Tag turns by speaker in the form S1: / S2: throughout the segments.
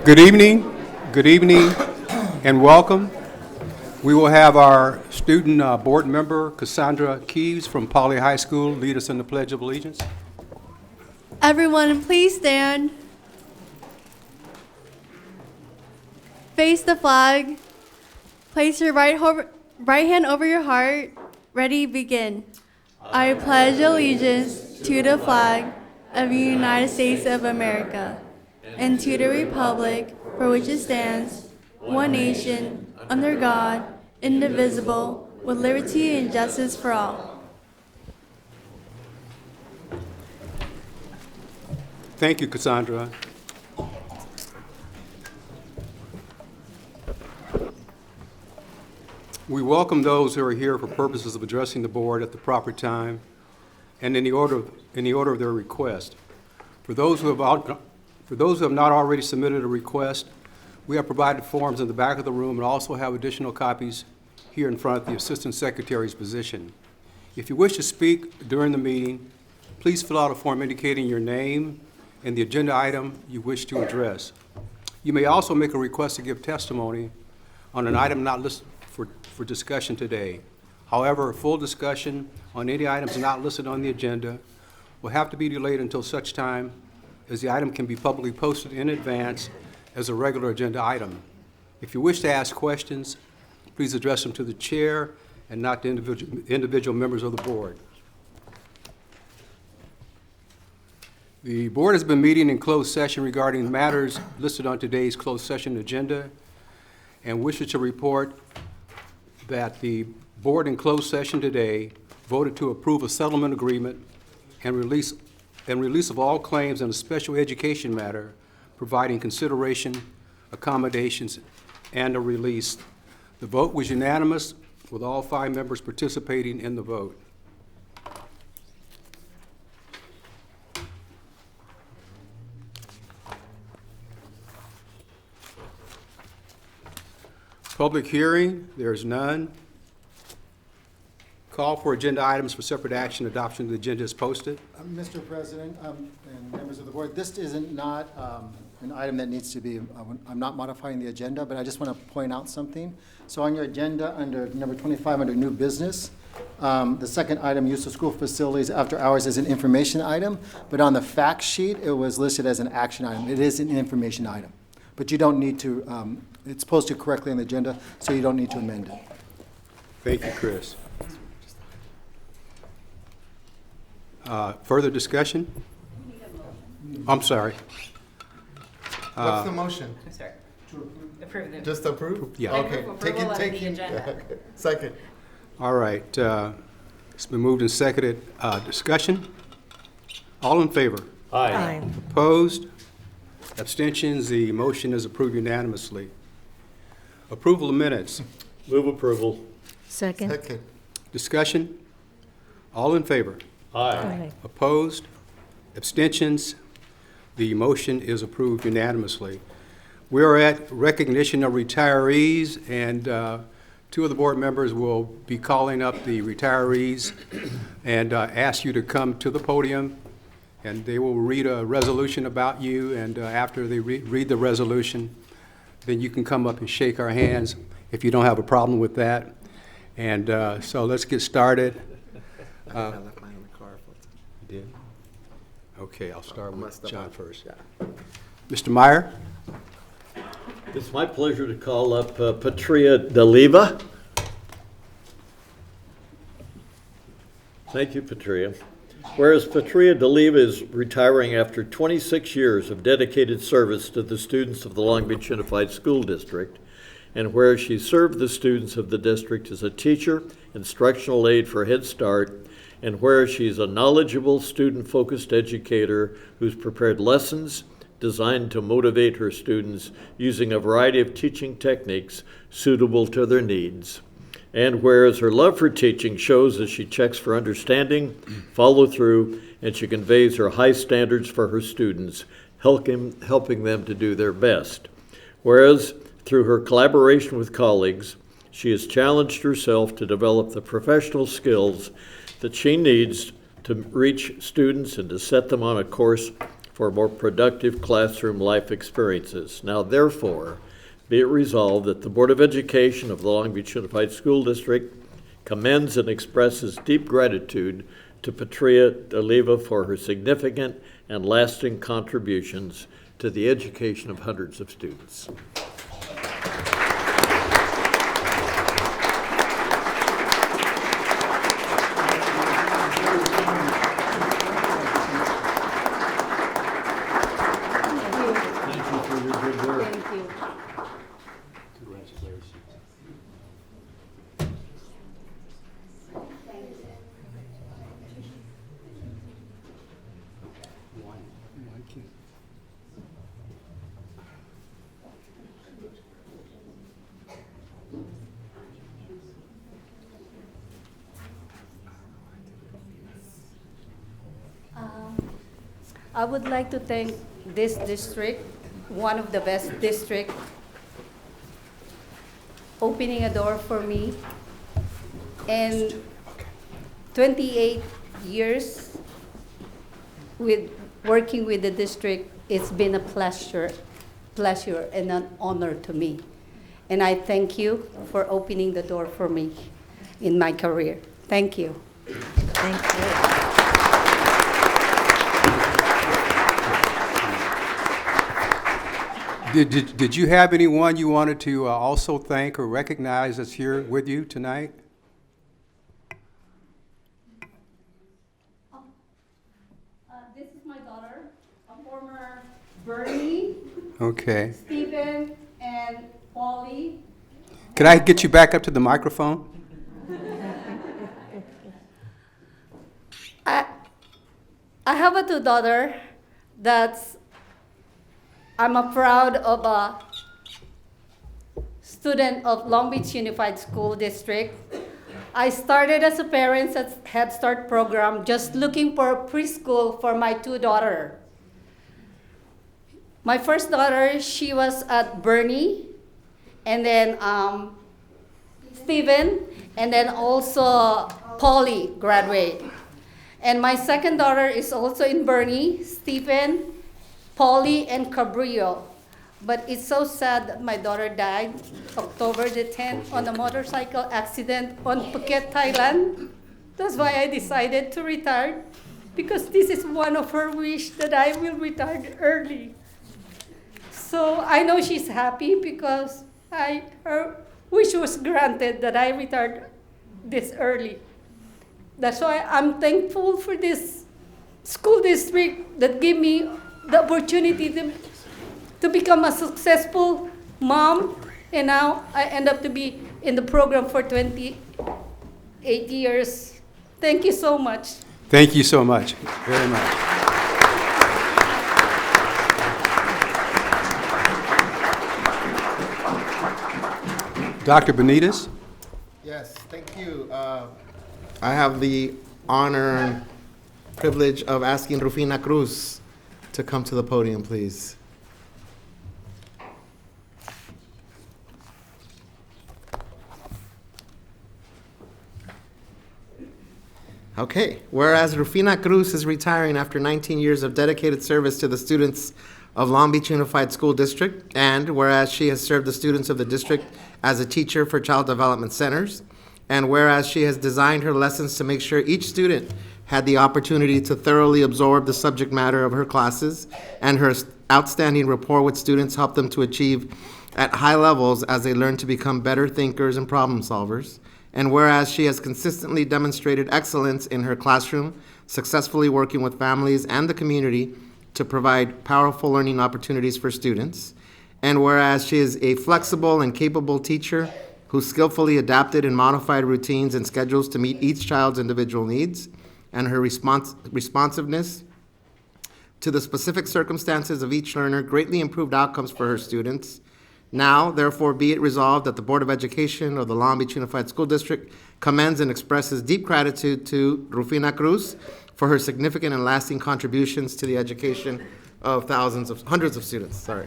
S1: Good evening, and welcome. We will have our student board member, Cassandra Keeves from Poly High School, lead us in the Pledge of Allegiance.
S2: Everyone, please stand. Face the flag. Place your right hand over your heart. Ready, begin. I pledge allegiance to the flag of the United States of America and to the republic for which it stands, one nation, under God, indivisible, with liberty and justice for all.
S1: Thank you, Cassandra. We welcome those who are here for purposes of addressing the board at the proper time and in the order of their request. For those who have not already submitted a request, we have provided forms in the back of the room and also have additional copies here in front of the Assistant Secretary's position. If you wish to speak during the meeting, please fill out a form indicating your name and the agenda item you wish to address. You may also make a request to give testimony on an item not listed for discussion today. However, full discussion on any items not listed on the agenda will have to be delayed until such time as the item can be publicly posted in advance as a regular agenda item. If you wish to ask questions, please address them to the chair and not to individual members of the board. The board has been meeting in closed session regarding matters listed on today's closed session agenda and wishes to report that the board in closed session today voted to approve a settlement agreement and release of all claims in a special education matter, providing consideration, accommodations, and a release. The vote was unanimous, with all 5 members participating in the vote. Public hearing, there is none. Call for agenda items for separate action. Adoption of the agenda is posted.
S3: Mr. President and members of the board, this isn't not an item that needs to be, I'm not modifying the agenda, but I just want to point out something. So on your agenda, under number 25, under new business, the second item, use of school facilities after hours, is an information item, but on the fact sheet, it was listed as an action item. It is an information item, but you don't need to, it's posted correctly on the agenda, so you don't need to amend it.
S1: Thank you, Chris. Further discussion? I'm sorry.
S4: What's the motion?
S5: I'm sorry. Approve the.
S4: Just approve?
S1: Yeah.
S4: Okay,
S5: Approval
S4: taking,
S5: of the
S4: taking.
S5: agenda.
S4: Second.
S1: All right. It's been moved and seconded. Discussion? All in favor?
S6: Aye.
S1: Opposed? Abstentions? The motion is approved unanimously. Approval of minutes.
S6: Move approval. Second.
S4: Second.
S1: Discussion? All in favor?
S6: Aye.
S1: Opposed? Abstentions? The motion is approved unanimously. We are at recognition of retirees, and 2 of the board members will be calling up the retirees and ask you to come to the podium, and they will read a resolution about you, and after they read the resolution, then you can come up and shake our hands if you don't have a problem with that. And so let's get started.
S3: I left mine in the car.
S1: You did? Okay, I'll start with John first.
S3: Yeah.
S1: Mr. Meyer?
S6: It's my pleasure to call up Patria D'Aliva. Thank you, Patria. Whereas Patria D'Aliva is retiring after 26 years of dedicated service to the students of the Long Beach Unified School District, and whereas she served the students of the district as a teacher, instructional aide for Head Start, and whereas she's a knowledgeable, student-focused educator who's prepared lessons designed to motivate her students using a variety of teaching techniques suitable to their needs. And whereas her love for teaching shows as she checks for understanding, follow through, and she conveys her high standards for her students, helping them to do their best. Whereas through her collaboration with colleagues, she has challenged herself to develop the professional skills that she needs to reach students and to set them on a course for more productive classroom life experiences. Now therefore, be it resolved that the Board of Education of the Long Beach Unified School District commends and expresses deep gratitude to Patria D'Oliva for her significant and lasting contributions to the education of hundreds of students.
S7: I would like to thank this district, one of the best districts, opening a door for me. And 28 years with working with the district, it's been a pleasure and an honor to me. And I thank you for opening the door for me in my career. Thank you.
S5: Thank you.
S1: Did you have anyone you wanted to also thank or recognize that's here with you tonight?
S7: This is my daughter, a former Bernie,
S1: Okay.
S7: Stephen, and Polly.
S1: Can I get you back up to the microphone?
S7: I have a two daughter that's I'm a proud of a student of Long Beach Unified School District. I started as a parent at Head Start program just looking for a preschool for my two daughters. My first daughter, she was at Bernie, and then Stephen, and then also Polly graduate. And my second daughter is also in Bernie, Stephen, Polly, and Cabrillo. But it's so sad that my daughter died October the 10th on a motorcycle accident on Phuket, Thailand. That's why I decided to retire, because this is one of her wish that I will retire early. So I know she's happy because her wish was granted that I retired this early. That's why I'm thankful for this school district that gave me the opportunity to become a successful mom, and now I end up to be in the program for 28 years. Thank you so much.
S1: Thank you so much, very much. Dr. Benitez?
S4: Yes, thank you. I have the honor and privilege of asking Rufina Cruz to come to the podium, please. Okay, whereas Rufina Cruz is retiring after 19 years of dedicated service to the students of Long Beach Unified School District, and whereas she has served the students of the district as a teacher for child development centers, and whereas she has designed her lessons to make sure each student had the opportunity to thoroughly absorb the subject matter of her classes, and her outstanding rapport with students helped them to achieve at high levels as they learn to become better thinkers and problem solvers. And whereas she has consistently demonstrated excellence in her classroom, successfully working with families and the community to provide powerful learning opportunities for students. And whereas she is a flexible and capable teacher who skillfully adapted and modified routines and schedules to meet each child's individual needs, and her responsiveness to the specific circumstances of each learner greatly improved outcomes for her students. Now, therefore, be it resolved that the Board of Education of the Long Beach Unified School District commends and expresses deep gratitude to Rufina Cruz for her significant and lasting contributions to the education of hundreds of students. Sorry.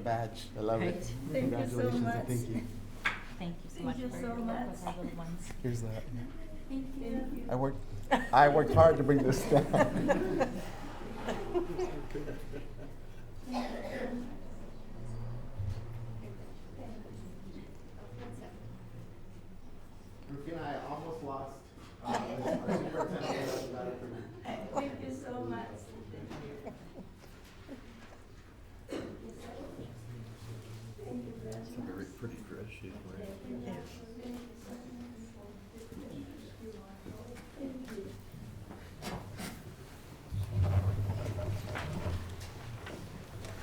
S4: badge. I love it.
S7: Thank you so
S4: Congratulations and
S7: much.
S4: thank you.
S5: Thank you so much for your work with our little ones.
S4: Here's that. I worked hard to bring this down. Rufina, I almost lost. Our superintendent got it for me.
S2: Thank you so much.
S6: It's a very pretty dress she's wearing.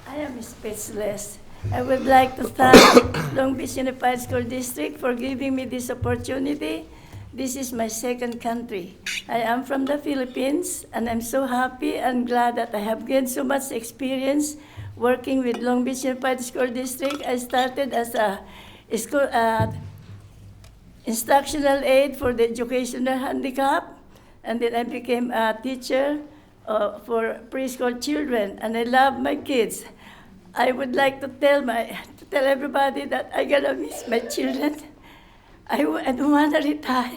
S8: I am speechless. I would like to thank Long Beach Unified School District for giving me this opportunity. This is my second country. I am from the Philippines, and I'm so happy and glad that I have gained so much experience working with Long Beach Unified School District. I started as a school instructional aide for the educational handicap, and then I became a teacher for preschool children, and I love my kids. I would like to tell everybody that I gotta miss my children. I don't want to retire.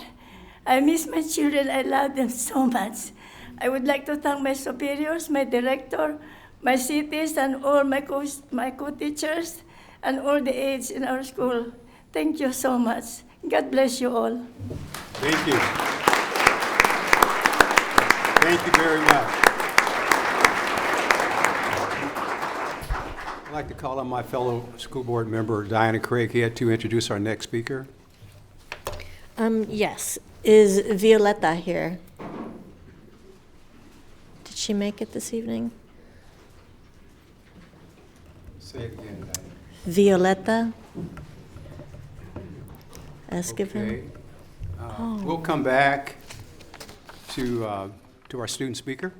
S8: I miss my children. I love them so much. I would like to thank my superiors, my director, my CTs, and all my co-teachers, and all the aides in our school. Thank you so much. God bless you all.
S1: Thank you. Thank you very much. I'd like to call on my fellow school board member, Diana Craighead, to introduce our next speaker.
S5: Yes. Is Violetta here? Did she make it this evening?
S1: Say it again, Diana.
S5: Violetta Escobar?
S1: Okay. We'll come back to our student speaker.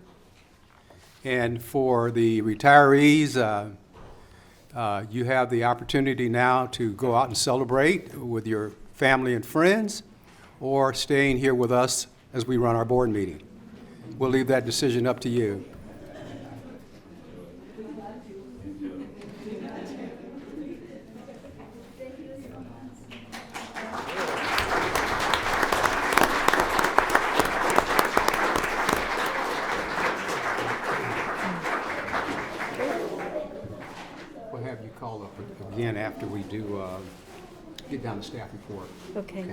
S1: And for the retirees, you have the opportunity now to go out and celebrate with your family and friends, or staying here with us as we run our board meeting. We'll leave that decision up to you. We'll have you call up again after we do get down to staff report.
S5: Okay.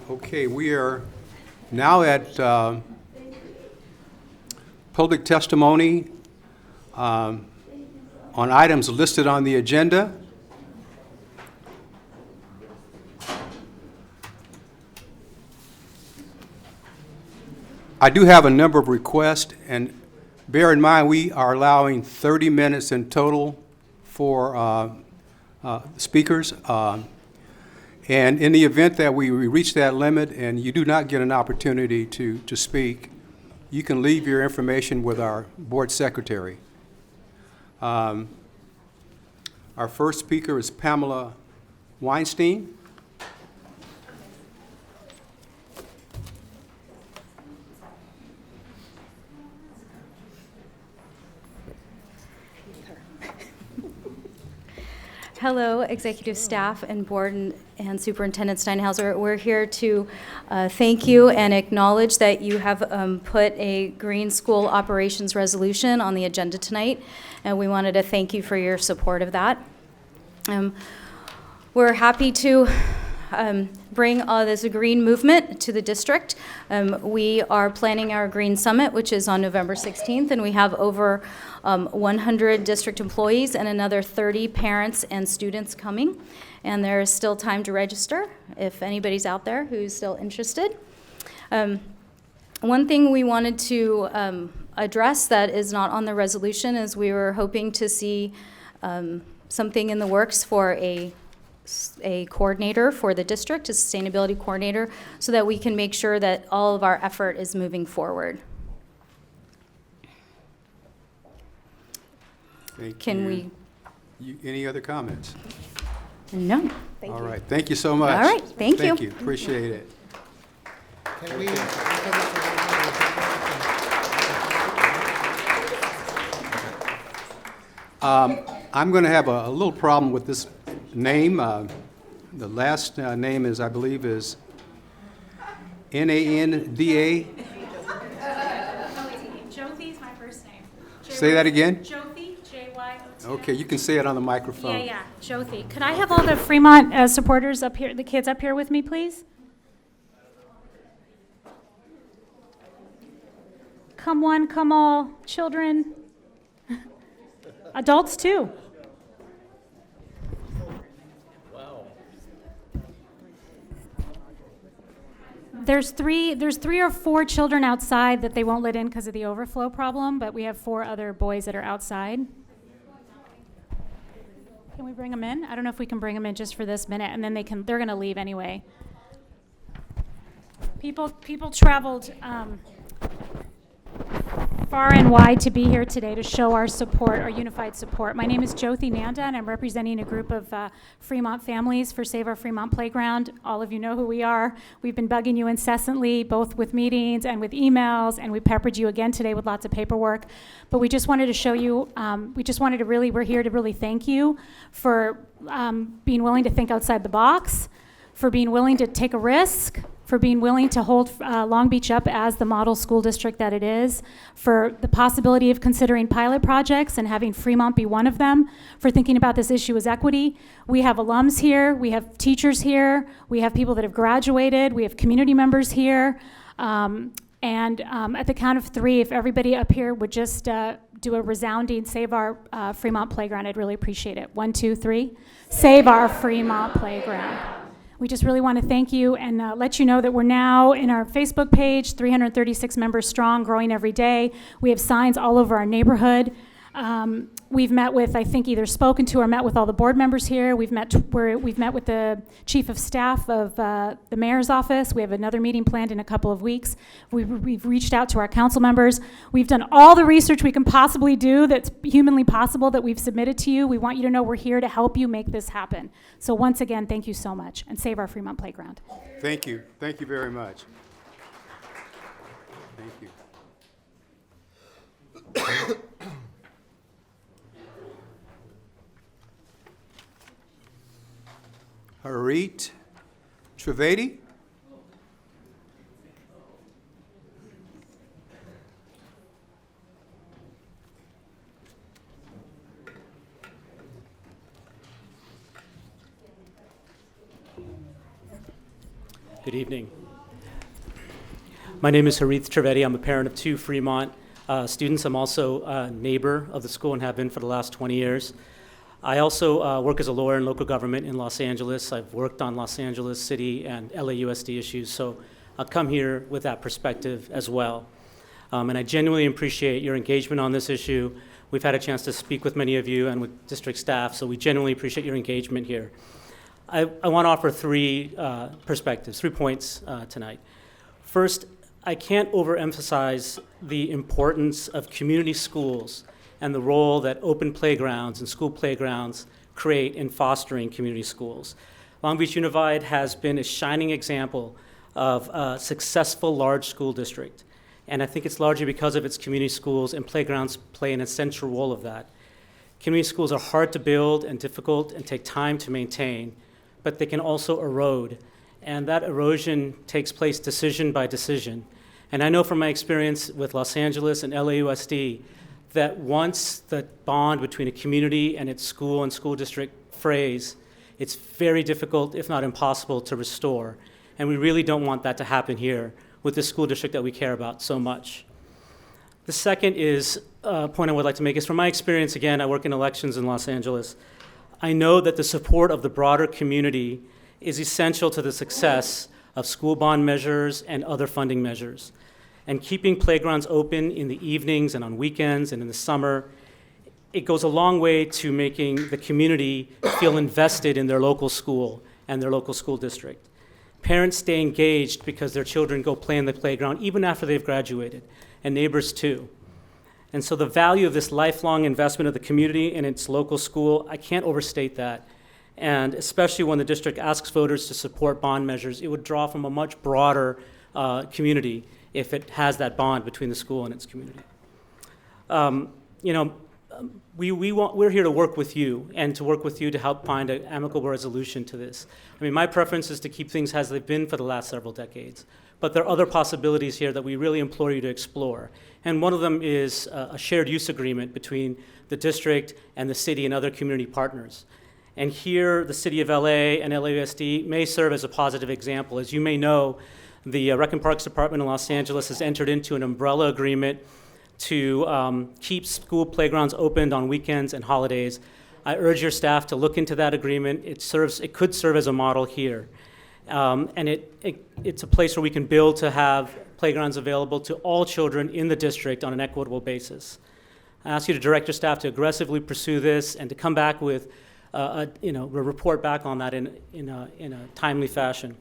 S1: Okay, we are now at public testimony on items listed on the agenda. I do have a number of requests, and bear in mind, we are allowing 30 minutes in total for speakers. And in the event that we reach that limit and you do not get an opportunity to speak, you can leave your information with our board secretary. Our first speaker is Pamela Weinstein.
S9: Hello, executive staff and board and Superintendent Steinhauser. We're here to thank you and acknowledge that you have put a Green School Operations Resolution on the agenda tonight, and we wanted to thank you for your support of that. We're happy to bring this green movement to the district. We are planning our Green Summit, which is on November 16th, and we have over 100 district employees and another 30 parents and students coming. And there is still time to register if anybody's out there who's still interested. One thing we wanted to address that is not on the resolution is we were hoping to see something in the works for a coordinator for the district, a sustainability coordinator, so that we can make sure that all of our effort is moving forward.
S1: Thank
S9: Can
S1: you.
S9: we?
S1: Any other comments?
S9: No.
S1: All right, thank you so much.
S9: All right, thank you.
S1: Thank you, appreciate it.
S4: Can we?
S1: I'm going to have a little problem with this name. The last name is, I believe, is Nanda.
S10: Jyoti is my first name.
S1: Say that again?
S10: Jyoti, Jyoti.
S1: Okay, you can say it on the microphone.
S10: Yeah, Jyoti. Could I have all the Fremont supporters up here, the kids up here with me, please? Come one, come all, children, adults too.
S6: Wow.
S10: There's three or four children outside that they won't let in because of the overflow problem, but we have 4 other boys that are outside. Can we bring them in? I don't know if we can bring them in just for this minute, and then they're going to leave anyway. People traveled far and wide to be here today to show our support, our unified support. My name is Jyoti Nanda, and I'm representing a group of Fremont families for Save Our Fremont Playground. All of you know who we are. We've been bugging you incessantly, both with meetings and with emails, and we peppered you again today with lots of paperwork. But we just wanted to show you, we're here to really thank you for being willing to think outside the box, for being willing to take a risk, for being willing to hold Long Beach up as the model school district that it is, for the possibility of considering pilot projects and having Fremont be one of them, for thinking about this issue as equity. We have alums here, we have teachers here, we have people that have graduated, we have community members here. At the count of 3, if everybody up here would just do a resounding Save Our Fremont Playground, I'd really appreciate it. 1, 2, 3. Save Our Fremont Playground. We just really want to thank you and let you know that we're now in our Facebook page, 336 members strong, growing every day. We have signs all over our neighborhood. We've met with, I think, either spoken to or met with all the board members here. We've met with the chief of staff of the mayor's office. We have another meeting planned in a couple of weeks. We've reached out to our council members. We've done all the research we can possibly do that's humanly possible that we've submitted to you. We want you to know we're here to help you make this happen. So once again, thank you so much, and Save Our Fremont Playground.
S1: Thank you. Thank you very much. Thank you. Harit Trivedi.
S11: Good evening. My name is Harith Trivedi. I'm a parent of 2 Fremont students. I'm also a neighbor of the school and have been for the last 20 years. I also work as a lawyer in local government in Los Angeles. I've worked on Los Angeles City and LAUSD issues, so I'll come here with that perspective as well. And I genuinely appreciate your engagement on this issue. We've had a chance to speak with many of you and with district staff, so we genuinely appreciate your engagement here. I want to offer 3 perspectives, 3 points tonight. First, I can't overemphasize the importance of community schools and the role that open playgrounds and school playgrounds create in fostering community schools. Long Beach Unified has been a shining example of a successful large school district. And I think it's largely because of its community schools, and playgrounds play an essential role of that. Community schools are hard to build and difficult and take time to maintain, but they can also erode. And that erosion takes place decision by decision. And I know from my experience with Los Angeles and LAUSD that once the bond between a community and its school and school district frays, it's very difficult, if not impossible, to restore. And we really don't want that to happen here with the school district that we care about so much. The second is a point I would like to make is from my experience, again, I work in elections in Los Angeles. I know that the support of the broader community is essential to the success of school bond measures and other funding measures. And keeping playgrounds open in the evenings and on weekends and in the summer, it goes a long way to making the community feel invested in their local school and their local school district. Parents stay engaged because their children go play in the playground even after they've graduated, and neighbors too. And so the value of this lifelong investment of the community in its local school, I can't overstate that. And especially when the district asks voters to support bond measures, it would draw from a much broader community if it has that bond between the school and its community. we're here to work with you and to work with you to help find an amicable resolution to this. I mean, my preference is to keep things as they've been for the last several decades. But there are other possibilities here that we really implore you to explore. And one of them is a shared use agreement between the district and the city and other community partners. And here, the City of LA and LBUSD may serve as a positive example. As you may know, the Rec and Parks Department in Los Angeles has entered into an umbrella agreement to keep school playgrounds opened on weekends and holidays. I urge your staff to look into that agreement. It could serve as a model here. And it's a place where we can build to have playgrounds available to all children in the district on an equitable basis. I ask you to direct your staff to aggressively pursue this and to come back with a report back on that in a timely fashion.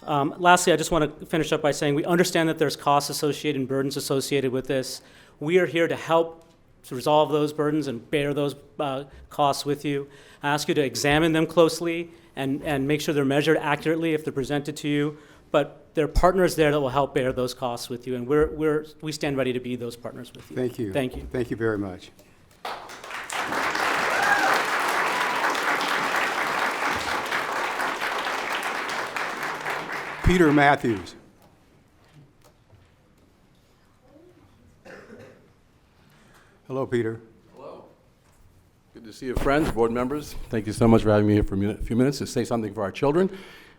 S11: Lastly, I just want to finish up by saying we understand that there's costs associated and burdens associated with this. We are here to help to resolve those burdens and bear those costs with you. I ask you to examine them closely and make sure they're measured accurately if they're presented to you. But there are partners there that will help bear those costs with you, and we stand ready to be those partners with you.
S1: Thank you.
S11: Thank you.
S1: Thank you very much. Peter Matthews. Hello, Peter.
S12: Hello. Good to see you, friends, board members. Thank you so much for having me here for a few minutes to say something for our children.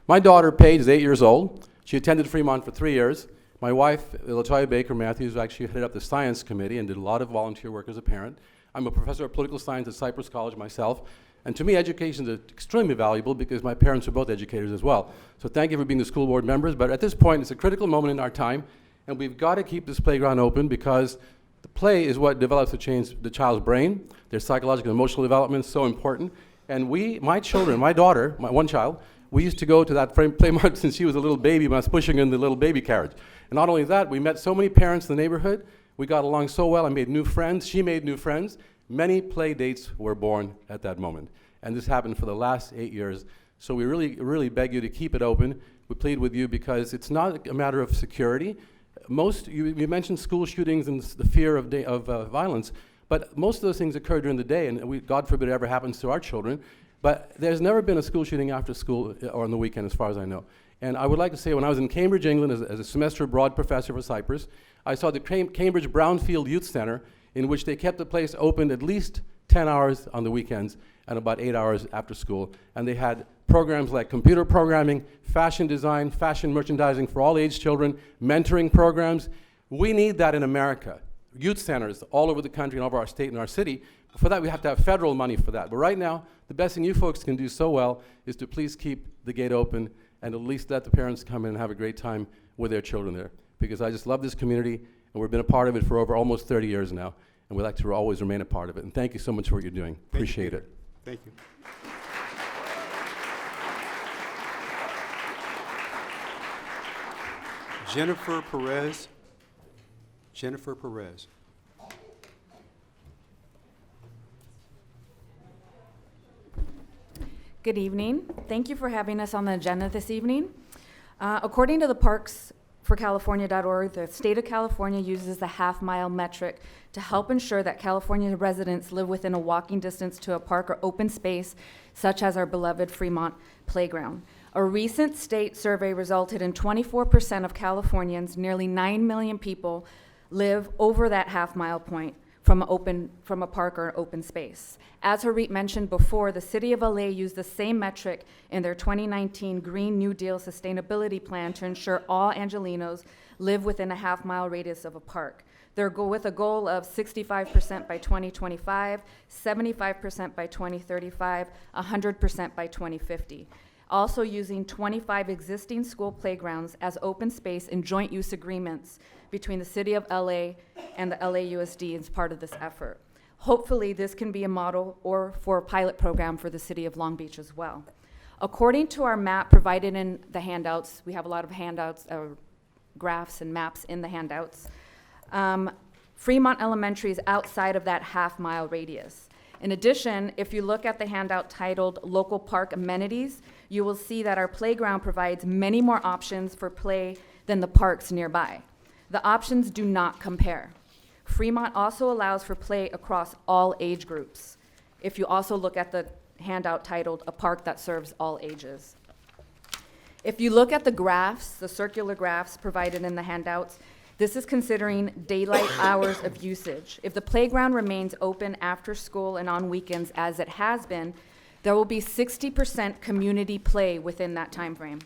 S12: My daughter, Paige, is 8 years old. She attended Fremont for 3 years. My wife, LaToya Baker Matthews, actually headed up the science committee and did a lot of volunteer work as a parent. I'm a professor of political science at Cypress College myself. And to me, education is extremely valuable because my parents were both educators as well. So thank you for being the school board members. But at this point, it's a critical moment in our time, and we've got to keep this playground open because the play is what develops the child's brain. Their psychological and emotional development is so important. And my children, my daughter, my one child, we used to go to that Playmart since she was a little baby when I was pushing her in the little baby carriage. And not only that, we met so many parents in the neighborhood. We got along so well. I made new friends. She made new friends. Many play dates were born at that moment. And this happened for the last 8 years. So we really beg you to keep it open. We plead with you because it's not a matter of security. You mentioned school shootings and the fear of violence, but most of those things occur during the day, and God forbid it ever happens to our children. But there's never been a school shooting after school or on the weekend, as far as I know. And I would like to say, when I was in Cambridge, England, as a semester abroad professor for Cyprus, I saw the Cambridge Brownfield Youth Center, in which they kept the place open at least 10 hours on the weekends and about 8 hours after school. And they had programs like computer programming, fashion design, fashion merchandising for all age children, mentoring programs. We need that in America. Youth centers all over the country and all over our state and our city. For that, we have to have federal money for that. But right now, the best thing you folks can do so well is to please keep the gate open and at least let the parents come in and have a great time with their children there. Because I just love this community, and we've been a part of it for over almost 30 years now, and we'd like to always remain a part of it. And thank you so much for what you're doing. Appreciate it.
S1: Thank you. Jennifer Perez. Jennifer Perez.
S13: Good evening. Thank you for having us on the agenda this evening. According to the parksforcalifornia.org, the state of California uses the half-mile metric to help ensure that California residents live within a walking distance to a park or open space, such as our beloved Fremont playground. A recent state survey resulted in 24% of Californians, nearly 9 million people, live over that half-mile point from a park or open space. As Harit mentioned before, the City of LA used the same metric in their 2019 Green New Deal sustainability plan to ensure all Angelenos live within a half-mile radius of a park. They're with a goal of 65% by 2025, 75% by 2035, 100% by 2050. Also using 25 existing school playgrounds as open space in joint use agreements between the City of LA and the LAUSD as part of this effort. Hopefully, this can be a model or for a pilot program for the City of Long Beach as well. According to our map provided in the handouts, we have a lot of handouts, graphs and maps in the handouts. Fremont Elementary is outside of that half-mile radius. In addition, if you look at the handout titled Local Park Amenities, you will see that our playground provides many more options for play than the parks nearby. The options do not compare. Fremont also allows for play across all age groups. If you also look at the handout titled "A Park That Serves All Ages." If you look at the graphs, the circular graphs provided in the handouts, this is considering daylight hours of usage. If the playground remains open after school and on weekends as it has been, there will be 60% community play within that time frame.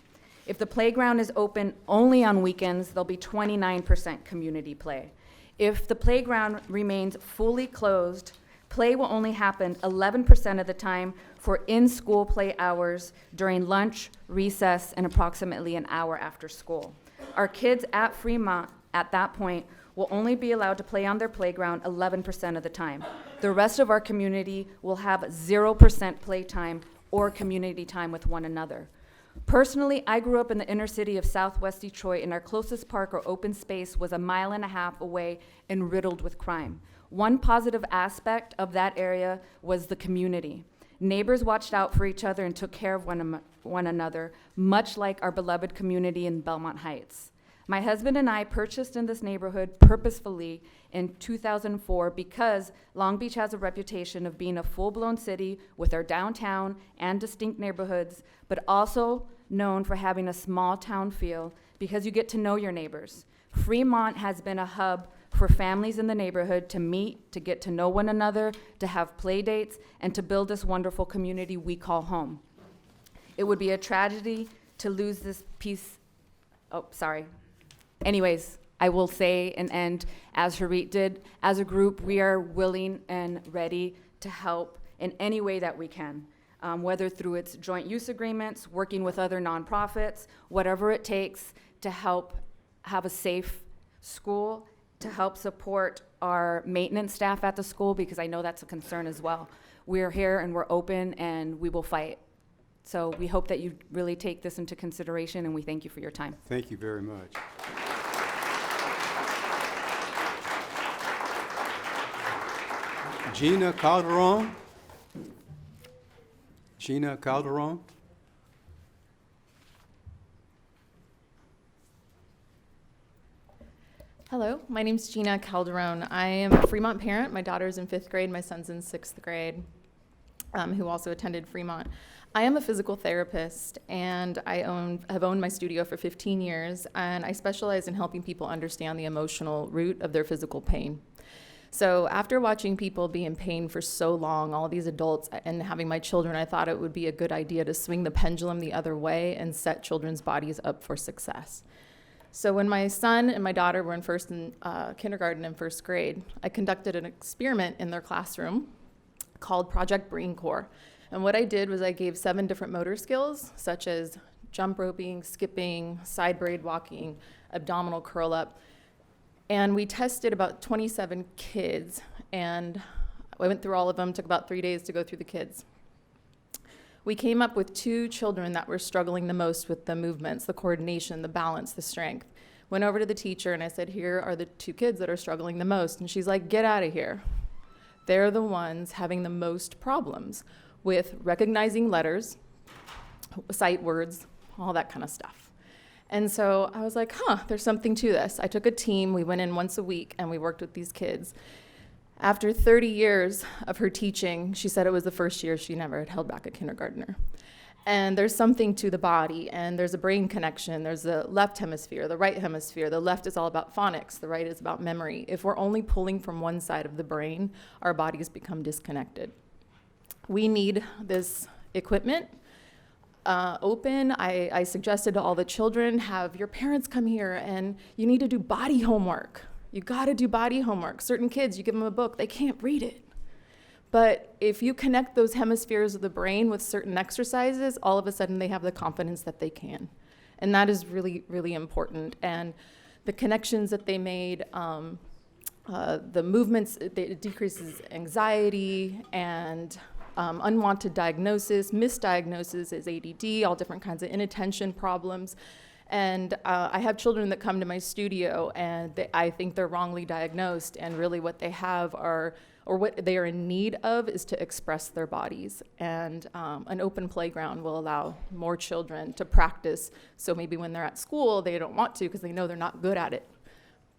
S13: If the playground is open only on weekends, there'll be 29% community play. If the playground remains fully closed, play will only happen 11% of the time for in-school play hours during lunch, recess, and approximately an hour after school. Our kids at Fremont at that point will only be allowed to play on their playground 11% of the time. The rest of our community will have 0% playtime or community time with one another. Personally, I grew up in the inner city of Southwest Detroit, and our closest park or open space was 1.5 miles away and riddled with crime. One positive aspect of that area was the community. Neighbors watched out for each other and took care of one another, much like our beloved community in Belmont Heights. My husband and I purchased in this neighborhood purposefully in 2004 because Long Beach has a reputation of being a full-blown city with our downtown and distinct neighborhoods, but also known for having a small town feel because you get to know your neighbors. Fremont has been a hub for families in the neighborhood to meet, to get to know one another, to have play dates, and to build this wonderful community we call home. It would be a tragedy to lose this piece. Oh, sorry. Anyways, I will say and end as Harit did. As a group, we are willing and ready to help in any way that we can, whether through its joint use agreements, working with other nonprofits, whatever it takes to help have a safe school, to help support our maintenance staff at the school, because I know that's a concern as well. We're here and we're open and we will fight. So we hope that you really take this into consideration, and we thank you for your time.
S1: Thank you very much. Gina Calderon? Gina Calderon?
S14: Hello, my name's Gina Calderon. I am a Fremont parent. My daughter's in 5th grade, my son's in 6th grade, who also attended Fremont. I am a physical therapist, and I have owned my studio for 15 years, and I specialize in helping people understand the emotional root of their physical pain. So after watching people be in pain for so long, all these adults, and having my children, I thought it would be a good idea to swing the pendulum the other way and set children's bodies up for success. So when my son and my daughter were in kindergarten and 1st grade, I conducted an experiment in their classroom called Project Brain Core. And what I did was I gave 7 different motor skills, such as jump roping, skipping, side braid walking, abdominal curl up. And we tested about 27 kids, and I went through all of them, took about 3 days to go through the kids. We came up with 2 children that were struggling the most with the movements, the coordination, the balance, the strength. Went over to the teacher and I said, here are the 2 kids that are struggling the most. And she's like, get out of here. They're the ones having the most problems with recognizing letters, sight words, all that kind of stuff. And so I was like, there's something to this. I took a team, we went in once a week and we worked with these kids. After 30 years of her teaching, she said it was the first year she never had held back a kindergartner. And there's something to the body, and there's a brain connection. There's the left hemisphere, the right hemisphere. The left is all about phonics, the right is about memory. If we're only pulling from one side of the brain, our bodies become disconnected. We need this equipment open. I suggested to all the children, have your parents come here, and you need to do body homework. You gotta do body homework. Certain kids, you give them a book, they can't read it. But if you connect those hemispheres of the brain with certain exercises, all of a sudden they have the confidence that they can. And that is really, really important. And the connections that they made, the movements, it decreases anxiety and unwanted diagnosis, misdiagnosis is ADD, all different kinds of inattention problems. And I have children that come to my studio and I think they're wrongly diagnosed, and really what they have are, or what they are in need of, is to express their bodies. And an open playground will allow more children to practice. So maybe when they're at school, they don't want to because they know they're not good at it.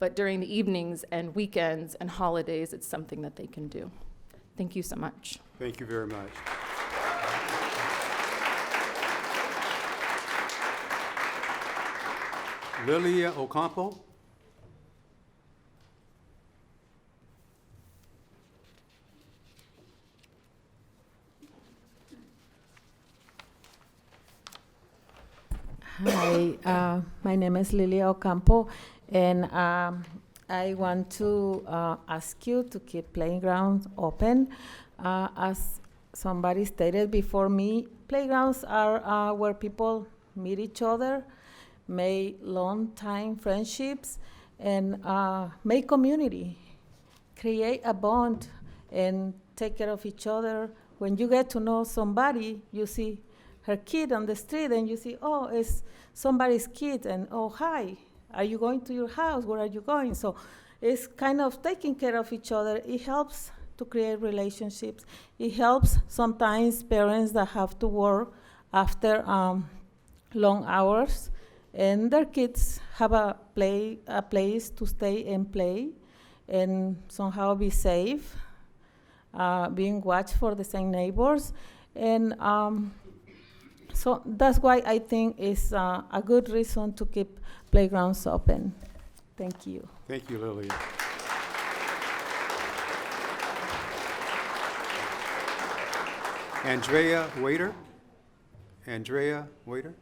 S14: but during the evenings and weekends and holidays, it's something that they can do. Thank you so much.
S1: Thank you very much. Lilia Ocampo.
S15: Hi, my name is Lilia Ocampo, and I want to ask you to keep playgrounds open. As somebody stated before me, playgrounds are where people meet each other, make long-time friendships, and make community, create a bond, and take care of each other. When you get to know somebody, you see her kid on the street, and you see, oh, it's somebody's kid, and oh, hi, are you going to your house? Where are you going? So it's kind of taking care of each other. It helps to create relationships. It helps sometimes parents that have to work after long hours, and their kids have a place to stay and play, and somehow be safe, being watched for the same neighbors, and so that's why I think it's a good reason to keep playgrounds open. Thank you.
S1: Thank you, Lilia. Andrea Waiter. Andrea Waiter.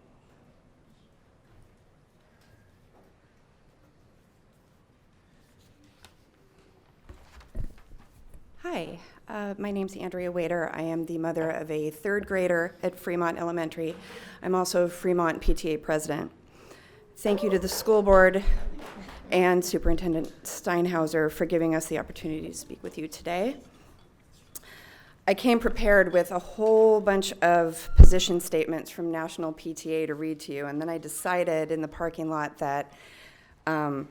S16: Hi, my name's Andrea Waiter. I am the mother of a third grader at Fremont Elementary. I'm also Fremont PTA president. Thank you to the school board and Superintendent Steinhauser for giving us the opportunity to speak with you today. I came prepared with a whole bunch of position statements from National PTA to read to you, and then I decided in the parking lot that I'm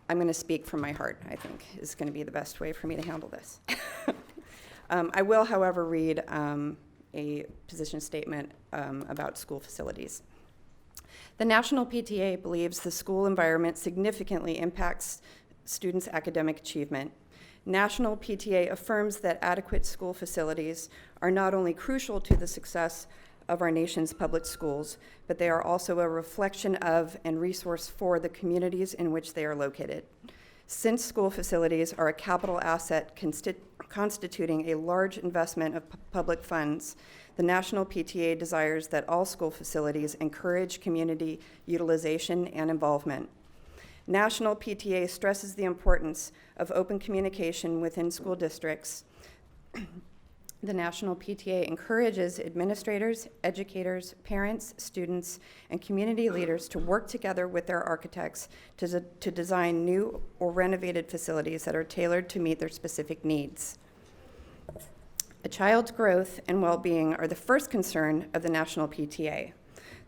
S16: going to speak from my heart, I think, is going to be the best way for me to handle this. I will, however, read a position statement about school facilities. The National PTA believes the school environment significantly impacts students' academic achievement. National PTA affirms that adequate school facilities are not only crucial to the success of our nation's public schools, but they are also a reflection of and resource for the communities in which they are located. Since school facilities are a capital asset constituting a large investment of public funds, the National PTA desires that all school facilities encourage community utilization and involvement. National PTA stresses the importance of open communication within school districts. The National PTA encourages administrators, educators, parents, students, and community leaders to work together with their architects to design new or renovated facilities that are tailored to meet their specific needs. A child's growth and well-being are the first concern of the National PTA.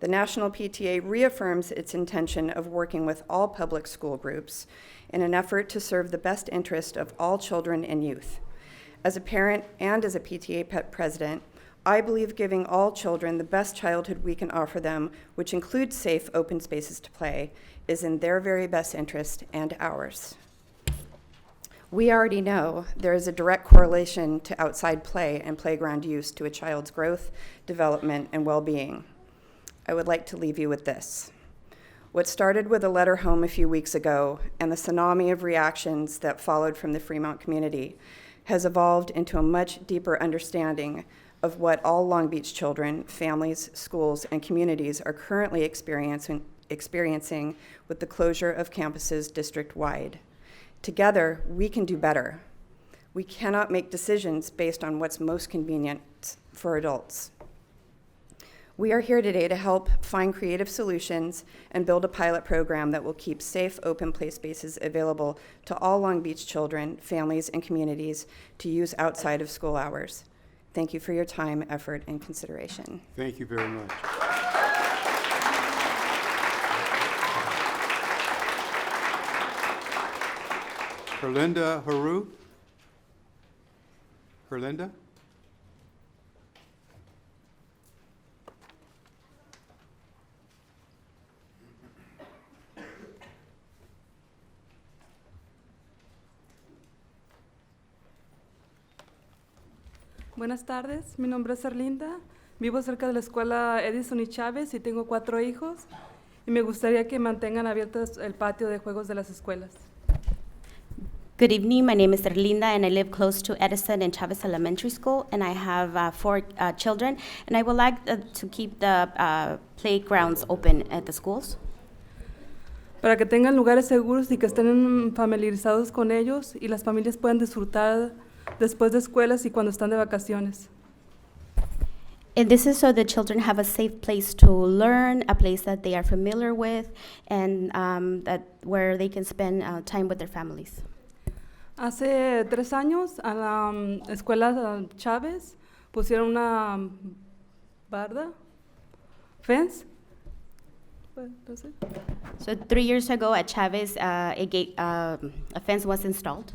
S16: The National PTA reaffirms its intention of working with all public school groups in an effort to serve the best interest of all children and youth. As a parent and as a PTA president, I believe giving all children the best childhood we can offer them, which includes safe, open spaces to play, is in their very best interest and ours. We already know there is a direct correlation to outside play and playground use to a child's growth, development, and well-being. I would like to leave you with this. What started with a letter home a few weeks ago and the tsunami of reactions that followed from the Fremont community has evolved into a much deeper understanding of what all Long Beach children, families, schools, and communities are currently experiencing with the closure of campuses district-wide. Together, we can do better. We cannot make decisions based on what's most convenient for adults. We are here today to help find creative solutions and build a pilot program that will keep safe, open play spaces available to all Long Beach children, families, and communities to use outside of school hours. Thank you for your time, effort, and consideration.
S1: Thank you very much. Herlinda Haru. Herlinda?
S17: Buenas tardes, mi nombre es Erlinda, vivo cerca de la escuela Edison y Chávez y tengo 4 hijos y me gustaría que mantengan abiertos el patio de juegos de las escuelas.
S18: Good evening, my name is Erlinda and I live close to Edison and Chavez Elementary School and I have 4 children and I would like to keep the playgrounds open at the schools.
S17: Para que tengan lugares seguros y que estén familiarizados con ellos y las familias puedan disfrutar después de escuelas y cuando están de vacaciones.
S18: And this is so the children have a safe place to learn, a place that they are familiar with, and that where they can spend time with their families.
S17: Hace 3 años a la escuela Chávez pusieron una barda, fence.
S18: So 3 years ago at Chavez, a fence was installed.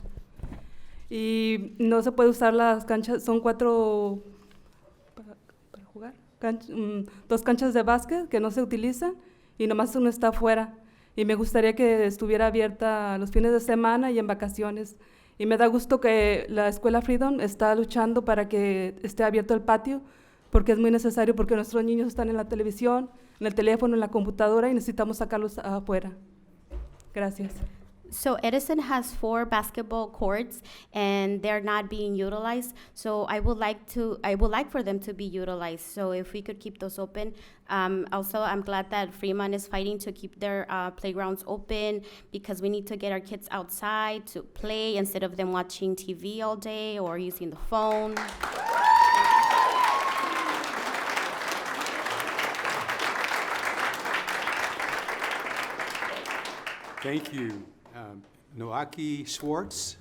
S17: Y no se puede usar las canchas, son 4 para jugar, 2 canchas de básquet que no se utilizan y nomás una está afuera. Y me gustaría que estuviera abierta los fines de semana y en vacaciones. Y me da gusto que la escuela Freedom está luchando para que esté abierto el patio, porque es muy necesario, porque nuestros niños están en la televisión, en el teléfono, en la computadora y necesitamos sacarlos afuera. Gracias.
S18: So Edison has 4 basketball courts and they're not being utilized. So I would like for them to be utilized. So if we could keep those open. Also, I'm glad that Fremont is fighting to keep their playgrounds open because we need to get our kids outside to play instead of them watching TV all day or using the phone.
S1: Thank you. Noaki Schwartz.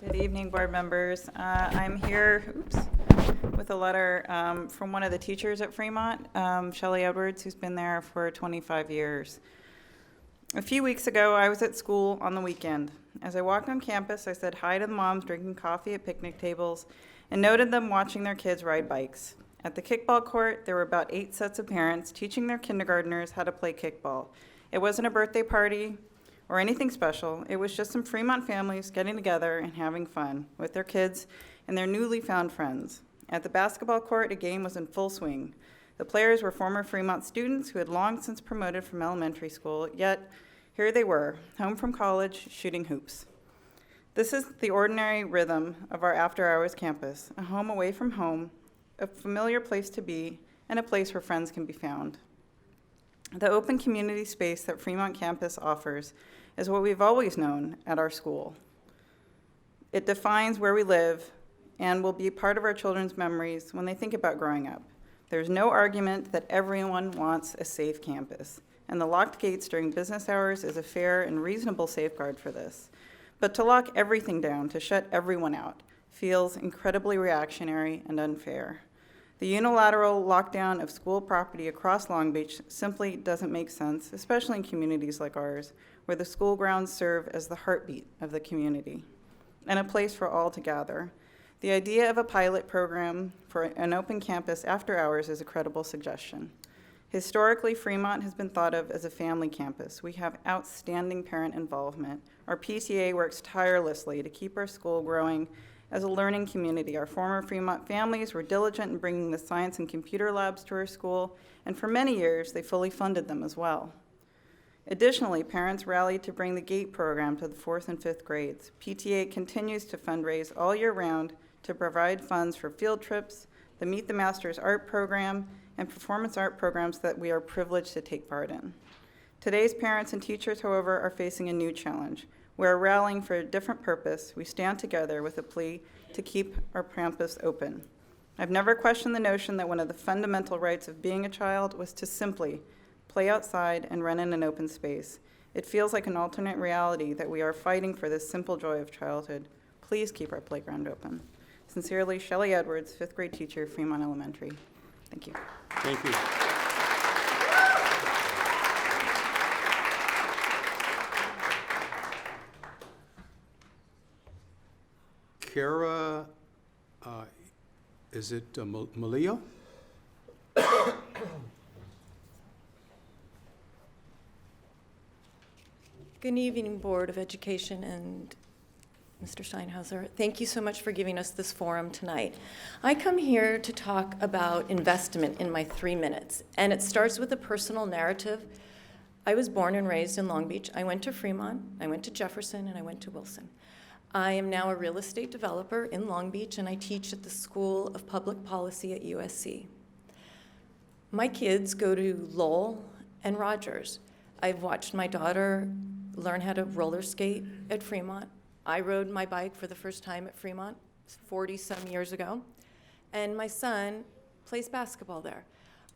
S19: Good evening, board members. I'm here with a letter from one of the teachers at Fremont, Shelley Edwards, who's been there for 25 years. A few weeks ago, I was at school on the weekend. As I walked on campus, I said hi to the moms drinking coffee at picnic tables and noted them watching their kids ride bikes. At the kickball court, there were about 8 sets of parents teaching their kindergartners how to play kickball. It wasn't a birthday party or anything special. It was just some Fremont families getting together and having fun with their kids and their newly found friends. At the basketball court, a game was in full swing. The players were former Fremont students who had long since promoted from elementary school, yet here they were, home from college, shooting hoops. This is the ordinary rhythm of our after-hours campus, a home away from home, a familiar place to be, and a place where friends can be found. The open community space that Fremont campus offers is what we've always known at our school. It defines where we live and will be part of our children's memories when they think about growing up. There's no argument that everyone wants a safe campus, and the locked gates during business hours is a fair and reasonable safeguard for this. But to lock everything down, to shut everyone out, feels incredibly reactionary and unfair. The unilateral lockdown of school property across Long Beach simply doesn't make sense, especially in communities like ours, where the school grounds serve as the heartbeat of the community and a place for all to gather. The idea of a pilot program for an open campus after hours is a credible suggestion. Historically, Fremont has been thought of as a family campus. We have outstanding parent involvement. Our PTA works tirelessly to keep our school growing as a learning community. Our former Fremont families were diligent in bringing the science and computer labs to our school, and for many years, they fully funded them as well. Additionally, parents rallied to bring the GATE program to the 4th and 5th grades. PTA continues to fundraise all year round to provide funds for field trips, the Meet the Masters art program, and performance art programs that we are privileged to take part in. Today's parents and teachers, however, are facing a new challenge. We are rallying for a different purpose. We stand together with a plea to keep our campus open. I've never questioned the notion that one of the fundamental rights of being a child was to simply play outside and run in an open space. It feels like an alternate reality that we are fighting for this simple joy of childhood. Please keep our playground open. Sincerely, Shelley Edwards, 5th grade teacher, Fremont Elementary. Thank you.
S1: Thank you. Kara, is it Malia?
S20: Good evening, Board of Education and Mr. Steinhauser. Thank you so much for giving us this forum tonight. I come here to talk about investment in my 3 minutes, and it starts with a personal narrative. I was born and raised in Long Beach. I went to Fremont, I went to Jefferson, and I went to Wilson. I am now a real estate developer in Long Beach, and I teach at the School of Public Policy at USC. My kids go to Lowell and Rogers. I've watched my daughter learn how to roller skate at Fremont. I rode my bike for the first time at Fremont 40-some years ago, and my son plays basketball there.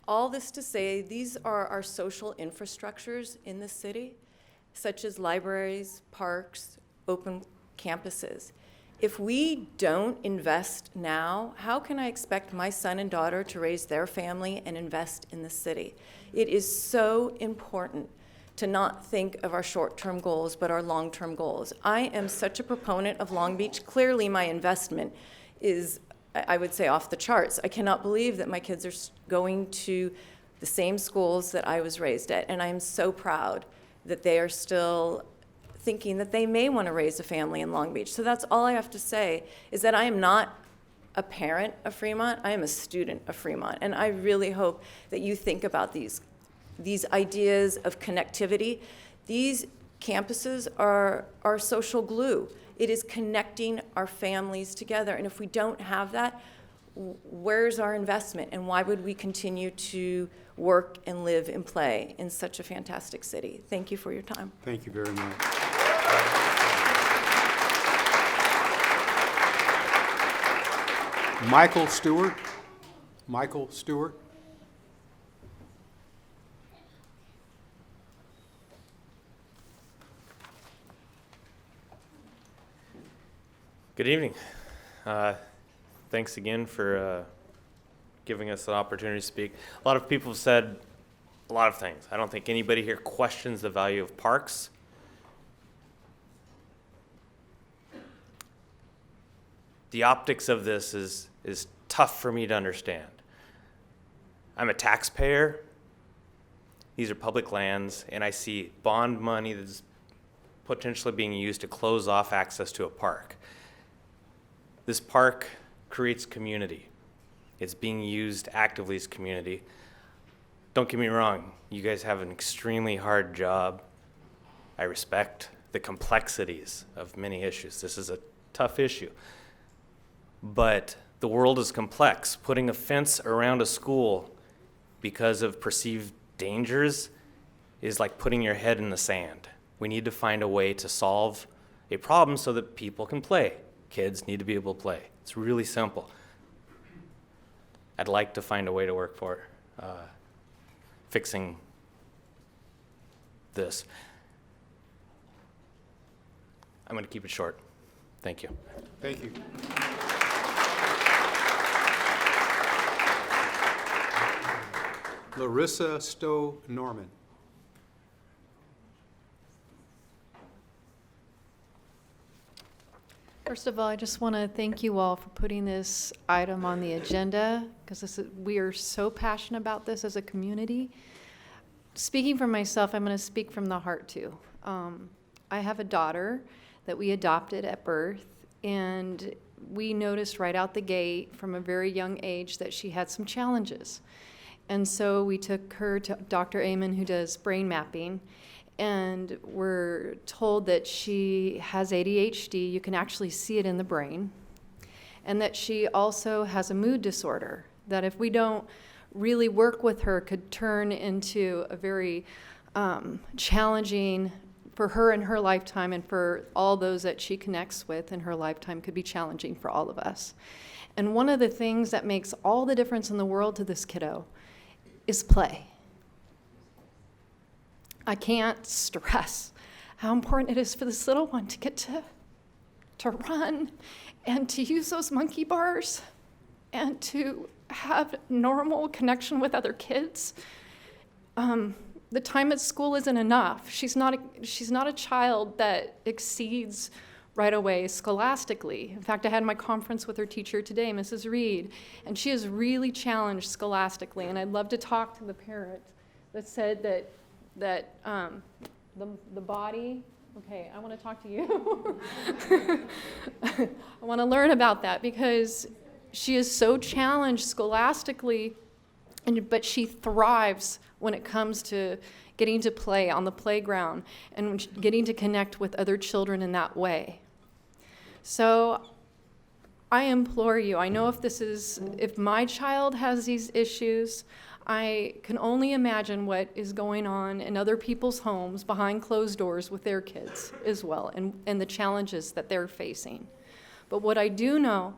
S20: All this to say, these are our social infrastructures in the city, such as libraries, parks, open campuses. If we don't invest now, how can I expect my son and daughter to raise their family and invest in the city? It is so important to not think of our short-term goals, but our long-term goals. I am such a proponent of Long Beach. Clearly, my investment is, I would say, off the charts. I cannot believe that my kids are going to the same schools that I was raised at, and I am so proud that they are still thinking that they may want to raise a family in Long Beach. So that's all I have to say, is that I am not a parent of Fremont, I am a student of Fremont, and I really hope that you think about these ideas of connectivity. These campuses are our social glue. It is connecting our families together. And if we don't have that, where's our investment? And why would we continue to work and live and play in such a fantastic city? Thank you for your time.
S1: Thank you very much. Michael Stewart. Michael Stewart.
S21: Good evening. Thanks again for giving us an opportunity to speak. A lot of people have said a lot of things. I don't think anybody here questions the value of parks. The optics of this is tough for me to understand. I'm a taxpayer. These are public lands, and I see bond money that's potentially being used to close off access to a park. This park creates community. It's being used actively as community. Don't get me wrong, you guys have an extremely hard job. I respect the complexities of many issues. This is a tough issue. But the world is complex. Putting a fence around a school because of perceived dangers is like putting your head in the sand. We need to find a way to solve a problem so that people can play. Kids need to be able to play. It's really simple. I'd like to find a way to work for fixing this. I'm going to keep it short. Thank you.
S1: Thank you. Larissa Stowe Norman.
S22: First of all, I just want to thank you all for putting this item on the agenda, because we are so passionate about this as a community. Speaking for myself, I'm going to speak from the heart too. I have a daughter that we adopted at birth, and we noticed right out the gate from a very young age that she had some challenges. And so we took her to Dr. Amen, who does brain mapping, and we're told that she has ADHD. You can actually see it in the brain. And that she also has a mood disorder that if we don't really work with her could turn into a very challenging, for her in her lifetime and for all those that she connects with in her lifetime, could be challenging for all of us. And one of the things that makes all the difference in the world to this kiddo is play. I can't stress how important it is for this little one to get to run and to use those monkey bars and to have normal connection with other kids. The time at school isn't enough. She's not a child that exceeds right away scholastically. In fact, I had my conference with her teacher today, Mrs. Reed, and she is really challenged scholastically. And I'd love to talk to the parent that said that the body Okay, I want to talk to you. I want to learn about that because she is so challenged scholastically, but she thrives when it comes to getting to play on the playground and getting to connect with other children in that way. So I implore you, I know if my child has these issues, I can only imagine what is going on in other people's homes behind closed doors with their kids as well, and the challenges that they're facing. But what I do know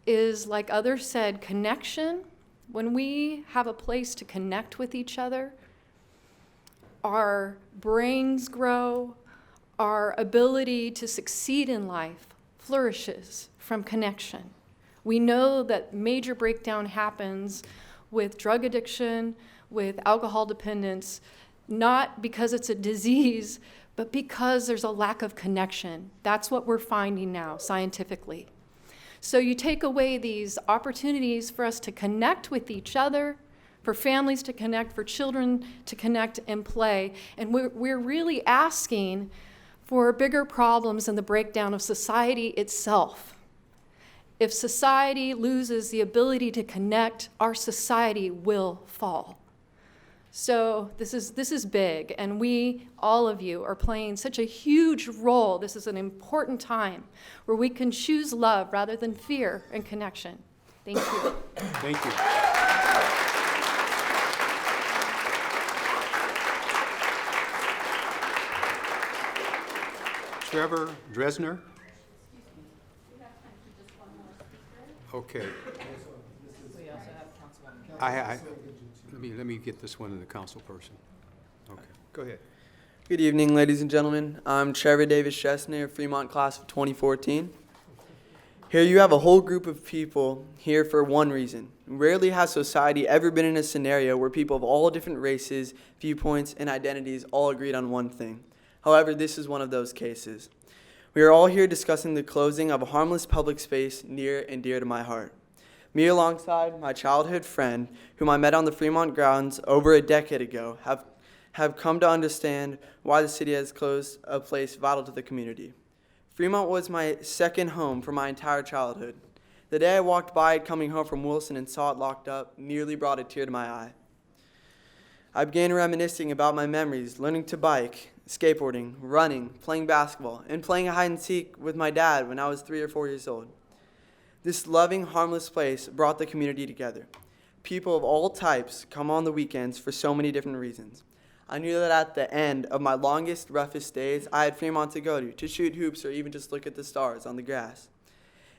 S22: is, like others said, connection. When we have a place to connect with each other, our brains grow, our ability to succeed in life flourishes from connection. We know that major breakdown happens with drug addiction, with alcohol dependence, not because it's a disease, but because there's a lack of connection. That's what we're finding now scientifically. So you take away these opportunities for us to connect with each other, for families to connect, for children to connect and play, and we're really asking for bigger problems in the breakdown of society itself. If society loses the ability to connect, our society will fall. So this is big, and all of you, are playing such a huge role. This is an important time where we can choose love rather than fear and connection. Thank you.
S1: Thank you. Trevor Dresner? Okay. Let me get this one to the council person. Okay, go ahead.
S3: Good evening, ladies and gentlemen. I'm Trevor Davis Chesney, Fremont class of 2014. Here you have a whole group of people here for one reason. Rarely has society ever been in a scenario where people of all different races, viewpoints, and identities all agreed on one thing. However, this is one of those cases. We are all here discussing the closing of a harmless public space near and dear to my heart. Me, alongside my childhood friend, whom I met on the Fremont grounds over a decade ago, have come to understand why the city has closed a place vital to the community. Fremont was my second home for my entire childhood. The day I walked by it coming home from Wilson and saw it locked up nearly brought a tear to my eye. I began reminiscing about my memories, learning to bike, skateboarding, running, playing basketball, and playing hide and seek with my dad when I was 3 or 4 years old. This loving, harmless place brought the community together. People of all types come on the weekends for so many different reasons. I knew that at the end of my longest, roughest days, I had Fremont to go to shoot hoops or even just look at the stars on the grass.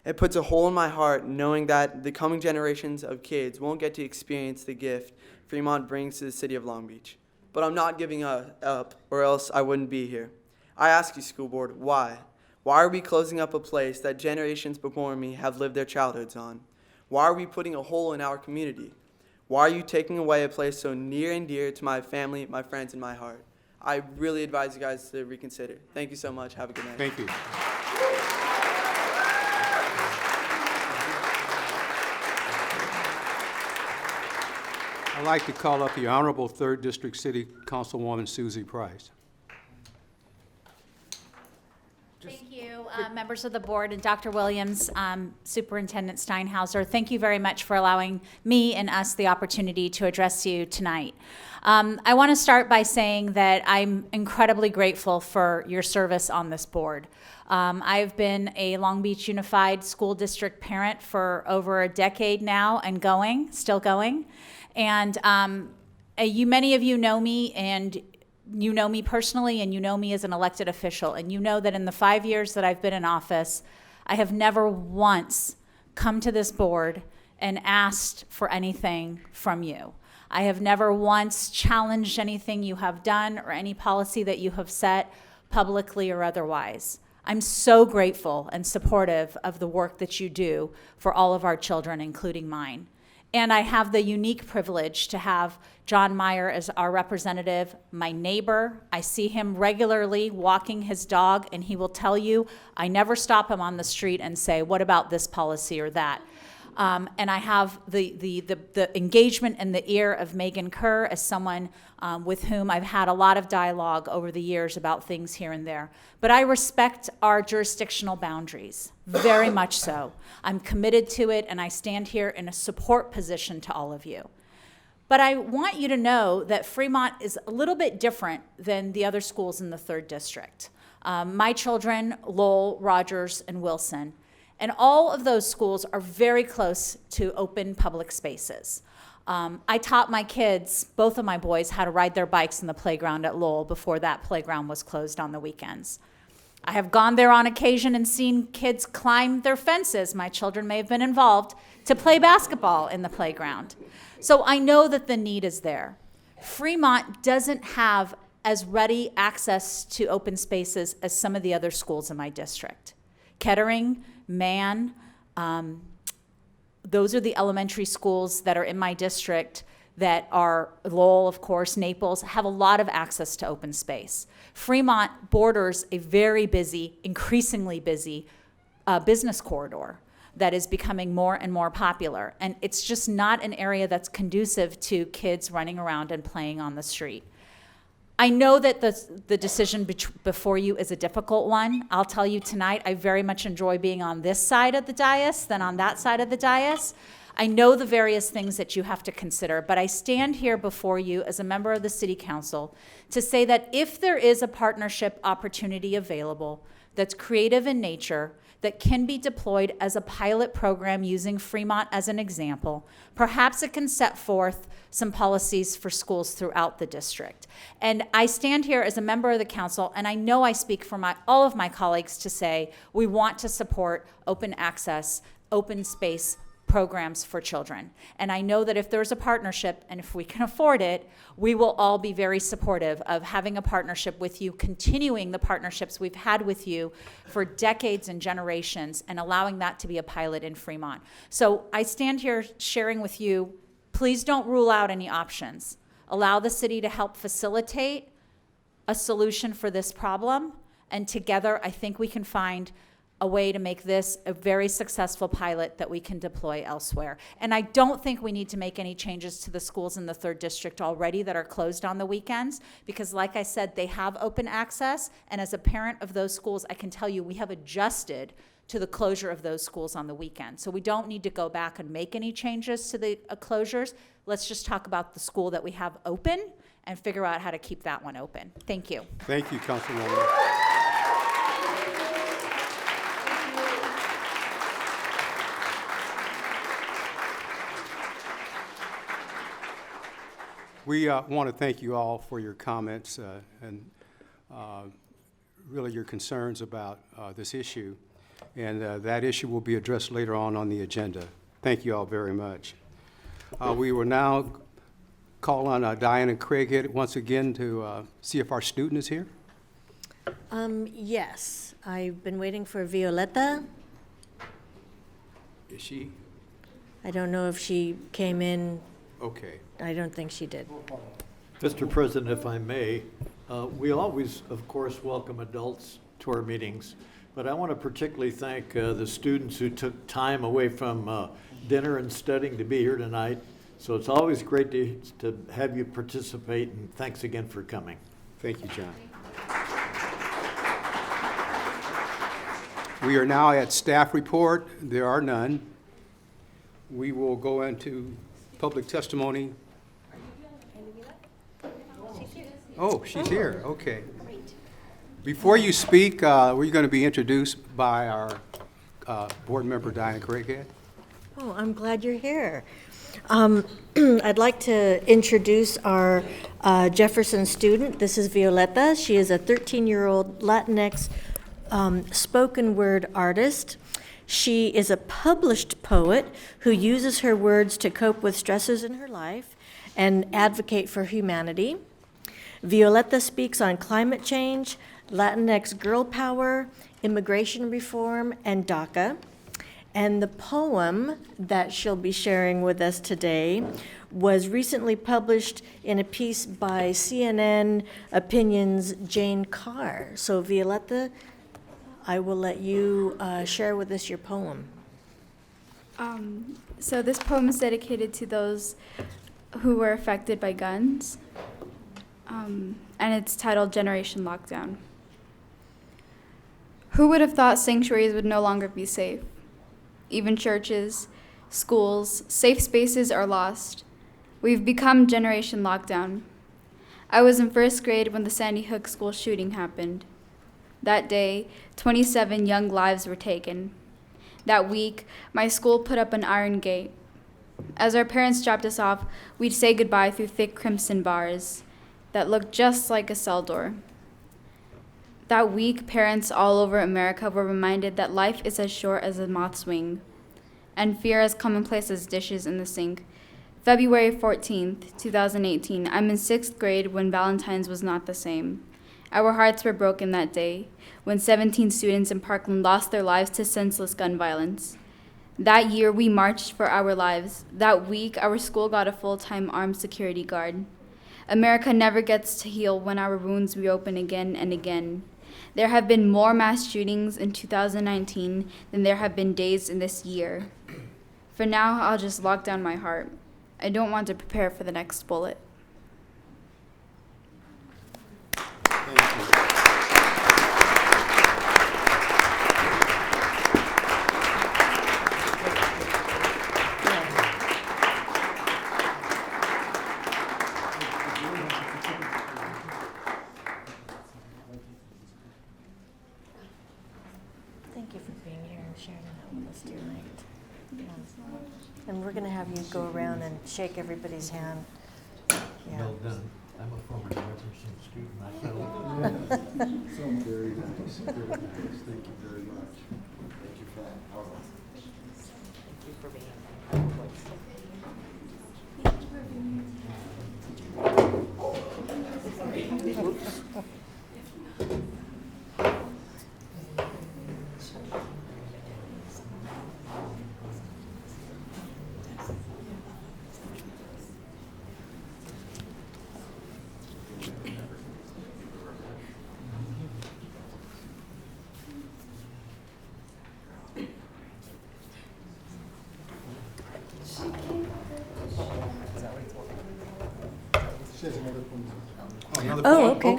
S3: It puts a hole in my heart knowing that the coming generations of kids won't get to experience the gift Fremont brings to the city of Long Beach. But I'm not giving up, or else I wouldn't be here. I ask you, school board, why? Why are we closing up a place that generations before me have lived their childhoods on? Why are we putting a hole in our community? Why are you taking away a place so near and dear to my family, my friends, and my heart? I really advise you guys to reconsider. Thank you so much. Have a good night.
S1: Thank you. I'd like to call up the Honorable 3rd District City Councilwoman Susie Price.
S7: Thank you, members of the board, and Dr. Williams, Superintendent Steinhauser. Thank you very much for allowing me and us the opportunity to address you tonight. I want to start by saying that I'm incredibly grateful for your service on this board. I've been a Long Beach Unified School District parent for over a decade now and still going. And many of you know me, and you know me personally, and you know me as an elected official, and you know that in the 5 years that I've been in office, I have never once come to this board and asked for anything from you. I have never once challenged anything you have done or any policy that you have set publicly or otherwise. I'm so grateful and supportive of the work that you do for all of our children, including mine. And I have the unique privilege to have John Meyer as our representative, my neighbor. I see him regularly walking his dog, and he will tell you, I never stop him on the street and say, what about this policy or that? And I have the engagement and the ear of Megan Kerr as someone with whom I've had a lot of dialogue over the years about things here and there. But I respect our jurisdictional boundaries, very much so. I'm committed to it, and I stand here in a support position to all of you. But I want you to know that Fremont is a little bit different than the other schools in the 3rd District. My children, Lowell, Rogers, and Wilson, and all of those schools are very close to open public spaces. I taught my kids, both of my boys, how to ride their bikes in the playground at Lowell before that playground was closed on the weekends. I have gone there on occasion and seen kids climb their fences, my children may have been involved, to play basketball in the playground. So I know that the need is there. Fremont doesn't have as ready access to open spaces as some of the other schools in my district. Kettering, Mann, those are the elementary schools that are in my district that are, Lowell, of course, Naples, have a lot of access to open space. Fremont borders a very busy, increasingly busy business corridor that is becoming more and more popular. And it's just not an area that's conducive to kids running around and playing on the street. I know that the decision before you is a difficult one. I'll tell you tonight, I very much enjoy being on this side of the dais than on that side of the dais. I know the various things that you have to consider, but I stand here before you as a member of the City Council to say that if there is a partnership opportunity available that's creative in nature, that can be deployed as a pilot program using Fremont as an example, perhaps it can set forth some policies for schools throughout the district. And I stand here as a member of the council, and I know I speak for all of my colleagues to say we want to support open access, open space programs for children. And I know that if there's a partnership, and if we can afford it, we will all be very supportive of having a partnership with you, continuing the partnerships we've had with you for decades and generations, and allowing that to be a pilot in Fremont. So I stand here sharing with you, please don't rule out any options. Allow the city to help facilitate a solution for this problem, and together I think we can find a way to make this a very successful pilot that we can deploy elsewhere. And I don't think we need to make any changes to the schools in the 3rd District already that are closed on the weekends, because like I said, they have open access, and as a parent of those schools, I can tell you we have adjusted to the closure of those schools on the weekend. So we don't need to go back and make any changes to the closures. Let's just talk about the school that we have open and figure out how to keep that one open. Thank you.
S1: Thank you, Councilwoman. We want to thank you all for your comments and really your concerns about this issue. And that issue will be addressed later on the agenda. Thank you all very much. We will now call on Diana Craighead once again to see if our student is here.
S5: Yes, I've been waiting for Violetta.
S1: Is she?
S5: I don't know if she came in.
S1: Okay.
S5: I don't think she did.
S6: Mr. President, if I may, we always, of course, welcome adults to our meetings, but I want to particularly thank the students who took time away from dinner and studying to be here tonight. So it's always great to have you participate, and thanks again for coming.
S1: Thank you, John. We are now at staff report. There are none. We will go into public testimony. Oh, she's here. Okay. Before you speak, we're going to be introduced by our board member, Diana Craighead.
S5: Oh, I'm glad you're here. I'd like to introduce our Jefferson student. This is Violetta. She is a 13-year-old Latinx spoken word artist. She is a published poet who uses her words to cope with stresses in her life and advocate for humanity. Violetta speaks on climate change, Latinx girl power, immigration reform, and DACA. And the poem that she'll be sharing with us today was recently published in a piece by CNN Opinion's Jane Carr. So Violetta, I will let you share with us your poem.
S2: So this poem is dedicated to those who were affected by guns, and it's titled Generation Lockdown. Who would have thought sanctuaries would no longer be safe? Even churches, schools, safe spaces are lost. We've become Generation Lockdown. I was in first grade when the Sandy Hook school shooting happened. That day, 27 young lives were taken. That week, my school put up an iron gate. As our parents dropped us off, we'd say goodbye through thick crimson bars that looked just like a cell door. That week, parents all over America were reminded that life is as short as a moth's wing, and fear as commonplace as dishes in the sink. February 14th, 2018, I'm in 6th grade when Valentine's was not the same. Our hearts were broken that day when 17 students in Parkland lost their lives to senseless gun violence. That year, we marched for our lives. That week, our school got a full-time armed security guard. America never gets to heal when our wounds reopen again and again. There have been more mass shootings in 2019 than there have been days in this year. For now, I'll just lock down my heart. I don't want to prepare for the next bullet.
S5: Thank you for being here and sharing that with us tonight. And we're going to have you go around and shake everybody's hand. Yeah.
S6: Well done. I'm a former Jefferson student myself.
S1: So very nice, very nice. Thank you very much.
S6: Thank you for that.
S5: Thank you for being here. Oh, okay.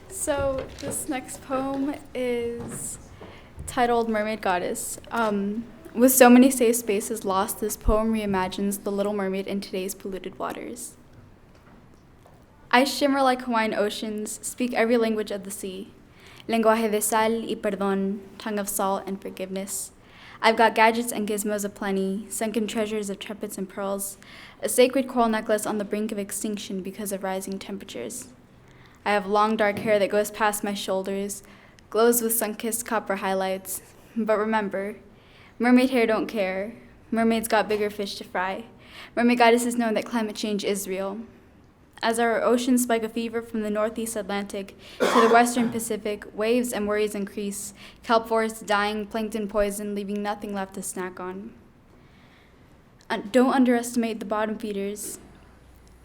S2: So this next poem is titled Mermaid Goddess. With so many safe spaces lost, this poem reimagines the Little Mermaid in today's polluted waters. I shimmer like Hawaiian oceans, speak every language of the sea. Lenguaje de sal y perdón, tongue of salt and forgiveness. I've got gadgets and gizmos aplenty, sunken treasures of trumpets and pearls, a sacred coral necklace on the brink of extinction because of rising temperatures. I have long dark hair that goes past my shoulders, glows with sun-kissed copper highlights. But remember, mermaid hair don't care. Mermaids got bigger fish to fry. Mermaid goddesses know that climate change is real. As our oceans spike a fever from the northeast Atlantic to the western Pacific, waves and worries increase, kelp forests dying, plankton poison, leaving nothing left to snack on. Don't underestimate the bottom feeders,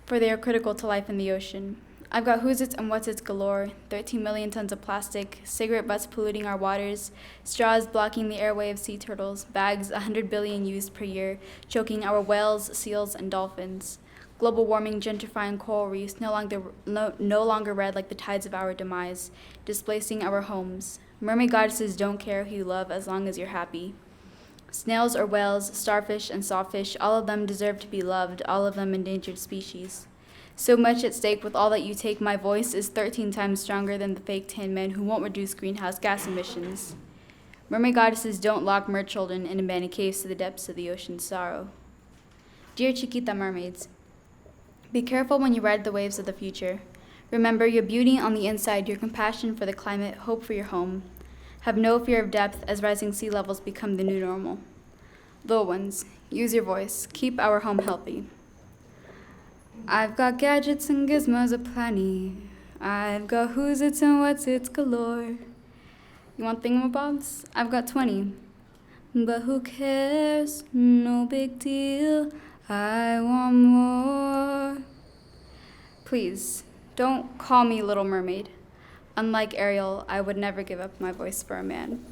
S2: for they are critical to life in the ocean. I've got who's its and what's its galore, 13 million tons of plastic, cigarette butts polluting our waters, straws blocking the airway of sea turtles, bags 100 billion used per year, choking our whales, seals, and dolphins. Global warming gentrifying coral reefs no longer red like the tides of our demise, displacing our homes. Mermaid goddesses don't care who you love as long as you're happy. Snails or whales, starfish and sawfish, all of them deserve to be loved, all of them endangered species. So much at stake with all that you take, my voice is 13 times stronger than the fake tan men who won't reduce greenhouse gas emissions. Mermaid goddesses don't lock mer children in abandoned caves to the depths of the ocean's sorrow. Dear Chiquita mermaids, be careful when you ride the waves of the future. Remember your beauty on the inside, your compassion for the climate, hope for your home. Have no fear of depth as rising sea levels become the new normal. Little ones, use your voice. Keep our home healthy. I've got gadgets and gizmos aplenty. I've got who's its and what's its galore. You want thingamabobs? I've got 20. But who cares? No big deal. I want more. Please, don't call me Little Mermaid. Unlike Ariel, I would never give up my voice for a man.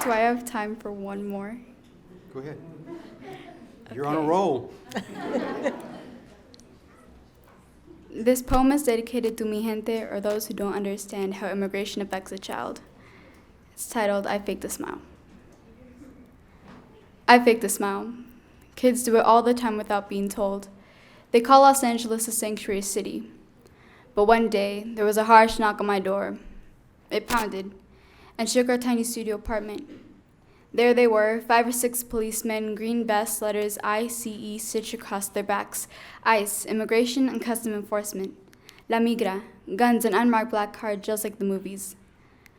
S2: Do I have time for one more?
S1: Go ahead. You're on a roll.
S2: This poem is dedicated to mi gente, or those who don't understand how immigration affects a child. It's titled, I Faked a Smile. I faked a smile. Kids do it all the time without being told. They call Los Angeles a sanctuary city. But one day, there was a harsh knock on my door. It pounded and shook our tiny studio apartment. There they were, 5 or 6 policemen, green vests, letters ICE stitched across their backs. ICE, Immigration and Custom Enforcement. La Migra, guns and unmarked black card just like the movies.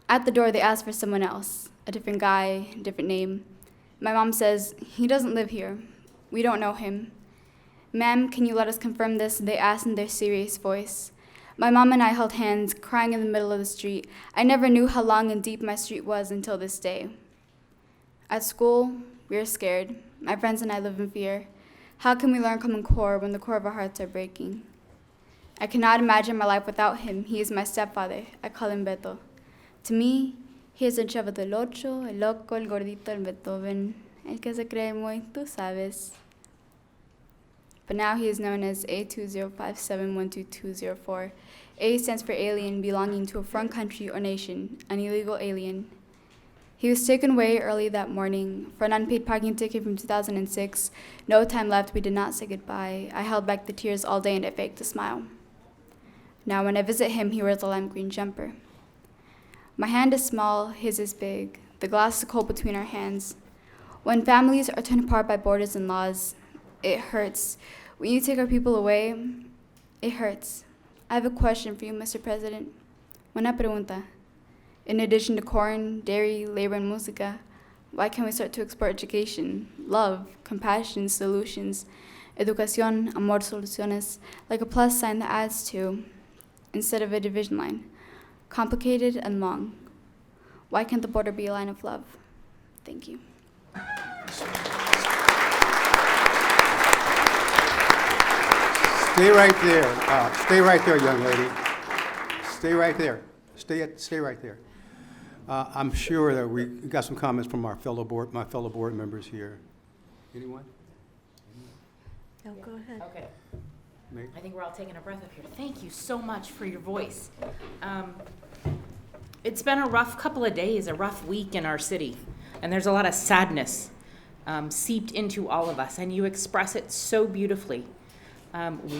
S2: At the door, they asked for someone else, a different guy, different name. My mom says, he doesn't live here. We don't know him. Ma'am, can you let us confirm this? They asked in their serious voice. My mom and I held hands, crying in the middle of the street. I never knew how long and deep my street was until this day. At school, we are scared. My friends and I live in fear. How can we learn common core when the core of our hearts are breaking? I cannot imagine my life without him. He is my stepfather. I call him Beto. To me, he is el chavo del ocho, el loco, el gordito, el Beethoven, el que se cree muy, tú sabes. But now he is known as A205712204. A stands for alien, belonging to a foreign country or nation, an illegal alien. He was taken away early that morning for an unpaid parking ticket from 2006. No time left, we did not say goodbye. I held back the tears all day and I faked a smile. Now when I visit him, he wears a lime green jumper. My hand is small, his is big. The glass is cold between our hands. When families are torn apart by borders and laws, it hurts. When you take our people away, it hurts. I have a question for you, Mr. President. Una pregunta. In addition to corn, dairy, labor, and música, why can't we start to export education, love, compassion, solutions, educación, amor, soluciones, like a plus sign that adds to, instead of a division line, complicated and long? Why can't the border be a line of love? Thank you.
S1: Stay right there. Stay right there, young lady. Stay right there. Stay right there. I'm sure that we got some comments from my fellow board members here. Anyone?
S5: No, go ahead.
S8: Okay.
S1: Meg?
S8: I think we're all taking a breath up here. Thank you so much for your voice. It's been a rough couple of days, a rough week in our city, and there's a lot of sadness seeped into all of us, and you express it so beautifully,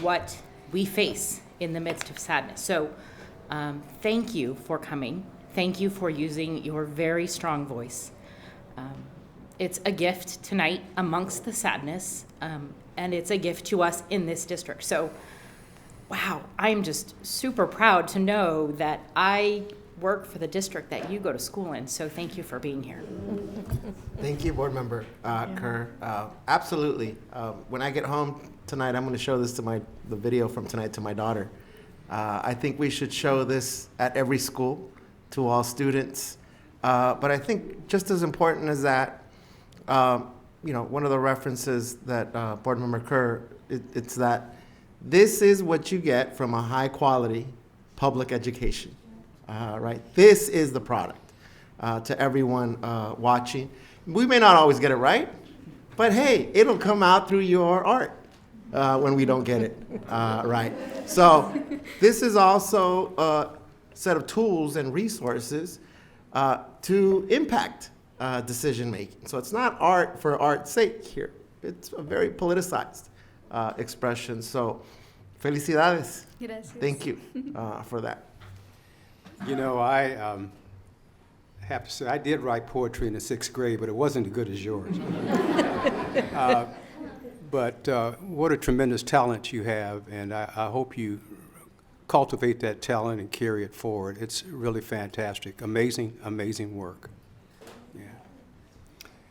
S8: what we face in the midst of sadness. So thank you for coming. Thank you for using your very strong voice. It's a gift tonight amongst the sadness, and it's a gift to us in this district. So, wow, I'm just super proud to know that I work for the district that you go to school in. So thank you for being here.
S4: Thank you, Board Member Kerr. Absolutely. When I get home tonight, I'm going to show this to the video from tonight to my daughter. I think we should show this at every school to all students. But I think just as important as that, one of the references that Board Member Kerr, it's that this is what you get from a high quality public education, right? This is the product to everyone watching. We may not always get it right, but hey, it'll come out through your art when we don't get it right. So this is also a set of tools and resources to impact decision making. So it's not art for art's sake here. It's a very politicized expression. So felicidades.
S2: Gracias.
S4: Thank you for that.
S1: You know, I have to say, I did write poetry in the 6th grade, but it wasn't as good as yours. But what a tremendous talent you have, and I hope you cultivate that talent and carry it forward. It's really fantastic. Amazing, amazing work. Yeah.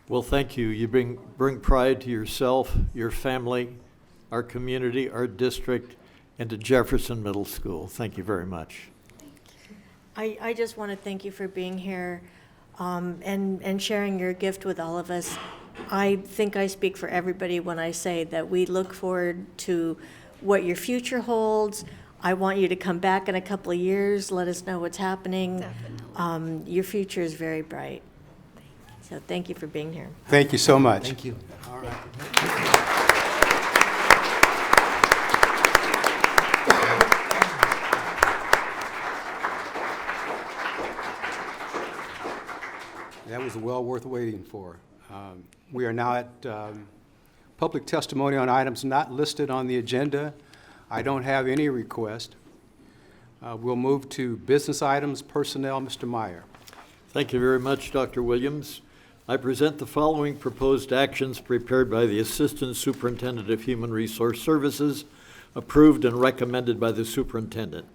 S6: Well, thank you. You bring pride to yourself, your family, our community, our district, and to Jefferson Middle School. Thank you very much.
S5: I just want to thank you for being here and sharing your gift with all of us. I think I speak for everybody when I say that we look forward to what your future holds. I want you to come back in a couple of years, let us know what's happening. Your future is very bright. So thank you for being here.
S1: Thank you so much.
S4: Thank you.
S1: All right. That was well worth waiting for. We are now at public testimony on items not listed on the agenda. I don't have any request. We'll move to business items, personnel. Mr. Meyer.
S6: Thank you very much, Dr. Williams. I present the following proposed actions prepared by the Assistant Superintendent of Human Resource Services, approved and recommended by the Superintendent.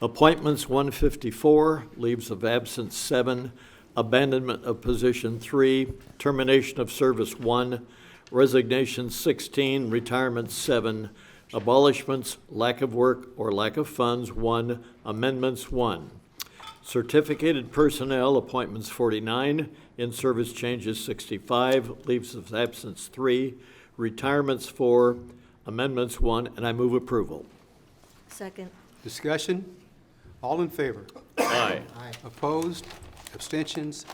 S6: Appointments 154, leaves of absence 7, abandonment of position 3, termination of service 1, resignation 16, retirement 7, abolishments, lack of work or lack of funds 1, amendments 1. Certificated personnel, appointments 49, in-service changes 65, leaves of absence 3, retirements 4, amendments 1, and I move approval.
S5: Second.
S1: Discussion? All in favor?
S6: Aye.
S1: Opposed? Abstentions?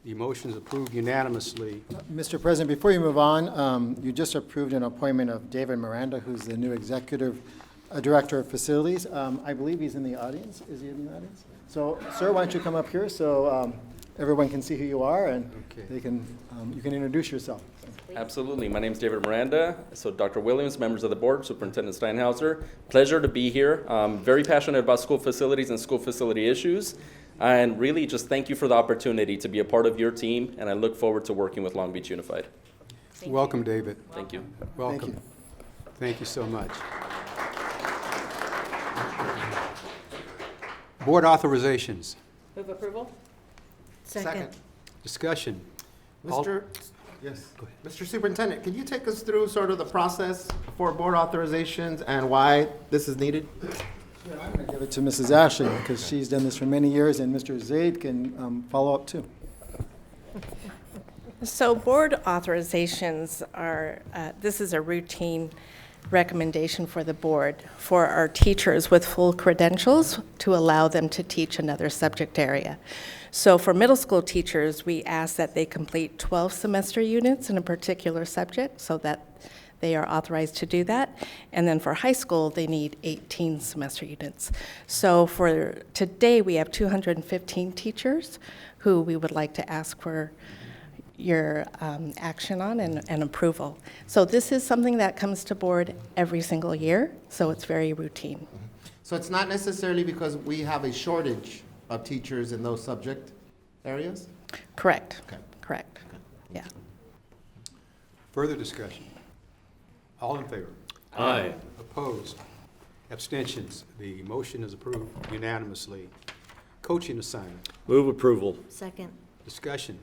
S1: The motion is approved unanimously.
S9: Mr. President, before you move on, you just approved an appointment of David Miranda, who's the new Executive Director of Facilities. I believe he's in the audience. Is he in the audience? So, sir, why don't you come up here so everyone can see who you are and they can, you can introduce yourself.
S10: Absolutely. My name is David Miranda. So Dr. Williams, members of the board, Superintendent Steinhauser, pleasure to be here. Very passionate about school facilities and school facility issues. And really just thank you for the opportunity to be a part of your team, and I look forward to working with Long Beach Unified.
S1: Welcome, David.
S10: Thank you.
S1: Welcome. Thank you so much. Board authorizations.
S8: Move approval?
S5: Second.
S1: Discussion.
S4: Yes. Go ahead. Mr. Superintendent, can you take us through sort of the process for board authorizations and why this is needed?
S9: Yeah, I'm going to give it to Mrs. Ashley because she's done this for many years, and Mr. Zaid can follow up too.
S23: So board authorizations are, this is a routine recommendation for the board for our teachers with full credentials to allow them to teach another subject area. So for middle school teachers, we ask that they complete 12 semester units in a particular subject so that they are authorized to do that. And then for high school, they need 18 semester units. So for today, we have 215 teachers who we would like to ask for your action on and approval. So this is something that comes to board every single year, so it's very routine.
S4: So it's not necessarily because we have a shortage of teachers in those subject areas?
S23: Correct.
S4: Okay.
S23: Correct.
S4: Okay.
S23: Yeah.
S1: Further discussion? All in favor?
S6: Aye.
S1: Opposed? Abstentions? The motion is approved unanimously. Coaching assignment.
S6: Move approval.
S5: Second.
S1: Discussion.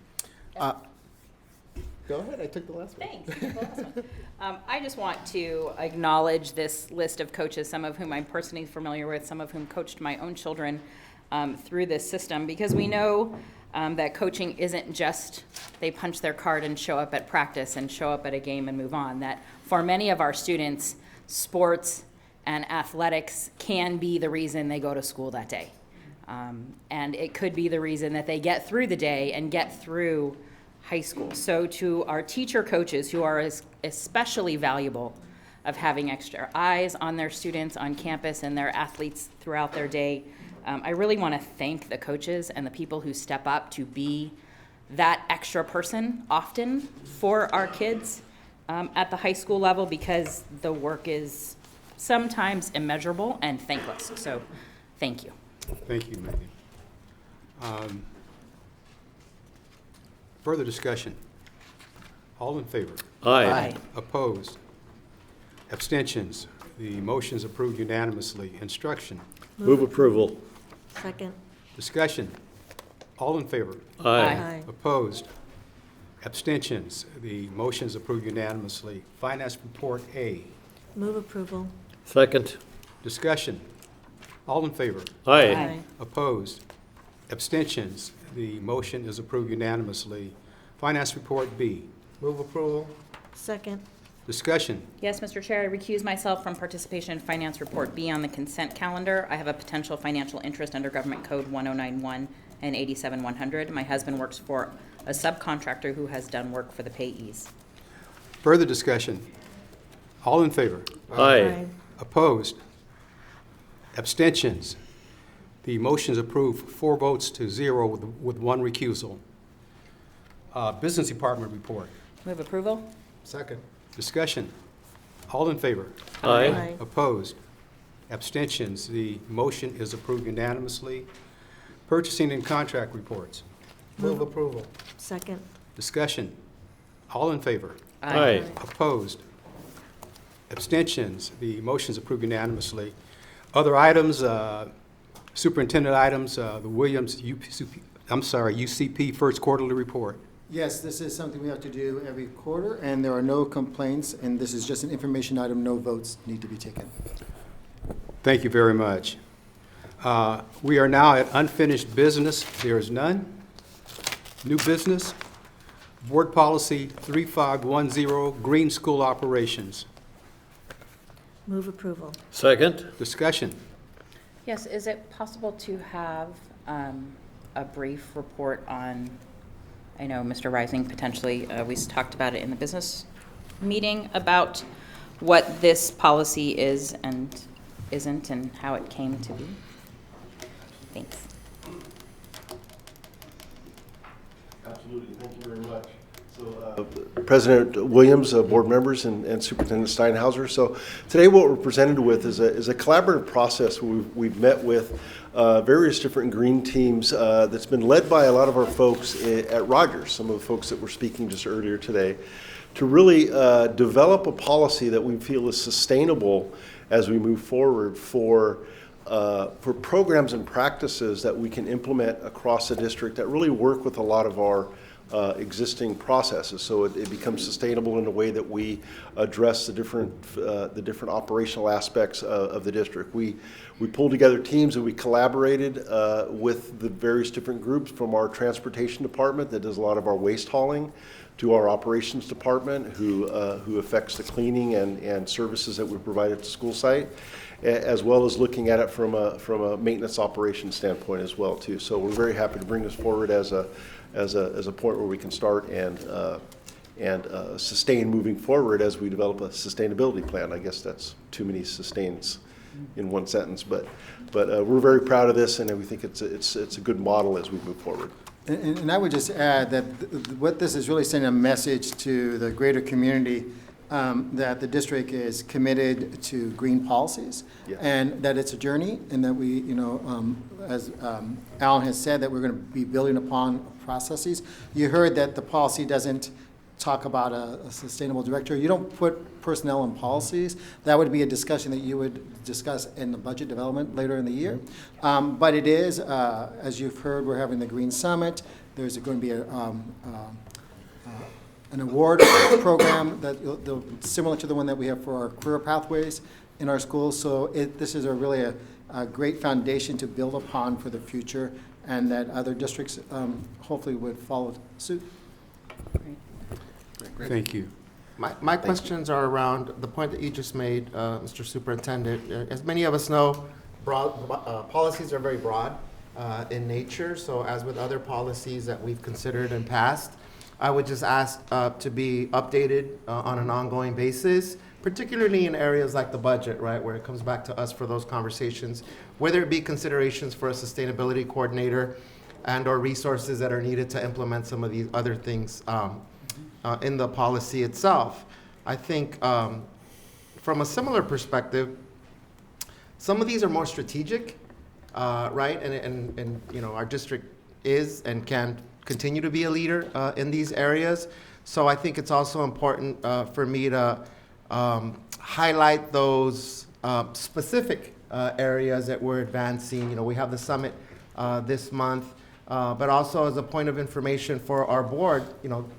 S4: Go ahead, I took the last one.
S8: Thanks. I just want to acknowledge this list of coaches, some of whom I'm personally familiar with, some of whom coached my own children through this system, because we know that coaching isn't just they punch their card and show up at practice and show up at a game and move on, that for many of our students, sports and athletics can be the reason they go to school that day. And it could be the reason that they get through the day and get through high school. So to our teacher coaches who are especially valuable of having extra eyes on their students on campus and their athletes throughout their day, I really want to thank the coaches and the people who step up to be that extra person often for our kids at the high school level, because the work is sometimes immeasurable and thankless. So thank you.
S1: Thank you, Megan. Further discussion? All in favor?
S6: Aye.
S23: Aye.
S1: Opposed? Abstentions? The motion is approved unanimously. Instruction?
S6: Move approval.
S5: Second.
S1: Discussion? All in favor?
S6: Aye.
S1: Opposed? Abstentions? The motion is approved unanimously. Finance report A.
S5: Move approval.
S6: Second.
S1: Discussion? All in favor?
S6: Aye.
S1: Opposed? Abstentions? The motion is approved unanimously. Finance report B.
S4: Move approval.
S5: Second.
S1: Discussion.
S8: Yes, Mr. Chair, I recuse myself from participation in Finance Report B on the consent calendar. I have a potential financial interest under Government Code 1091 and 87100. My husband works for a subcontractor who has done work for the payees.
S1: Further discussion. All in favor?
S6: Aye.
S1: Opposed? Abstentions? The motion is approved, 4 votes to 0 with 1 recusal. Business Department report.
S8: Move approval?
S4: Second.
S1: Discussion. All in favor?
S6: Aye.
S1: Opposed? Abstentions? The motion is approved unanimously. Purchasing and contract reports.
S4: Move approval.
S5: Second.
S1: Discussion. All in favor?
S6: Aye.
S1: Opposed? Abstentions? The motion is approved unanimously. Other items, superintendent items, the Williams UCP first quarterly report.
S9: Yes, this is something we have to do every quarter, and there are no complaints, and this is just an information item. No votes need to be taken.
S1: Thank you very much. We are now at unfinished business. There is none. New business. Board Policy 3510, Green School Operations.
S5: Move approval.
S6: Second.
S1: Discussion.
S8: Yes, is it possible to have a brief report on, I know Mr. Rising potentially, we talked about it in the business meeting, about what this policy is and isn't and how it came to be? Thanks.
S11: Absolutely, thank you very much. So, President Williams, board members, and Superintendent Steinhauser. So today what we're presented with is a collaborative process where we've met with various different green teams that's been led by a lot of our folks at Rogers, some of the folks that were speaking just earlier today, to really develop a policy that we feel is sustainable as we move forward for programs and practices that we can implement across the district that really work with a lot of our existing processes, so it becomes sustainable in the way that we address the different operational aspects of the district. We pulled together teams and we collaborated with the various different groups, from our transportation department that does a lot of our waste hauling, to our operations department who affects the cleaning and services that we provide at the school site, as well as looking at it from a maintenance operations standpoint as well too. So we're very happy to bring this forward as a point where we can start and sustain moving forward as we develop a sustainability plan. I guess that's too many sustains in one sentence, but we're very proud of this, and we think it's a good model as we move forward.
S9: And I would just add that what this is really sending a message to the greater community that the district is committed to green policies,
S11: yes,
S9: and that it's a journey, and that we, as Alan has said, that we're going to be building upon processes. You heard that the policy doesn't talk about a sustainable director. You don't put personnel in policies. That would be a discussion that you would discuss in the budget development later in the year. But it is, as you've heard, we're having the Green Summit. There's going to be an award program that similar to the one that we have for our career pathways in our schools. So this is really a great foundation to build upon for the future, and that other districts hopefully would follow suit.
S4: Great.
S1: Thank you.
S4: My questions are around the point that you just made, Mr. Superintendent. As many of us know, policies are very broad in nature. So as with other policies that we've considered and passed, I would just ask to be updated on an ongoing basis, particularly in areas like the budget, right, where it comes back to us for those conversations, whether it be considerations for a sustainability coordinator and or resources that are needed to implement some of these other things in the policy itself. I think from a similar perspective, some of these are more strategic, right, and our district is and can continue to be a leader in these areas. So I think it's also important for me to highlight those specific areas that we're advancing. We have the summit this month, but also as a point of information for our board,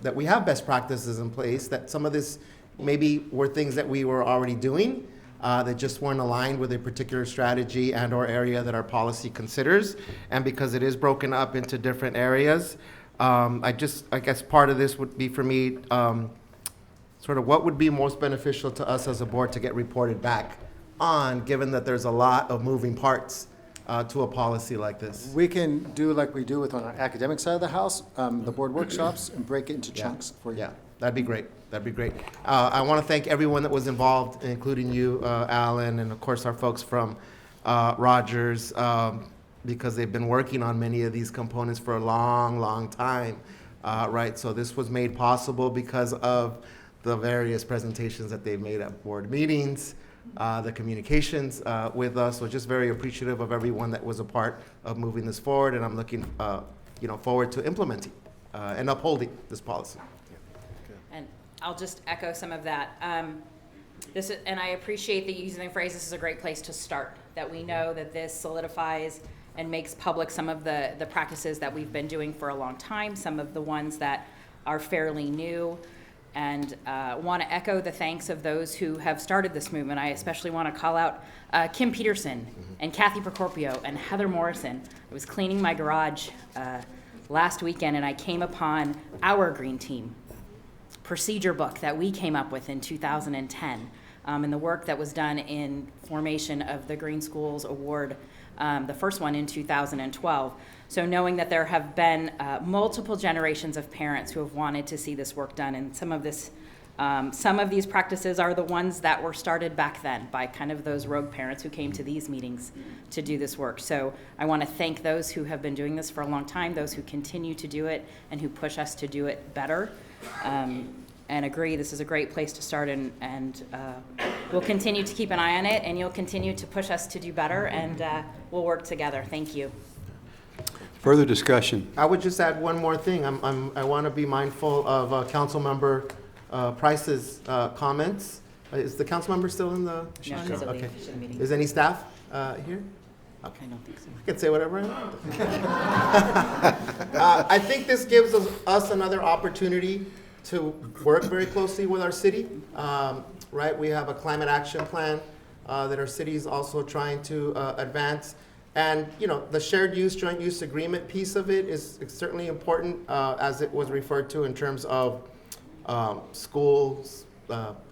S4: that we have best practices in place, that some of this maybe were things that we were already doing that just weren't aligned with a particular strategy and or area that our policy considers. And because it is broken up into different areas, I guess part of this would be for me, sort of what would be most beneficial to us as a board to get reported back on, given that there's a lot of moving parts to a policy like this.
S9: We can do like we do with on our academic side of the house, the board workshops, and break it into chunks for you.
S4: Yeah, that'd be great. That'd be great. I want to thank everyone that was involved, including you, Alan, and of course our folks from Rogers, because they've been working on many of these components for a long, long time, right? So this was made possible because of the various presentations that they've made at board meetings, the communications with us. So just very appreciative of everyone that was a part of moving this forward, and I'm looking forward to implementing and upholding this policy.
S8: And I'll just echo some of that. And I appreciate that you using the phrase, this is a great place to start, that we know that this solidifies and makes public some of the practices that we've been doing for a long time, some of the ones that are fairly new, and want to echo the thanks of those who have started this movement. I especially want to call out Kim Peterson and Kathy Procopio and Heather Morrison. I was cleaning my garage last weekend and I came upon our green team procedure book that we came up with in 2010, and the work that was done in formation of the Green Schools Award, the first one in 2012. So knowing that there have been multiple generations of parents who have wanted to see this work done, and some of these practices are the ones that were started back then by kind of those rogue parents who came to these meetings to do this work. So I want to thank those who have been doing this for a long time, those who continue to do it and who push us to do it better. And agree, this is a great place to start, and we'll continue to keep an eye on it, and you'll continue to push us to do better, and we'll work together. Thank you.
S1: Further discussion?
S4: I would just add one more thing. I want to be mindful of Councilmember Price's comments. Is the council member still in the?
S8: No, she's a
S4: okay.
S8: she's in the meeting.
S4: Is any staff here?
S8: Okay. I don't think so.
S4: I can say whatever I want. I think this gives us another opportunity to work very closely with our city, right? We have a climate action plan that our city is also trying to advance. And, the shared use, joint use agreement piece of it is certainly important, as it was referred to in terms of schools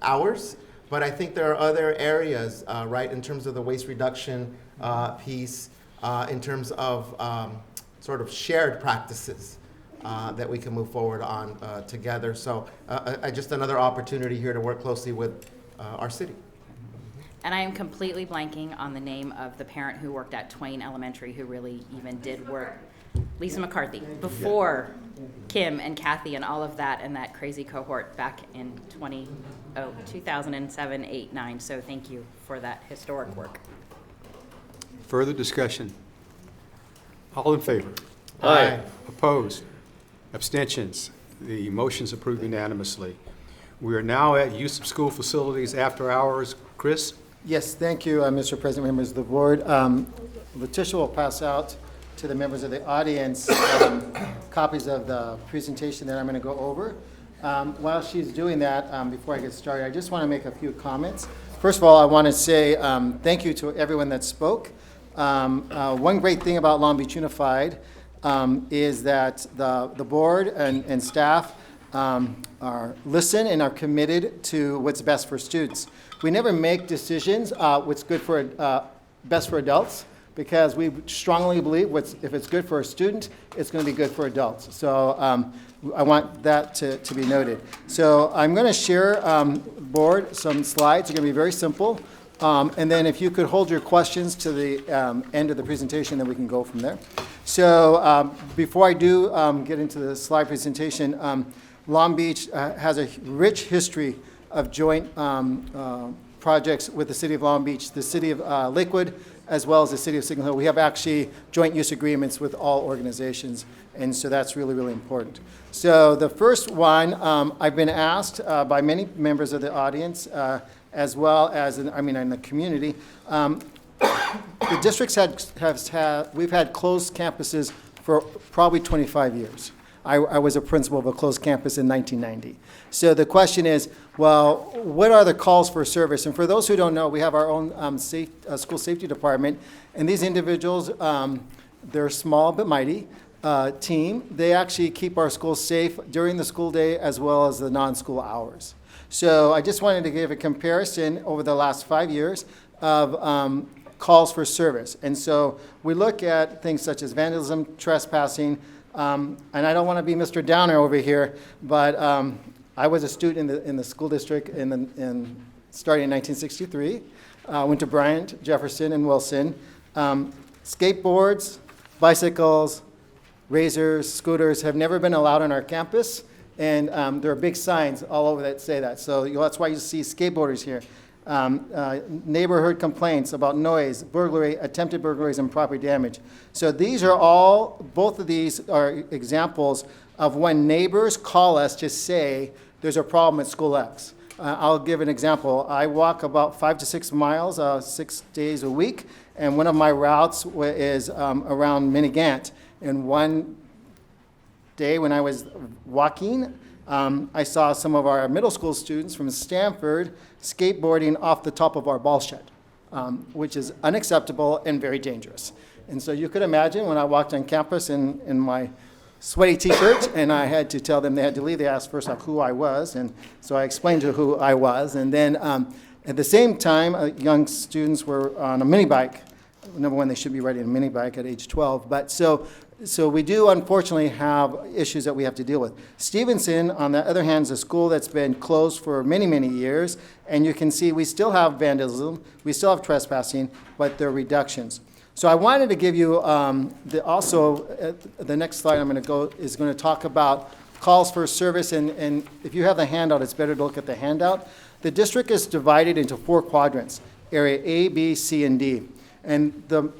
S4: hours. But I think there are other areas, right, in terms of the waste reduction piece, in terms of sort of shared practices that we can move forward on together. So just another opportunity here to work closely with our city.
S8: And I am completely blanking on the name of the parent who worked at Twain Elementary who really even did work, Lisa McCarthy, before Kim and Kathy and all of that and that crazy cohort back in 2007, 8, 9. So thank you for that historic work.
S1: Further discussion? All in favor?
S6: Aye.
S1: Opposed? Abstentions? The motion's approved unanimously. We are now at use of school facilities after hours. Chris?
S9: Yes, thank you, Mr. President, members of the board. Letitia will pass out to the members of the audience copies of the presentation that I'm going to go over. While she's doing that, before I get started, I just want to make a few comments. First of all, I want to say thank you to everyone that spoke. One great thing about Long Beach Unified is that the board and staff are listen and are committed to what's best for students. We never make decisions what's good for best for adults, because we strongly believe if it's good for a student, it's going to be good for adults. So I want that to be noted. So I'm going to share board some slides. They're going to be very simple. And then if you could hold your questions to the end of the presentation, then we can go from there. So before I do get into the slide presentation, Long Beach has a rich history of joint projects with the City of Long Beach, the City of Lakewood, as well as the City of Signal Hill. We have actually joint use agreements with all organizations, and so that's really, really important. So the first one, I've been asked by many members of the audience, as well as in the community. The districts we've had closed campuses for probably 25 years. I was a principal of a closed campus in 1990. So the question is, well, what are the calls for service? And for those who don't know, we have our own school safety department, and these individuals, they're small but mighty. team. They actually keep our schools safe during the school day as well as the non-school hours. So I just wanted to give a comparison over the last 5 years of calls for service. And so we look at things such as vandalism, trespassing, and I don't want to be Mr. Downer over here, but I was a student in the school district starting in 1963. Went to Bryant, Jefferson, and Wilson. Skateboards, bicycles, razors, scooters have never been allowed on our campus, and there are big signs all over that say that. So that's why you see skateboarders here. Neighborhood complaints about noise, burglary, attempted burglaries, and property damage. So these are all, both of these are examples of when neighbors call us to say there's a problem at School X. I'll give an example. I walk about 5 to 6 miles 6 days a week, and one of my routes is around Minigant. And one day when I was walking, I saw some of our middle school students from Stanford skateboarding off the top of our ball shed, which is unacceptable and very dangerous. And so you could imagine when I walked on campus in my sweaty t-shirt and I had to tell them they had to leave, they asked first off who I was, and so I explained to who I was. And then at the same time, young students were on a mini bike. Number one, they should be riding a mini bike at age 12. But so we do unfortunately have issues that we have to deal with. Stevenson, on the other hand, is a school that's been closed for many, many years. And you can see we still have vandalism, we still have trespassing, but there are reductions. So I wanted to give you the next slide I'm going to go is going to talk about calls for service. And if you have the handout, it's better to look at the handout. The district is divided into 4 quadrants, area A, B, C, and D. And the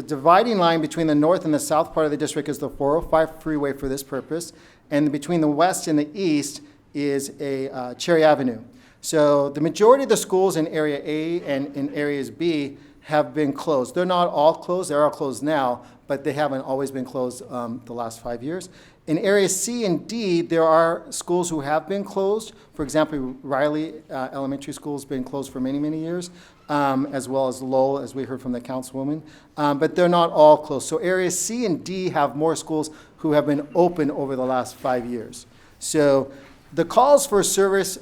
S9: dividing line between the north and the south part of the district is the 405 freeway for this purpose. And between the west and the east is a Cherry Avenue. So the majority of the schools in area A and in areas B have been closed. They're not all closed. They're all closed now, but they haven't always been closed the last 5 years. In areas C and D, there are schools who have been closed. For example, Riley Elementary School has been closed for many, many years, as well as Lowell, as we heard from the councilwoman. But they're not all closed. So areas C and D have more schools who have been open over the last 5 years. So the calls for service,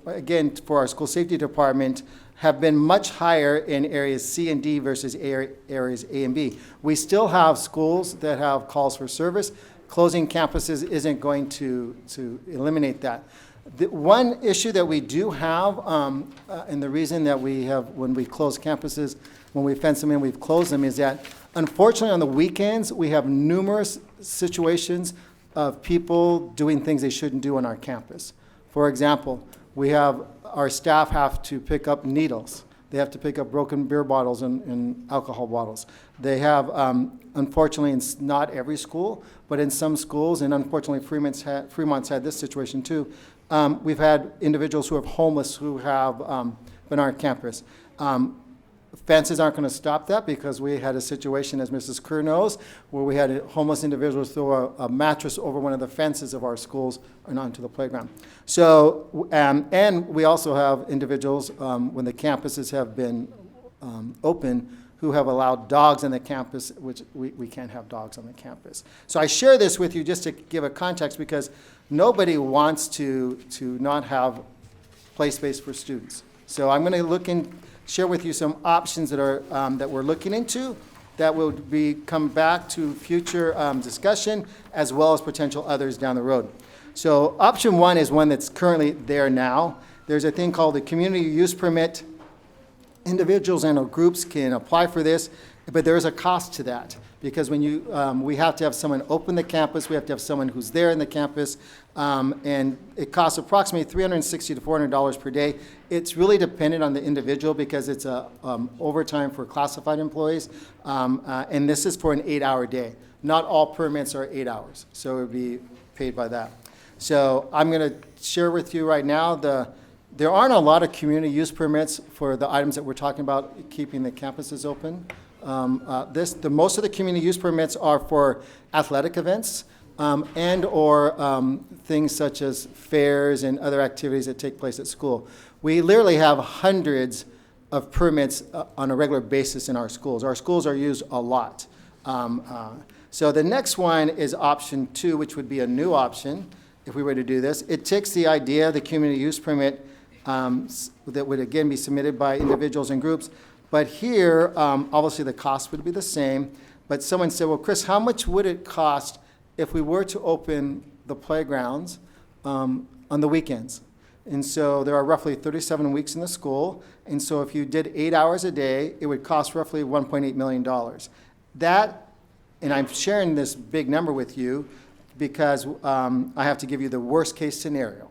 S9: again, for our school safety department, have been much higher in areas C and D versus areas A and B. We still have schools that have calls for service. Closing campuses isn't going to eliminate that. The one issue that we do have, and the reason that we have, when we close campuses, when we fence them in, we've closed them, is that unfortunately on the weekends, we have numerous situations of people doing things they shouldn't do on our campus. For example, our staff have to pick up needles. They have to pick up broken beer bottles and alcohol bottles. They have, unfortunately, in not every school, but in some schools, and unfortunately Fremont's had this situation too, we've had individuals who are homeless who have been on our campus. Fences aren't going to stop that because we had a situation, as Mrs. Kerr knows, where we had homeless individuals throw a mattress over one of the fences of our schools and onto the playground. So, and we also have individuals, when the campuses have been open, who have allowed dogs on the campus, which we can't have dogs on the campus. So I share this with you just to give a context because nobody wants to not have play space for students. So I'm going to share with you some options that are that we're looking into that will come back to future discussion as well as potential others down the road. So option 1 is one that's currently there now. There's a thing called the community use permit. Individuals and groups can apply for this, but there is a cost to that because when we have to have someone open the campus, we have to have someone who's there in the campus, and it costs approximately $360 to $400 per day. It's really dependent on the individual because it's overtime for classified employees, and this is for an 8-hour day. Not all permits are 8 hours, so it would be paid by that. So I'm going to share with you right now there aren't a lot of community use permits for the items that we're talking about, keeping the campuses open. Most of the community use permits are for athletic events and or things such as fairs and other activities that take place at school. We literally have hundreds of permits on a regular basis in our schools. Our schools are used a lot. So the next one is option 2, which would be a new option if we were to do this. It takes the idea, the community use permit that would again be submitted by individuals and groups. But here, obviously the cost would be the same. But someone said, well, Chris, how much would it cost if we were to open the playgrounds on the weekends? And so there are roughly 37 weeks in the school. And so if you did 8 hours a day, it would cost roughly $1.8 million. That, and I'm sharing this big number with you because I have to give you the worst case scenario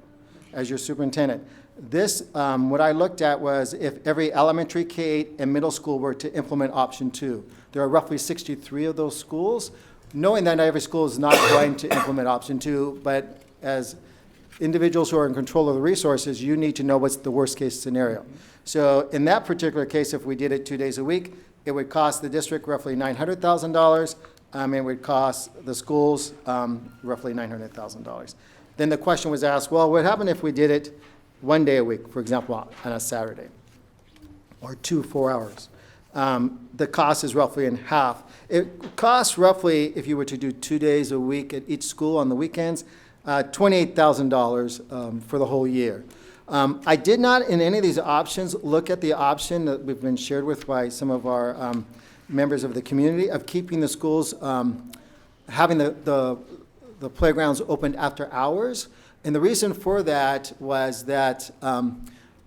S9: as your superintendent. This, what I looked at was if every elementary, K-8, and middle school were to implement option 2. There are roughly 63 of those schools. Knowing that every school is not going to implement option 2, but as individuals who are in control of the resources, you need to know what's the worst case scenario. So in that particular case, if we did it 2 days a week, it would cost the district roughly $900,000, and it would cost the schools roughly $900,000. Then the question was asked, well, what happened if we did it 1 day a week, for example, on a Saturday, or 4 hours? The cost is roughly in half. It costs roughly, if you were to do 2 days a week at each school on the weekends, $28,000 for the whole year. I did not, in any of these options, look at the option that we've been shared with by some of our members of the community of keeping the schools, having the playgrounds opened after hours. And the reason for that was that,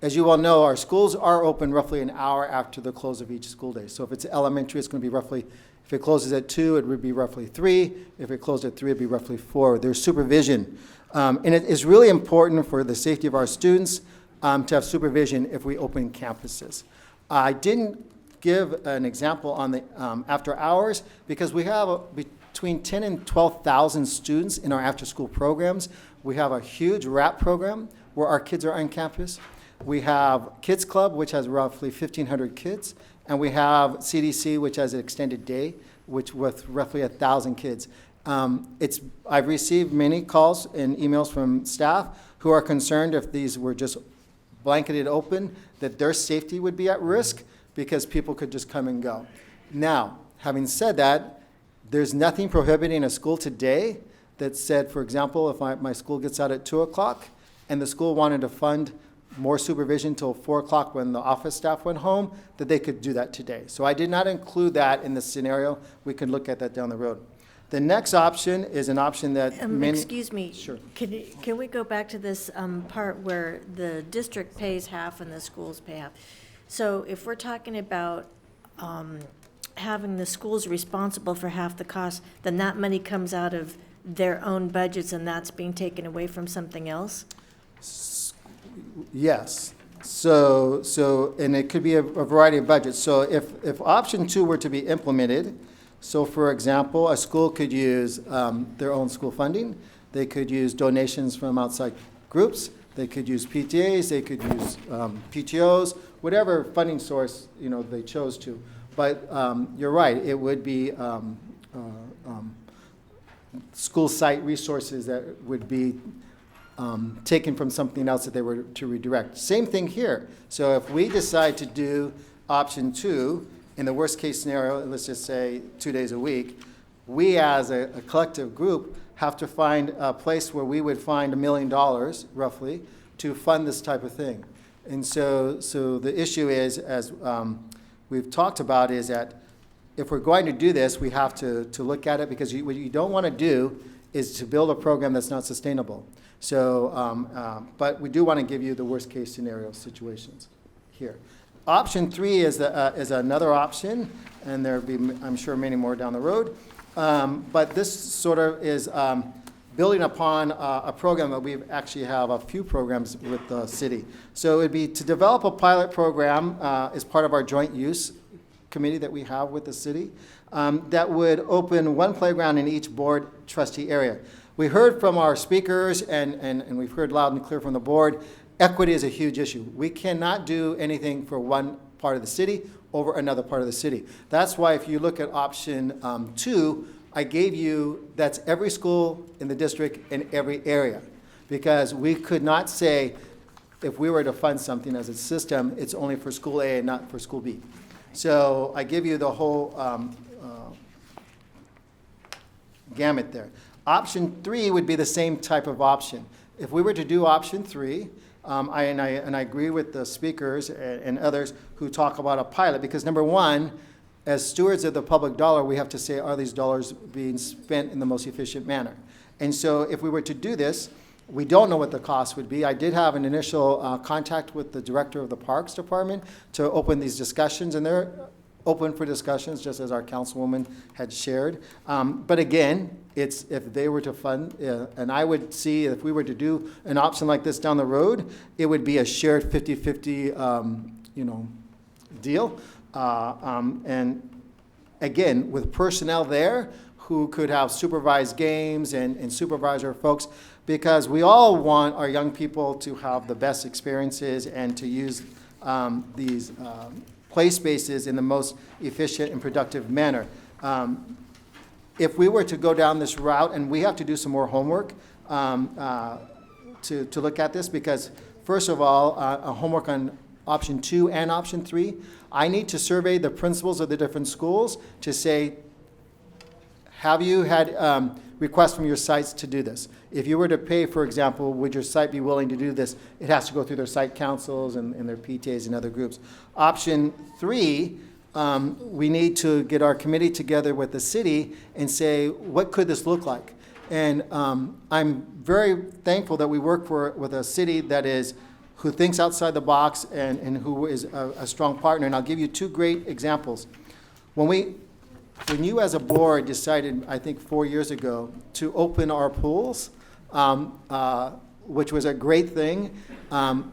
S9: as you all know, our schools are open roughly an hour after the close of each school day. So if it's elementary, it's going to be roughly, if it closes at 2, it would be roughly 3. If it closed at 3, it'd be roughly 4. There's supervision. And it is really important for the safety of our students to have supervision if we open campuses. I didn't give an example on the after hours because we have between 10 and 12,000 students in our after-school programs. We have a huge RAP program where our kids are on campus. We have Kids Club, which has roughly 1,500 kids. And we have CDC, which has an extended day, which with roughly 1,000 kids. I've received many calls and emails from staff who are concerned if these were just blanketed open, that their safety would be at risk because people could just come and go. Now, having said that, there's nothing prohibiting a school today that said, for example, if my school gets out at 2 o'clock and the school wanted to fund more supervision till 4 o'clock when the office staff went home, that they could do that today. So I did not include that in the scenario. We could look at that down the road. The next option is an option that many...
S5: Excuse me.
S9: Sure.
S5: Can we go back to this part where the district pays half and the schools pay half? So if we're talking about having the schools responsible for half the cost, then that money comes out of their own budgets and that's being taken away from something else?
S9: Yes. So, and it could be a variety of budgets. So if option 2 were to be implemented, so for example, a school could use their own school funding. They could use donations from outside groups. They could use PTAs. They could use PTOs, whatever funding source they chose to. But you're right. It would be school site resources that would be taken from something else that they were to redirect. Same thing here. So if we decide to do option 2, in the worst case scenario, let's just say 2 days a week, we as a collective group have to find a place where we would find $1 million, roughly, to fund this type of thing. And so the issue is, as we've talked about, is that if we're going to do this, we have to look at it because what you don't want to do is to build a program that's not sustainable. So, but we do want to give you the worst case scenario situations here. Option 3 is another option, and there'll be, I'm sure, many more down the road. But this sort of is building upon a program that we actually have a few programs with the city. So it would be to develop a pilot program as part of our joint use committee that we have with the city that would open one playground in each board trustee area. We heard from our speakers, and we've heard loud and clear from the board, equity is a huge issue. We cannot do anything for one part of the city over another part of the city. That's why if you look at option 2, I gave you, that's every school in the district in every area. Because we could not say, if we were to fund something as a system, it's only for school A and not for school B. So I give you the whole gamut there. Option 3 would be the same type of option. If we were to do option 3, I agree with the speakers and others who talk about a pilot, because number one, as stewards of the public dollar, we have to say, are these dollars being spent in the most efficient manner? And so if we were to do this, we don't know what the cost would be. I did have an initial contact with the director of the Parks Department to open these discussions, and they're open for discussions, just as our councilwoman had shared. But again, it's if they were to fund, and I would see if we were to do an option like this down the road, it would be a shared 50-50, deal. And again, with personnel there who could have supervised games and supervise our folks, because we all want our young people to have the best experiences and to use these play spaces in the most efficient and productive manner. If we were to go down this route, and we have to do some more homework to look at this, because first of all, a homework on option 2 and option 3, I need to survey the principals of the different schools to say, have you had requests from your sites to do this? If you were to pay, for example, would your site be willing to do this? It has to go through their site councils and their PTAs and other groups. Option 3, we need to get our committee together with the city and say, what could this look like? And I'm very thankful that we work with a city that is who thinks outside the box and who is a strong partner. And I'll give you 2 great examples. When you as a board decided, I think 4 years ago, to open our pools, which was a great thing,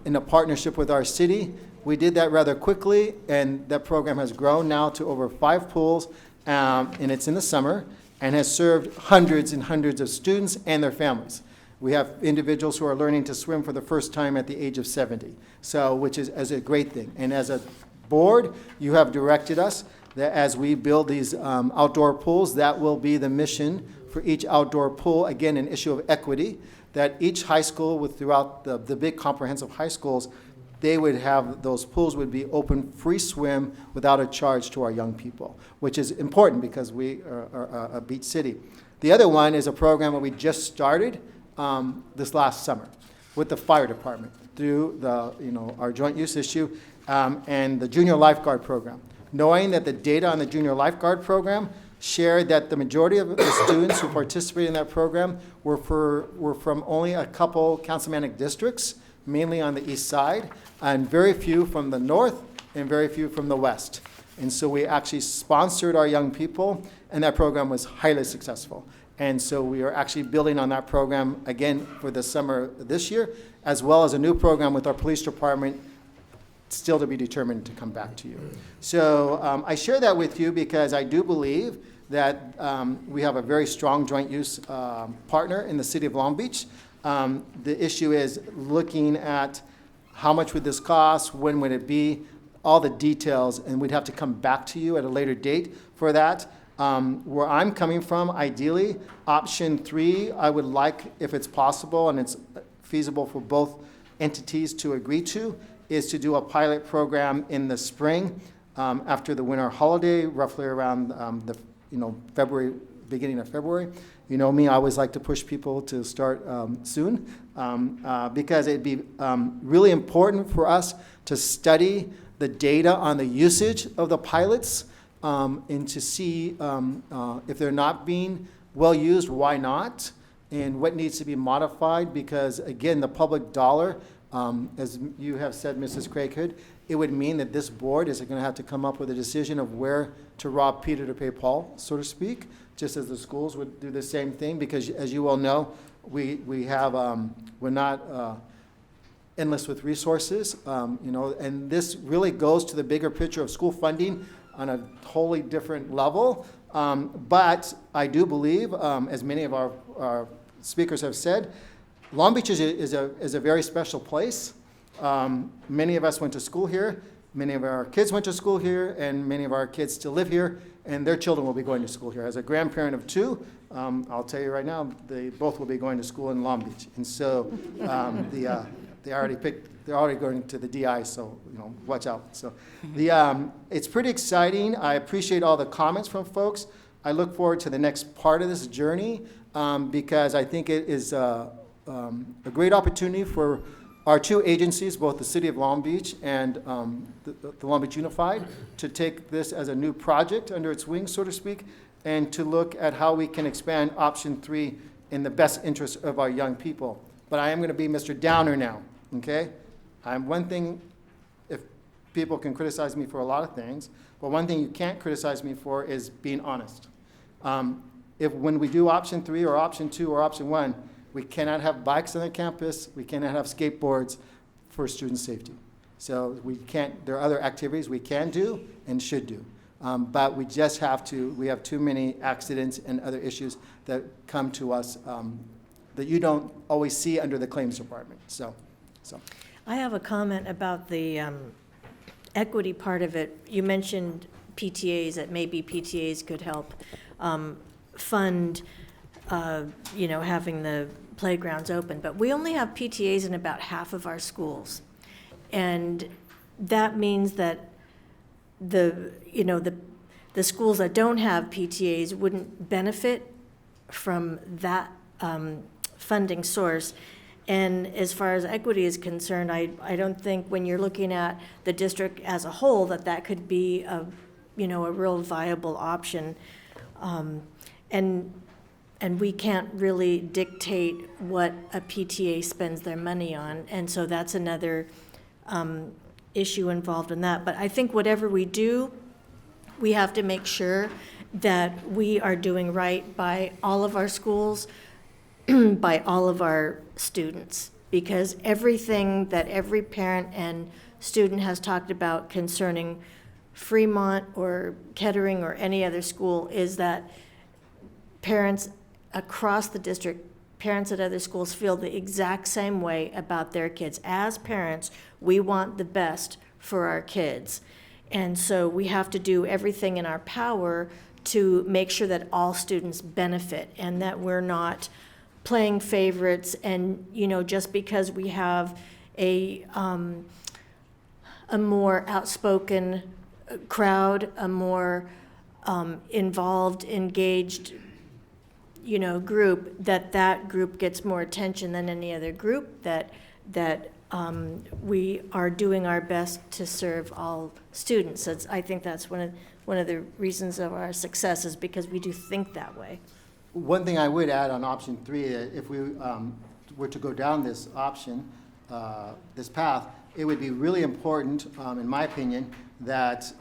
S9: in a partnership with our city, we did that rather quickly, and that program has grown now to over 5 pools, and it's in the summer, and has served hundreds and hundreds of students and their families. We have individuals who are learning to swim for the first time at the age of 70, which is a great thing. And as a board, you have directed us that as we build these outdoor pools, that will be the mission for each outdoor pool. Again, an issue of equity, that each high school throughout the big comprehensive high schools, they would have, those pools would be open, free swim without a charge to our young people, which is important because we are a beach city. The other one is a program that we just started this last summer with the fire department through our joint use issue and the junior lifeguard program. Knowing that the data on the junior lifeguard program shared that the majority of the students who participated in that program were from only a couple councilmanic districts, mainly on the east side, and very few from the north and very few from the west. And so we actually sponsored our young people, and that program was highly successful. And so we are actually building on that program again for the summer this year, as well as a new program with our police department, still to be determined to come back to you. So I share that with you because I do believe that we have a very strong joint use partner in the city of Long Beach. The issue is looking at how much would this cost, when would it be, all the details, and we'd have to come back to you at a later date for that. Where I'm coming from, ideally, option 3, I would like, if it's possible and it's feasible for both entities to agree to, is to do a pilot program in the spring after the winter holiday, roughly around February, beginning of February. You know me, I always like to push people to start soon because it'd be really important for us to study the data on the usage of the pilots and to see if they're not being well used, why not, and what needs to be modified, because again, the public dollar, as you have said, Mrs. Craighood, it would mean that this board is going to have to come up with a decision of where to rob Peter to pay Paul, so to speak, just as the schools would do the same thing, because as you all know, we have, we're not endless with resources, and this really goes to the bigger picture of school funding on a totally different level. But I do believe, as many of our speakers have said, Long Beach is a very special place. Many of us went to school here. Many of our kids went to school here, and many of our kids still live here, and their children will be going to school here. As a grandparent of 2, I'll tell you right now, they both will be going to school in Long Beach. And so they're already going to the DI, so watch out. So it's pretty exciting. I appreciate all the comments from folks I look forward to the next part of this journey because I think it is a great opportunity for our two agencies, both the City of Long Beach and the Long Beach Unified, to take this as a new project under its wing, so to speak, and to look at how we can expand option 3 in the best interest of our young people. But I am going to be Mr. Downer now, okay? One thing, if people can criticize me for a lot of things, but one thing you can't criticize me for is being honest. If when we do option 3 or option 2 or option 1, we cannot have bikes on the campus, we cannot have skateboards for student safety. So we can't, there are other activities we can do and should do. But we just have to, we have too many accidents and other issues that come to us that you don't always see under the claims department. So.
S5: I have a comment about the equity part of it. You mentioned PTAs, that maybe PTAs could help fund, having the playgrounds open. But we only have PTAs in about half of our schools. And that means that the schools that don't have PTAs wouldn't benefit from that funding source. And as far as equity is concerned, I don't think when you're looking at the district as a whole that could be a real viable option. And we can't really dictate what a PTA spends their money on. And so that's another issue involved in that. But I think whatever we do, we have to make sure that we are doing right by all of our schools, by all of our students, because everything that every parent and student has talked about concerning Fremont or Kettering or any other school is that parents across the district, parents at other schools feel the exact same way about their kids. As parents, we want the best for our kids. And so we have to do everything in our power to make sure that all students benefit and that we're not playing favorites and, just because we have a more outspoken crowd, a more involved, engaged group, that group gets more attention than any other group, that we are doing our best to serve all students. I think that's one of the reasons of our success is because we do think that way.
S9: One thing I would add on option 3, if we were to go down this option, this path, it would be really important, in my opinion, that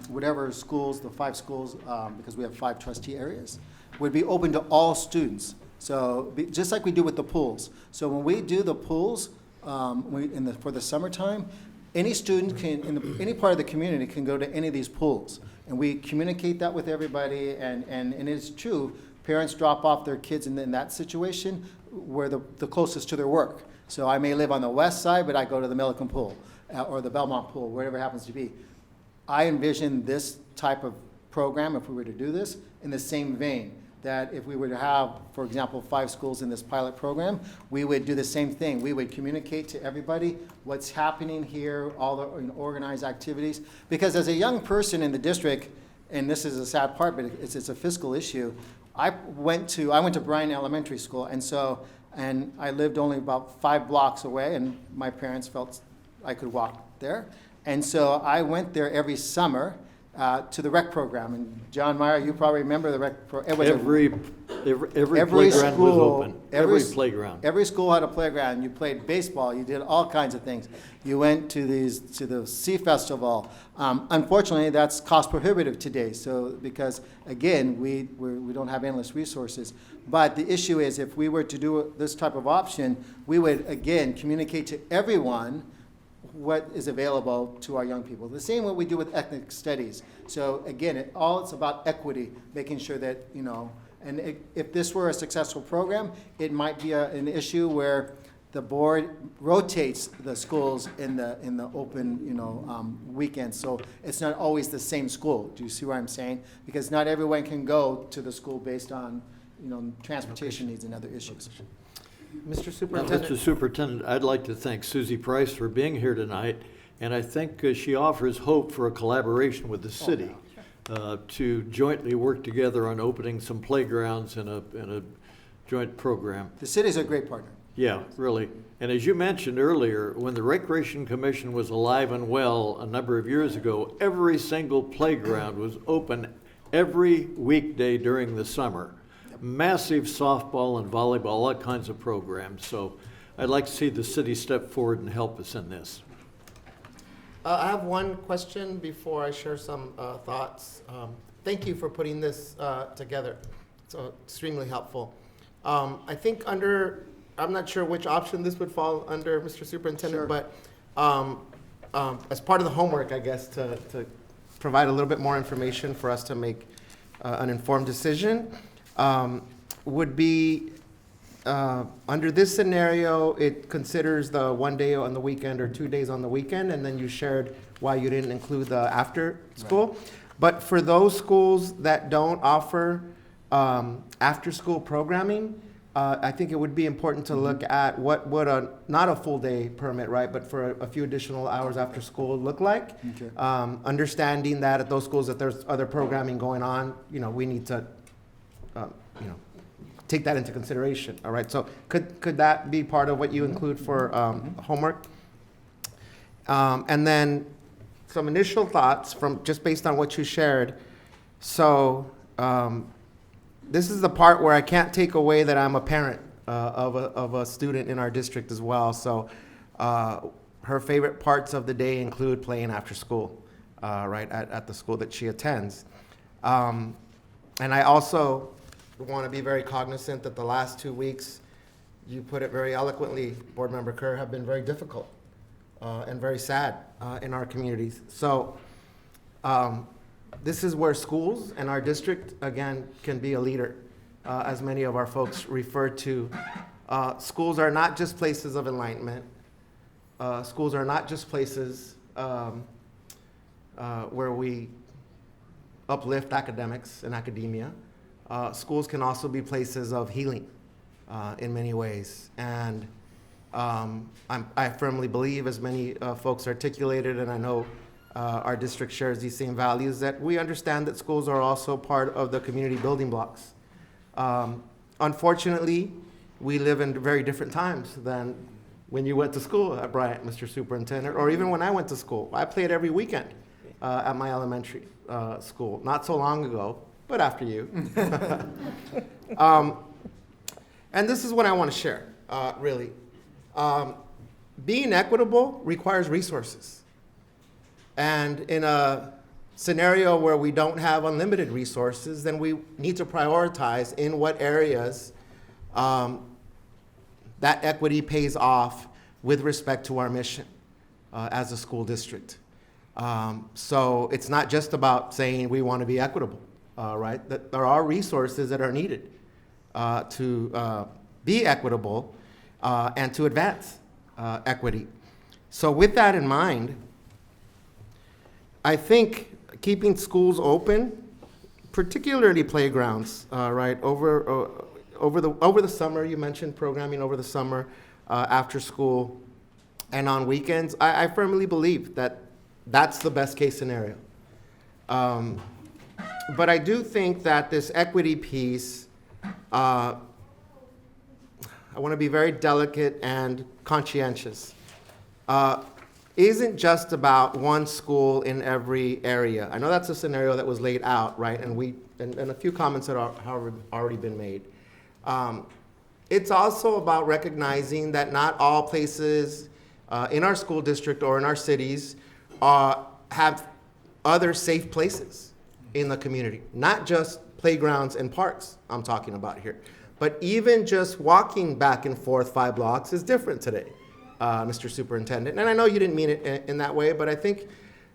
S9: whatever schools, the 5 schools, because we have 5 trustee areas, would be open to all students. So just like we do with the pools. So when we do the pools for the summertime, any student can, any part of the community can go to any of these pools. And we communicate that with everybody, and it is true, parents drop off their kids in that situation where the closest to their work. So I may live on the west side, but I go to the Milliken pool or the Belmont pool, wherever it happens to be. I envision this type of program, if we were to do this, in the same vein, that if we were to have, for example, 5 schools in this pilot program, we would do the same thing. We would communicate to everybody what's happening here, all the organized activities. Because as a young person in the district, and this is a sad part, but it's a fiscal issue, I went to Bryan Elementary School, and I lived only about 5 blocks away, and my parents felt I could walk there. And so I went there every summer to the rec program. And John Meyer, you probably remember the rec program.
S6: Every playground was open. Every playground.
S9: Every school had a playground. You played baseball. You did all kinds of things. You went to the Sea Festival. Unfortunately, that's cost prohibitive today. So because again, we don't have endless resources. But the issue is, if we were to do this type of option, we would again communicate to everyone what is available to our young people. The same way we do with ethnic studies. So again, it's about equity, making sure that, and if this were a successful program, it might be an issue where the board rotates the schools in the open, weekends. So it's not always the same school. Do you see what I'm saying? Because not everyone can go to the school based on, transportation needs and other issues.
S4: Mr. Superintendent.
S6: Mr. Superintendent, I'd like to thank Susie Price for being here tonight, and I think she offers hope for a collaboration with the city. to jointly work together on opening some playgrounds in a joint program.
S9: The city's a great partner.
S6: Yeah, really. And as you mentioned earlier, when the Recreation Commission was alive and well a number of years ago, every single playground was open every weekday during the summer. Massive softball and volleyball, all kinds of programs. So I'd like to see the city step forward and help us in this.
S4: I have one question before I share some thoughts. Thank you for putting this together. It's extremely helpful. I think I'm not sure which option this would fall under, Mr. Superintendent, but as part of the homework, I guess, to provide a little bit more information for us to make an informed decision, would be under this scenario, it considers the 1 day on the weekend or 2 days on the weekend, and then you shared why you didn't include the after school. Right. But for those schools that don't offer after school programming, I think it would be important to look at what would not a full day permit, right, but for a few additional hours after school look like. Okay. Understanding that at those schools that there's other programming going on, we need to, take that into consideration. All right. So could that be part of what you include for homework? And then some initial thoughts from just based on what you shared. So this is the part where I can't take away that I'm a parent of a student in our district as well. So her favorite parts of the day include playing after school, right, at the school that she attends. And I also want to be very cognizant that the last 2 weeks, you put it very eloquently, Board Member Kerr, have been very difficult and very sad in our communities. So this is where schools and our district, again, can be a leader, as many of our folks refer to. Schools are not just places of enlightenment. Schools are not just places where we uplift academics and academia. Schools can also be places of healing in many ways. And I firmly believe, as many folks articulated, and I know our district shares these same values, that we understand that schools are also part of the community building blocks. Unfortunately, we live in very different times than when you went to school at Bryant, Mr. Superintendent, or even when I went to school. I played every weekend at my elementary school, not so long ago, but after you. And this is what I want to share, really. Being equitable requires resources. And in a scenario where we don't have unlimited resources, then we need to prioritize in what areas that equity pays off with respect to our mission as a school district. So it's not just about saying we want to be equitable, right? That there are resources that are needed to be equitable and to advance equity. So with that in mind, I think keeping schools open, particularly playgrounds, right, over the summer, you mentioned programming over the summer, after school, and on weekends, I firmly believe that that's the best case scenario. But I do think that this equity piece, I want to be very delicate and conscientious, isn't just about one school in every area. I know that's a scenario that was laid out, right? And a few comments that have already been made. It's also about recognizing that not all places in our school district or in our cities have other safe places in the community, not just playgrounds and parks I'm talking about here, but even just walking back and forth 5 blocks is different today, Mr. Superintendent. And I know you didn't mean it in that way, but I think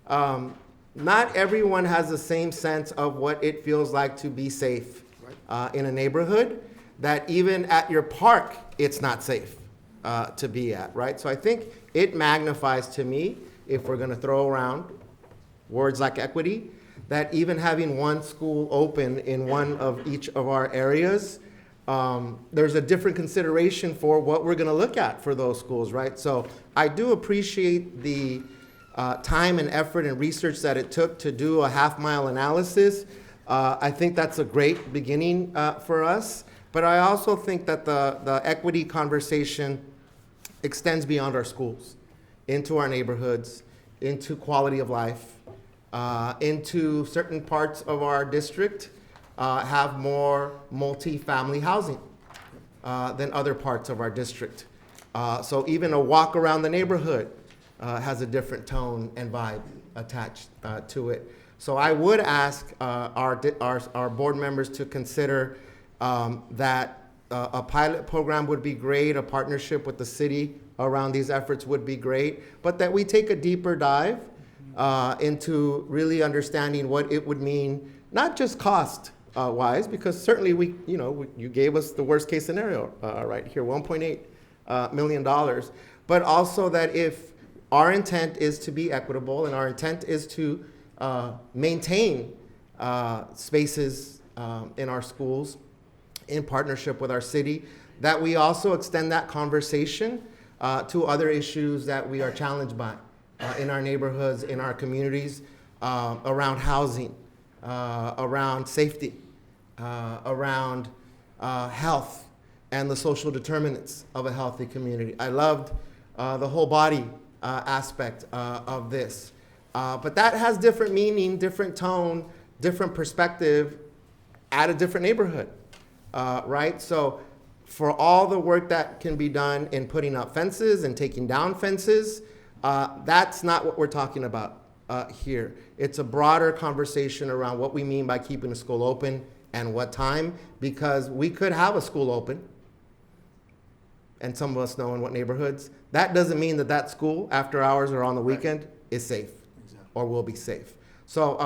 S4: not everyone has the same sense of what it feels like to be safe in a neighborhood, that even at your park, it's not safe to be at, right? So I think it magnifies to me, if we're gonna throw around words like equity, that even having one school open in one of each of our areas, there's a different consideration for what we're gonna look at for those schools, right? So I do appreciate the time and effort and research that it took to do a half-mile analysis. I think that's a great beginning for us. But I also think that the equity conversation extends beyond our schools, into our neighborhoods, into quality of life, into certain parts of our district have more multi-family housing than other parts of our district. So even a walk around the neighborhood has a different tone and vibe attached to it. So I would ask our board members to consider that a pilot program would be great, a partnership with the city around these efforts would be great, but that we take a deeper dive into really understanding what it would mean, not just cost wise, because certainly you gave us the worst case scenario right here, $1.8 million, but also that if our intent is to be equitable and our intent is to maintain spaces in our schools in partnership with our city, that we also extend that conversation to other issues that we are challenged by in our neighborhoods, in our communities, around housing, around safety, around health and the social determinants of a healthy community. I loved the whole body aspect of this. But that has different meaning, different tone, different perspective at a different neighborhood, right? So for all the work that can be done in putting up fences and taking down fences, that's not what we're talking about here. It's a broader conversation around what we mean by keeping a school open and what time, because we could have a school open, and some of us know in what neighborhoods. That doesn't mean that that school, after hours or on the weekend, is safe or will be safe. So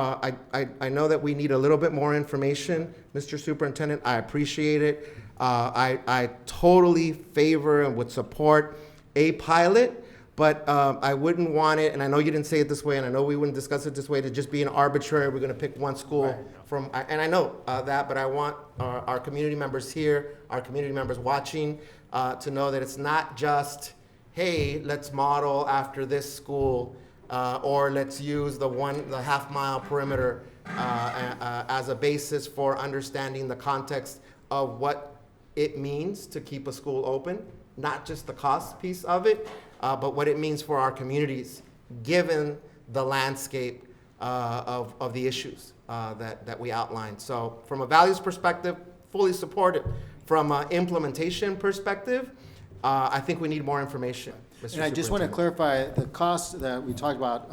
S4: I know that we need a little bit more information, Mr. Superintendent. I appreciate it. I totally favor and would support a pilot, but I wouldn't want it, and I know you didn't say it this way, and I know we wouldn't discuss it this way, to just be an arbitrary, we're gonna pick one school from, and I know that, but I want our community members here, our community members watching, to know that it's not just, hey, let's model after this school, or let's use the half-mile perimeter as a basis for understanding the context of what it means to keep a school open, not just the cost piece of it, but what it means for our communities, given the landscape of the issues that we outlined. So from a values perspective, fully supported. From an implementation perspective, I think we need more information. Mr.
S9: And I just want to clarify, the cost that we talked about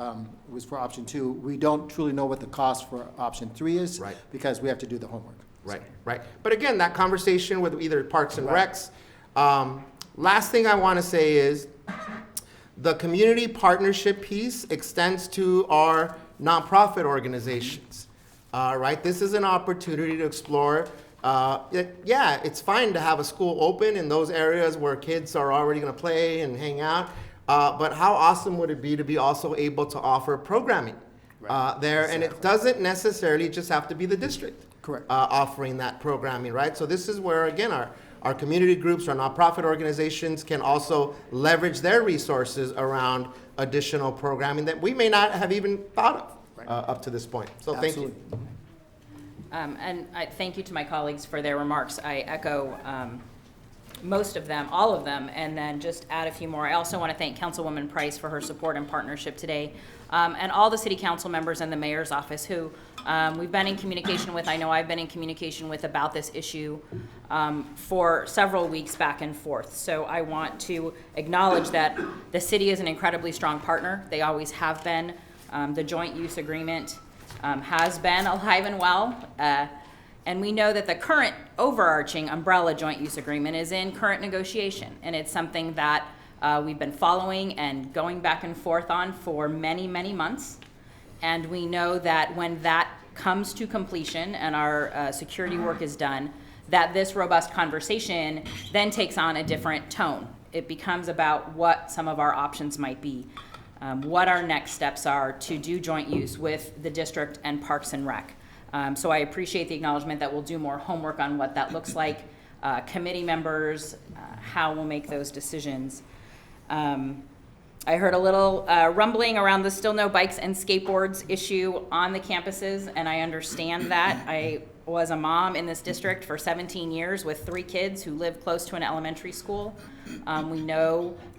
S9: was for option 2. We don't truly know what the cost for option 3 is,
S4: right,
S9: because we have to do the homework.
S4: Right, right. But again, that conversation with either Parks and Recs. Last thing I want to say is the community partnership piece extends to our nonprofit organizations, right? This is an opportunity to explore. Yeah, it's fine to have a school open in those areas where kids are already going to play and hang out, but how awesome would it be to be also able to offer programming there? Exactly. And it doesn't necessarily just have to be the district offering that programming, right? So this is where, again, our community groups, our nonprofit organizations can also leverage their resources around additional programming that we may not have even thought of up to this point. So thank you.
S8: And I thank you to my colleagues for their remarks. I echo most of them, all of them, and then just add a few more. I also want to thank Councilwoman Price for her support and partnership today, and all the city council members and the mayor's office who we've been in communication with. I know I've been in communication with about this issue for several weeks back and forth. So I want to acknowledge that the city is an incredibly strong partner. They always have been. The joint use agreement has been alive and well, and we know that the current overarching umbrella joint use agreement is in current negotiation, and it's something that we've been following and going back and forth on for many, many months. And we know that when that comes to completion and our security work is done, that this robust conversation then takes on a different tone. It becomes about what some of our options might be, what our next steps are to do joint use with the district and Parks and Rec. So I appreciate the acknowledgement that we'll do more homework on what that looks like, committee members, how we'll make those decisions.
S19: I heard a little rumbling around the still no bikes and skateboards issue on the campuses, and I understand that. I was a mom in this district for 17 years with 3 kids who live close to an elementary school.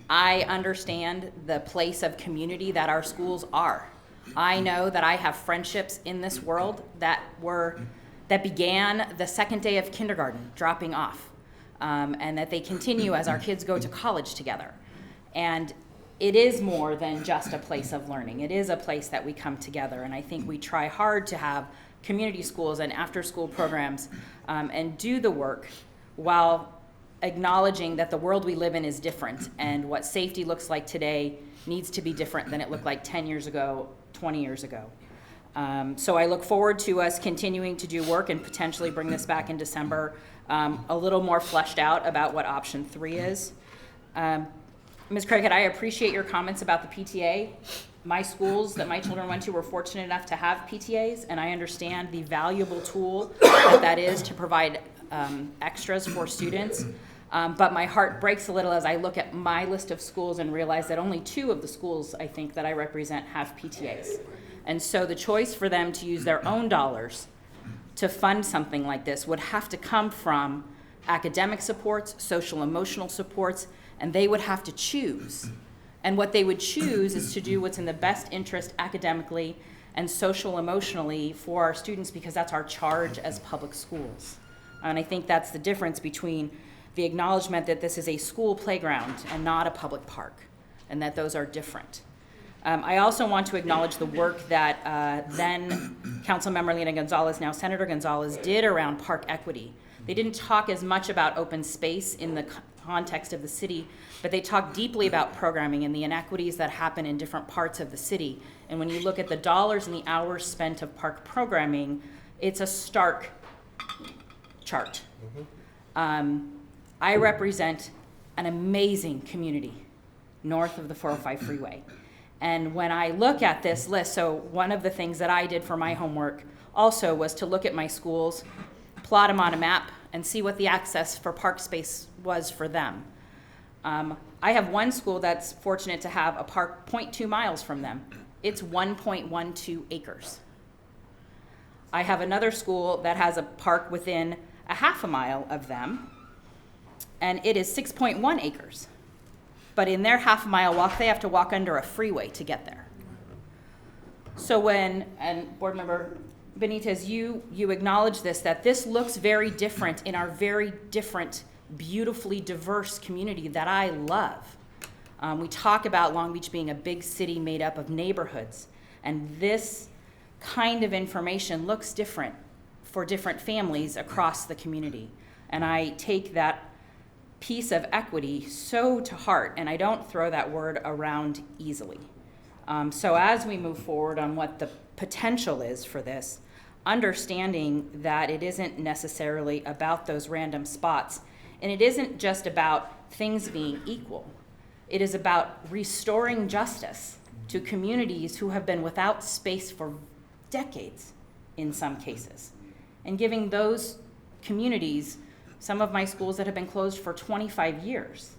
S19: I understand the place of community that our schools are. I know that I have friendships in this world that began the second day of kindergarten, dropping off, and that they continue as our kids go to college together. And it is more than just a place of learning. It is a place that we come together, and I think we try hard to have community schools and after-school programs and do the work while acknowledging that the world we live in is different, and what safety looks like today needs to be different than it looked like 10 years ago, 20 years ago. So I look forward to us continuing to do work and potentially bring this back in December a little more fleshed out about what option 3 is. Ms. Craighead, I appreciate your comments about the PTA. My schools that my children went to were fortunate enough to have PTAs, and I understand the valuable tool that is to provide extras for students. But my heart breaks a little as I look at my list of schools and realize that only 2 of the schools I think that I represent have PTAs. And so the choice for them to use their own dollars to fund something like this would have to come from academic supports, social emotional supports, and they would have to choose. And what they would choose is to do what's in the best interest academically and social emotionally for our students, because that's our charge as public schools. And I think that's the difference between the acknowledgement that this is a school playground and not a public park, and that those are different. I also want to acknowledge the work that then Councilmember Lena Gonzalez, now Senator Gonzalez, did around park equity. They didn't talk as much about open space in the context of the city, but they talked deeply about programming and the inequities that happen in different parts of the city. And when you look at the dollars and the hours spent of park programming, it's a stark chart. I represent an amazing community north of the 405 freeway. And when I look at this list, so one of the things that I did for my homework also was to look at my schools, plot them on a map, and see what the access for park space was for them. I have one school that's fortunate to have a park 0.2 miles from them. It's 1.12 acres. I have another school that has a park within a half a mile of them, and it is 6.1 acres. But in their half a mile walk, they have to walk under a freeway to get there. So and Board Member Benitez, you acknowledge this, that this looks very different in our very different, beautifully diverse community that I love. We talk about Long Beach being a big city made up of neighborhoods, and this kind of information looks different for different families across the community. And I take that piece of equity so to heart, and I don't throw that word around easily. So as we move forward on what the potential is for this, understanding that it isn't necessarily about those random spots, and it isn't just about things being equal. It is about restoring justice to communities who have been without space for decades in some cases, and giving those communities, some of my schools that have been closed for 25 years,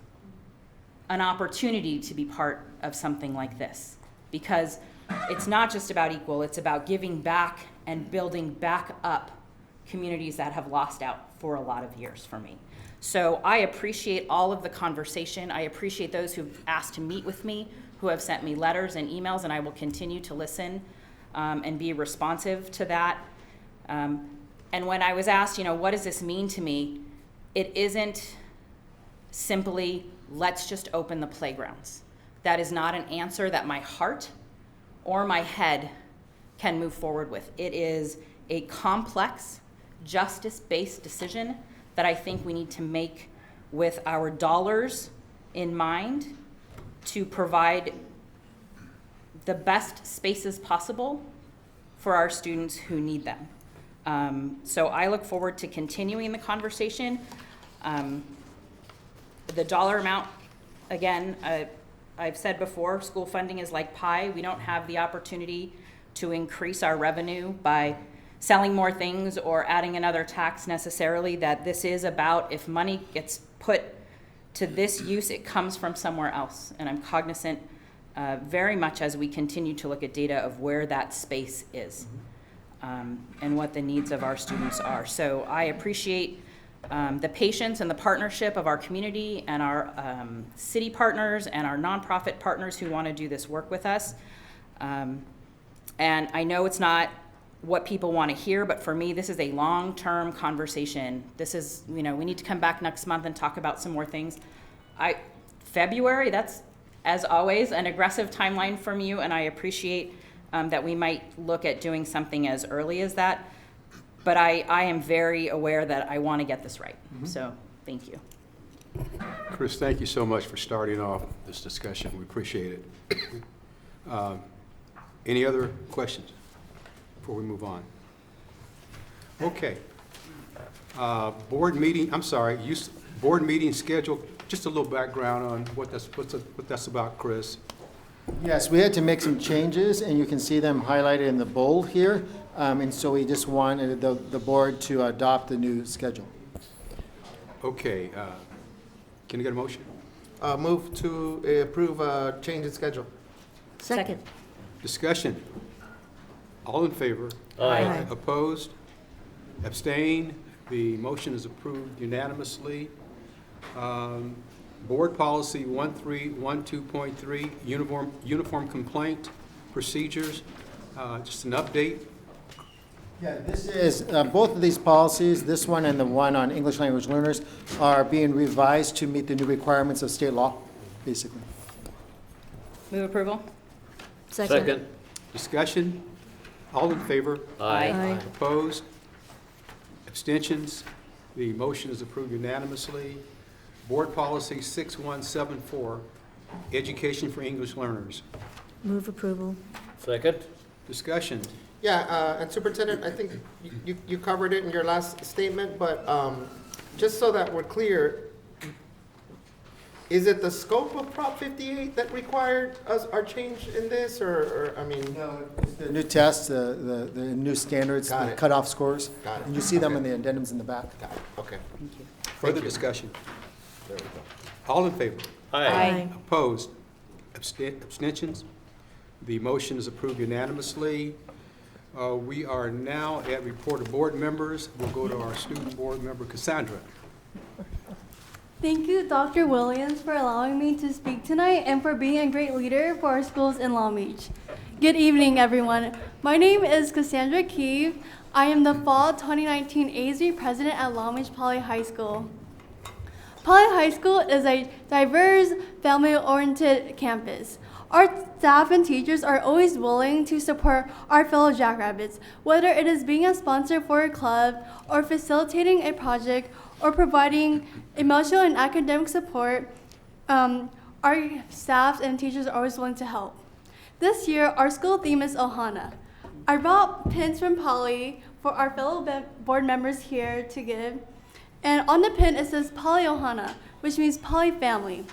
S19: an opportunity to be part of something like this. Because it's not just about equal, it's about giving back and building back up communities that have lost out for a lot of years for me. So I appreciate all of the conversation. I appreciate those who've asked to meet with me, who have sent me letters and emails, and I will continue to listen and be responsive to that. And when I was asked, what does this mean to me? It isn't simply, let's just open the playgrounds. That is not an answer that my heart or my head can move forward with. It is a complex, justice-based decision that I think we need to make with our dollars in mind to provide the best spaces possible for our students who need them. So I look forward to continuing the conversation. The dollar amount, again, I've said before, school funding is like pie. We don't have the opportunity to increase our revenue by selling more things or adding another tax necessarily. That this is about, if money gets put to this use, it comes from somewhere else. And I'm cognizant
S8: very much as we continue to look at data of where that space is and what the needs of our students are. So I appreciate the patience and the partnership of our community and our city partners and our nonprofit partners who want to do this work with us. And I know it's not what people want to hear, but for me, this is a long-term conversation. This is, we need to come back next month and talk about some more things. February, that's, as always, an aggressive timeline from you, and I appreciate that we might look at doing something as early as that. But I am very aware that I want to get this right. So thank you.
S1: Chris, thank you so much for starting off this discussion. We appreciate it. Any other questions before we move on? Okay. Board meeting schedule. Just a little background on what that's about, Chris.
S9: Yes, we had to make some changes, and you can see them highlighted in the bold here. And so we just wanted the board to adopt the new schedule.
S1: Okay. Can I get a motion?
S4: Move to approve change in schedule.
S5: Second.
S1: Discussion. All in favor?
S6: Aye.
S1: Opposed? Abstain? The motion is approved unanimously. Board Policy 1312.3, uniform complaint procedures. Just an update.
S9: Yeah, this is, both of these policies, this one and the one on English language learners, are being revised to meet the new requirements of state law, basically.
S8: Move approval?
S6: Second.
S1: Discussion. All in favor?
S6: Aye.
S5: Aye.
S1: Opposed? Abstentions? The motion is approved unanimously. Board Policy 6174, Education for English Learners.
S5: Move approval.
S6: Second.
S1: Discussion.
S4: Yeah, and Superintendent, I think you covered it in your last statement, but just so that we're clear, is it the scope of Prop 58 that required our change in this, or I mean?
S9: No, it's the new tests, the new standards,
S4: Got
S9: the
S4: it.
S9: cutoff scores.
S4: Got it.
S9: And you see them
S4: Okay.
S9: in the addendums in the back.
S4: Got it, okay.
S1: Further discussion.
S4: There we go.
S1: All in favor?
S5: Aye.
S1: Opposed? Abstentions? The motion is approved unanimously. We are now at report of board members. We'll go to our student board member, Cassandra.
S12: Thank you, Dr. Williams, for allowing me to speak tonight and for being a great leader for our schools in Long Beach. Good evening, everyone. My name is Cassandra Keeve. I am the Fall 2019 ASB President at Long Beach Poly High School. Poly High School is a diverse, family-oriented campus. Our staff and teachers are always willing to support our fellow Jackrabbits, whether it is being a sponsor for a club, or facilitating a project, or providing emotional and academic support. Our staff and teachers are always willing to help. This year, our school theme is Ohana. I brought pins from Poly for our fellow board members here to give. And on the pin, it says Poly Ohana, which means Poly family.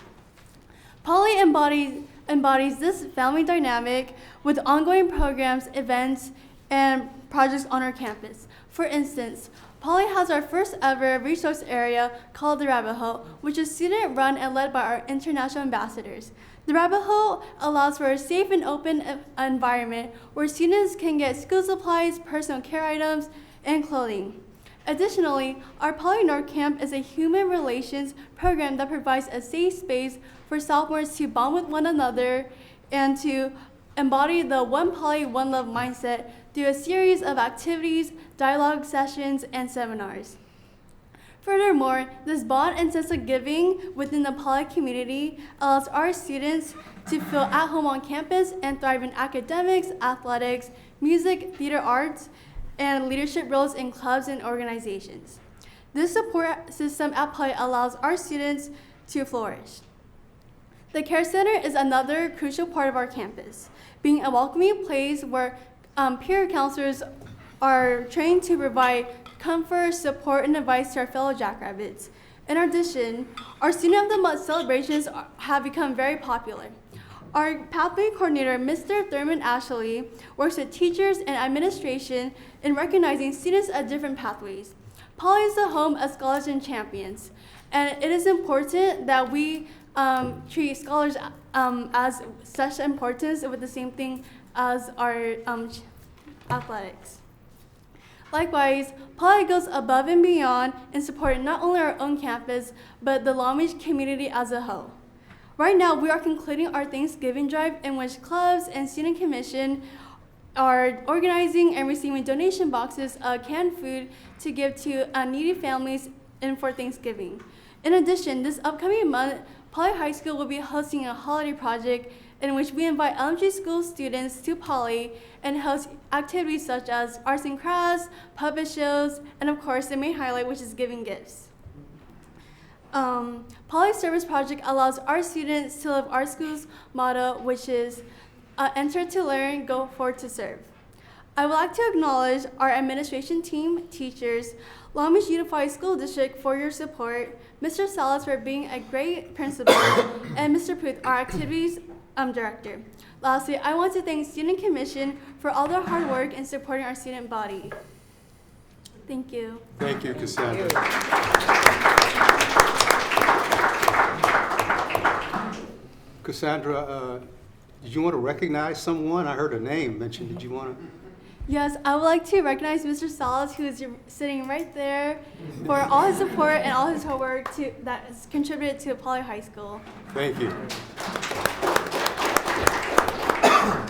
S12: Poly embodies this family dynamic with ongoing programs, events, and projects on our campus. For instance, Poly has our first ever resource area called the Rabbit Hole, which is student run and led by our international ambassadors. The Rabbit Hole allows for a safe and open environment where students can get school supplies, personal care items, and clothing. Additionally, our Poly North Camp is a human relations program that provides a safe space for sophomores to bond with one another and to embody the One Poly, One Love mindset through a series of activities, dialogue sessions, and seminars. Furthermore, this bond and sense of giving within the Poly community allows our students to feel at home on campus and thrive in academics, athletics, music, theater arts, and leadership roles in clubs and organizations. This support system at Poly allows our students to flourish. The Care Center is another crucial part of our campus, being a welcoming place where peer counselors are trained to provide comfort, support, and advice to our fellow Jackrabbits. In addition, our Student of the Month celebrations have become very popular. Our pathway coordinator, Mr. Thurman Ashley, works with teachers and administration in recognizing students at different pathways. Poly is the home of scholars and champions, and it is important that we treat scholars as such importance with the same thing as our athletics. Likewise, Poly goes above and beyond in supporting not only our own campus, but the Long Beach community as a whole. Right now, we are concluding our Thanksgiving drive in which clubs and student commission are organizing and receiving donation boxes of canned food to give to needy families and for Thanksgiving. In addition, this upcoming month, Poly High School will be hosting a holiday project in which we invite elementary school students to Poly and host activities such as arts and crafts, puppet shows, and of course the main highlight, which is giving gifts. Poly Service Project allows our students to live our school's motto, which is enter to learn, go forward to serve. I would like to acknowledge our administration team, teachers, Long Beach Unified School District for your support, Mr. Salas for being a great principal, and Mr. Puth, our activities director. Lastly, I want to thank Student Commission for all their hard work in supporting our student body. Thank you.
S1: Thank you, Cassandra. Cassandra, did you want to recognize someone? I heard a name mentioned. Did you want to?
S12: Yes, I would like to recognize Mr. Salas, who is sitting right there, for all his support and all his hard work that has contributed to Poly High School.
S1: Thank you.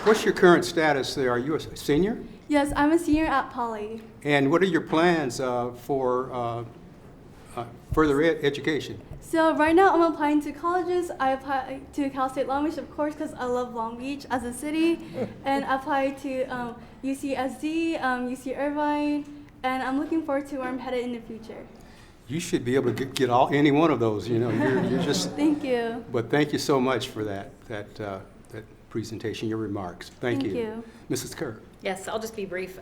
S1: What's your current status there? Are you a senior?
S12: Yes, I'm a senior at Poly.
S1: And what are your plans for further education?
S12: So right now I'm applying to colleges. I apply to Cal State Long Beach, of course, because I love Long Beach as a city. And I apply to UCSD, UC Irvine, and I'm looking forward to where I'm headed in the future.
S1: You should be able to get any one of those. You know, you're just.
S12: Thank you.
S1: But thank you so much for that presentation, your remarks. Thank
S12: you.
S1: Mrs. Kerr.
S8: Yes, I'll just be brief.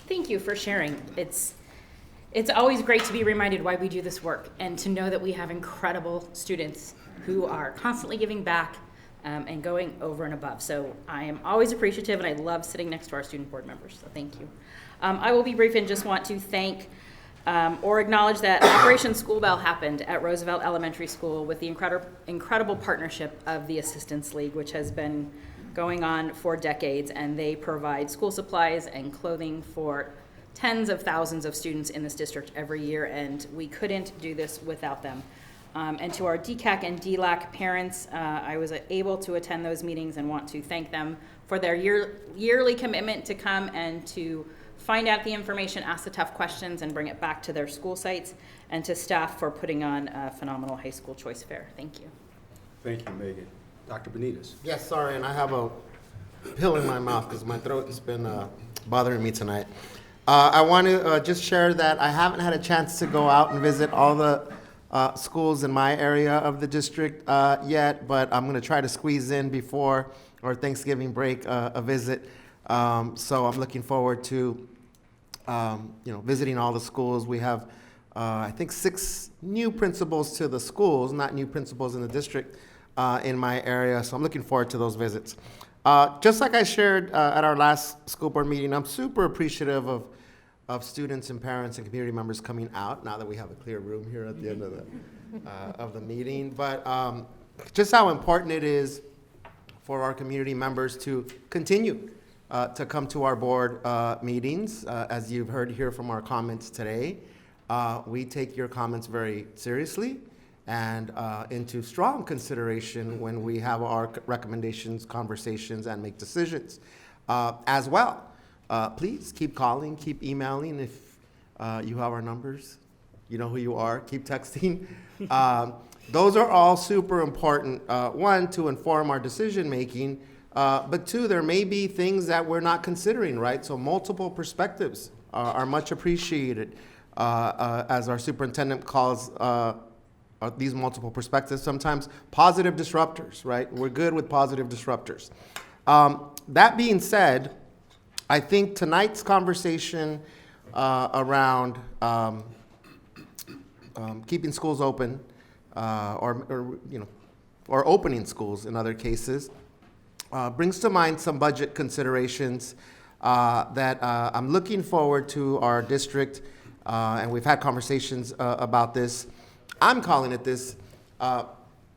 S8: Thank you for sharing. It's always great to be reminded why we do this work and to know that we have incredible students who are constantly giving back and going over and above. So I am always appreciative, and I love sitting next to our student board members, so thank you. I will be brief and just want to thank or acknowledge that Operation School Bell happened at Roosevelt Elementary School with the incredible partnership of the Assistance League, which has been going on for decades, and they provide school supplies and clothing for tens of thousands of students in this district every year, and we couldn't do this without them. And to our DCAC and DLAC parents, I was able to attend those meetings and want to thank them for their yearly commitment to come and to find out the information, ask the tough questions, and bring it back to their school sites, and to staff for putting on a phenomenal high school choice fair. Thank you.
S1: Thank you, Megan. Dr. Benitez.
S4: Yes, sorry, and I have a pill in my mouth because my throat has been bothering me tonight. I want to just share that I haven't had a chance to go out and visit all the schools in my area of the district yet, but I'm going to try to squeeze in before our Thanksgiving break a visit. So I'm looking forward to visiting all the schools. We have, I think, 6 new principals to the schools, not new principals in the district in my area. So I'm looking forward to those visits. Just like I shared at our last school board meeting, I'm super appreciative of students and parents and community members coming out, now that we have a clear room here at the end of the meeting. But just how important it is for our community members to continue to come to our board meetings. As you've heard here from our comments today, we take your comments very seriously and into strong consideration when we have our recommendations, conversations, and make decisions as well. Please keep calling, keep emailing. If you have our numbers, you know who you are. Keep texting. Those are all super important. One, to inform our decision making, but two, there may be things that we're not considering, right? So multiple perspectives are much appreciated, as our superintendent calls these multiple perspectives, sometimes positive disruptors, right? We're good with positive disruptors. That being said, I think tonight's conversation around keeping schools open, or opening schools in other cases, brings to mind some budget considerations that I'm looking forward to our district, and we've had conversations about this. I'm calling it this,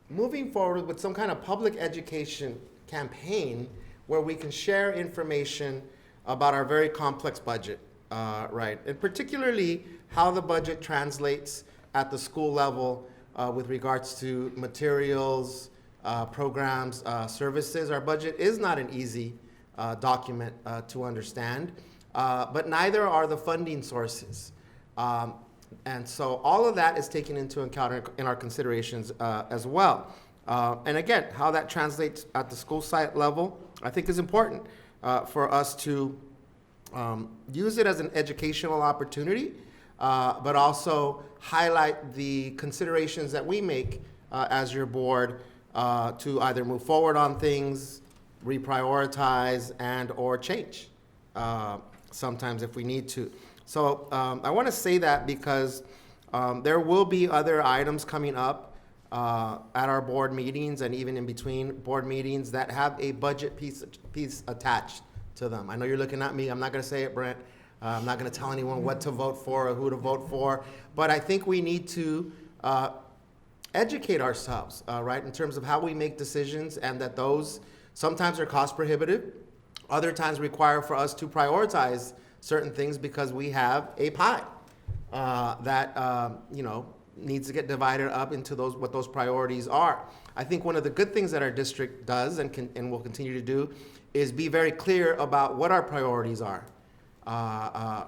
S4: moving forward with some kind of public education campaign where we can share information about our very complex budget, right? And particularly how the budget translates at the school level with regards to materials, programs, services. Our budget is not an easy document to understand, but neither are the funding sources. And so all of that is taken into account in our considerations as well. And again, how that translates at the school site level, I think is important for us to use it as an educational opportunity, but also highlight the considerations that we make as your board to either move forward on things, reprioritize, and or change sometimes if we need to. So I want to say that because there will be other items coming up at our board meetings and even in between board meetings that have a budget piece attached to them. I know you're looking at me. I'm not going to say it, Brent. I'm not going to tell anyone what to vote for or who to vote for. But I think we need to educate ourselves, right, in terms of how we make decisions, and that those sometimes are cost prohibitive, other times require for us to prioritize certain things because we have a pie that needs to get divided up into what those priorities are. I think one of the good things that our district does and will continue to do is be very clear about what our priorities are,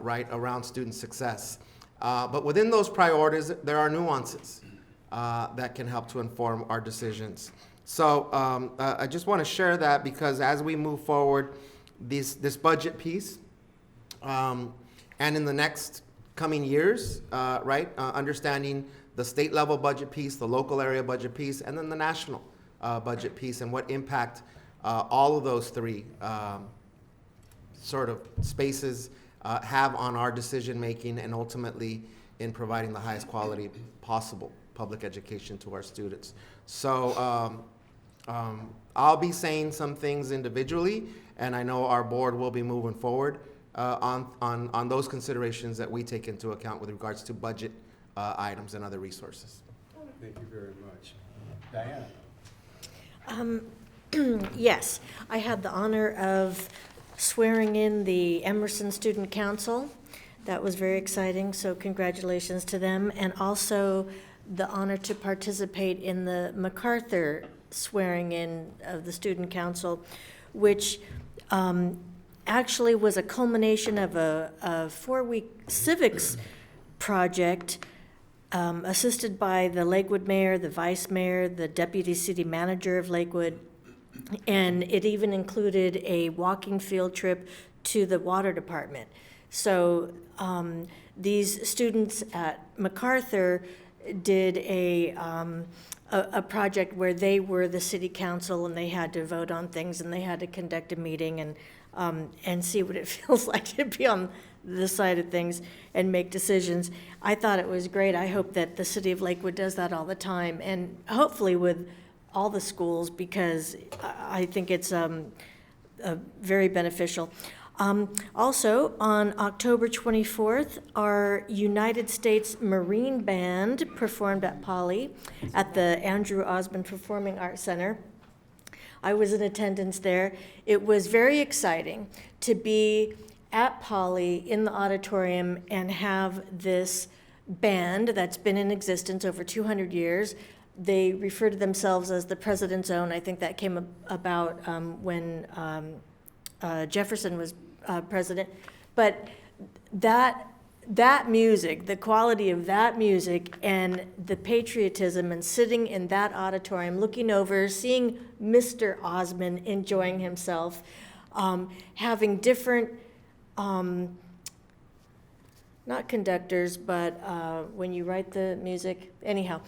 S4: right, around student success. But within those priorities, there are nuances that can help to inform our decisions. So I just want to share that because as we move forward, this budget piece, and in the next coming years, right, understanding the state level budget piece, the local area budget piece, and then the national budget piece, and what impact all of those three sort of spaces have on our decision making and ultimately in providing the highest quality possible public education to our students. So I'll be saying some things individually, and I know our board will be moving forward on those considerations that we take into account with regards to budget items and other resources.
S1: Thank you very much. Diana.
S5: Yes, I had the honor of swearing in the Emerson Student Council. That was very exciting, so congratulations to them. And also the honor to participate in the MacArthur swearing in of the Student Council, which actually was a culmination of a 4-week civics project assisted by the Lakewood mayor, the vice mayor, the deputy city manager of Lakewood, and it even included a walking field trip to the water department. So these students at MacArthur did a project where they were the city council and they had to vote on things and they had to conduct a meeting and see what it feels like to be on this side of things and make decisions. I thought it was great. I hope that the city of Lakewood does that all the time, and hopefully with all the schools, because I think it's very beneficial. Also, on October 24th, our United States Marine Band performed at Poly at the Andrew Osmond Performing Arts Center. I was in attendance there. It was very exciting to be at Poly in the auditorium and have this band that's been in existence over 200 years. They refer to themselves as the President's Own. I think that came about when Jefferson was president. But that music, the quality of that music and the patriotism and sitting in that auditorium, looking over, seeing Mr. Osmond enjoying himself, having different, not conductors, but when you write the music, anyhow,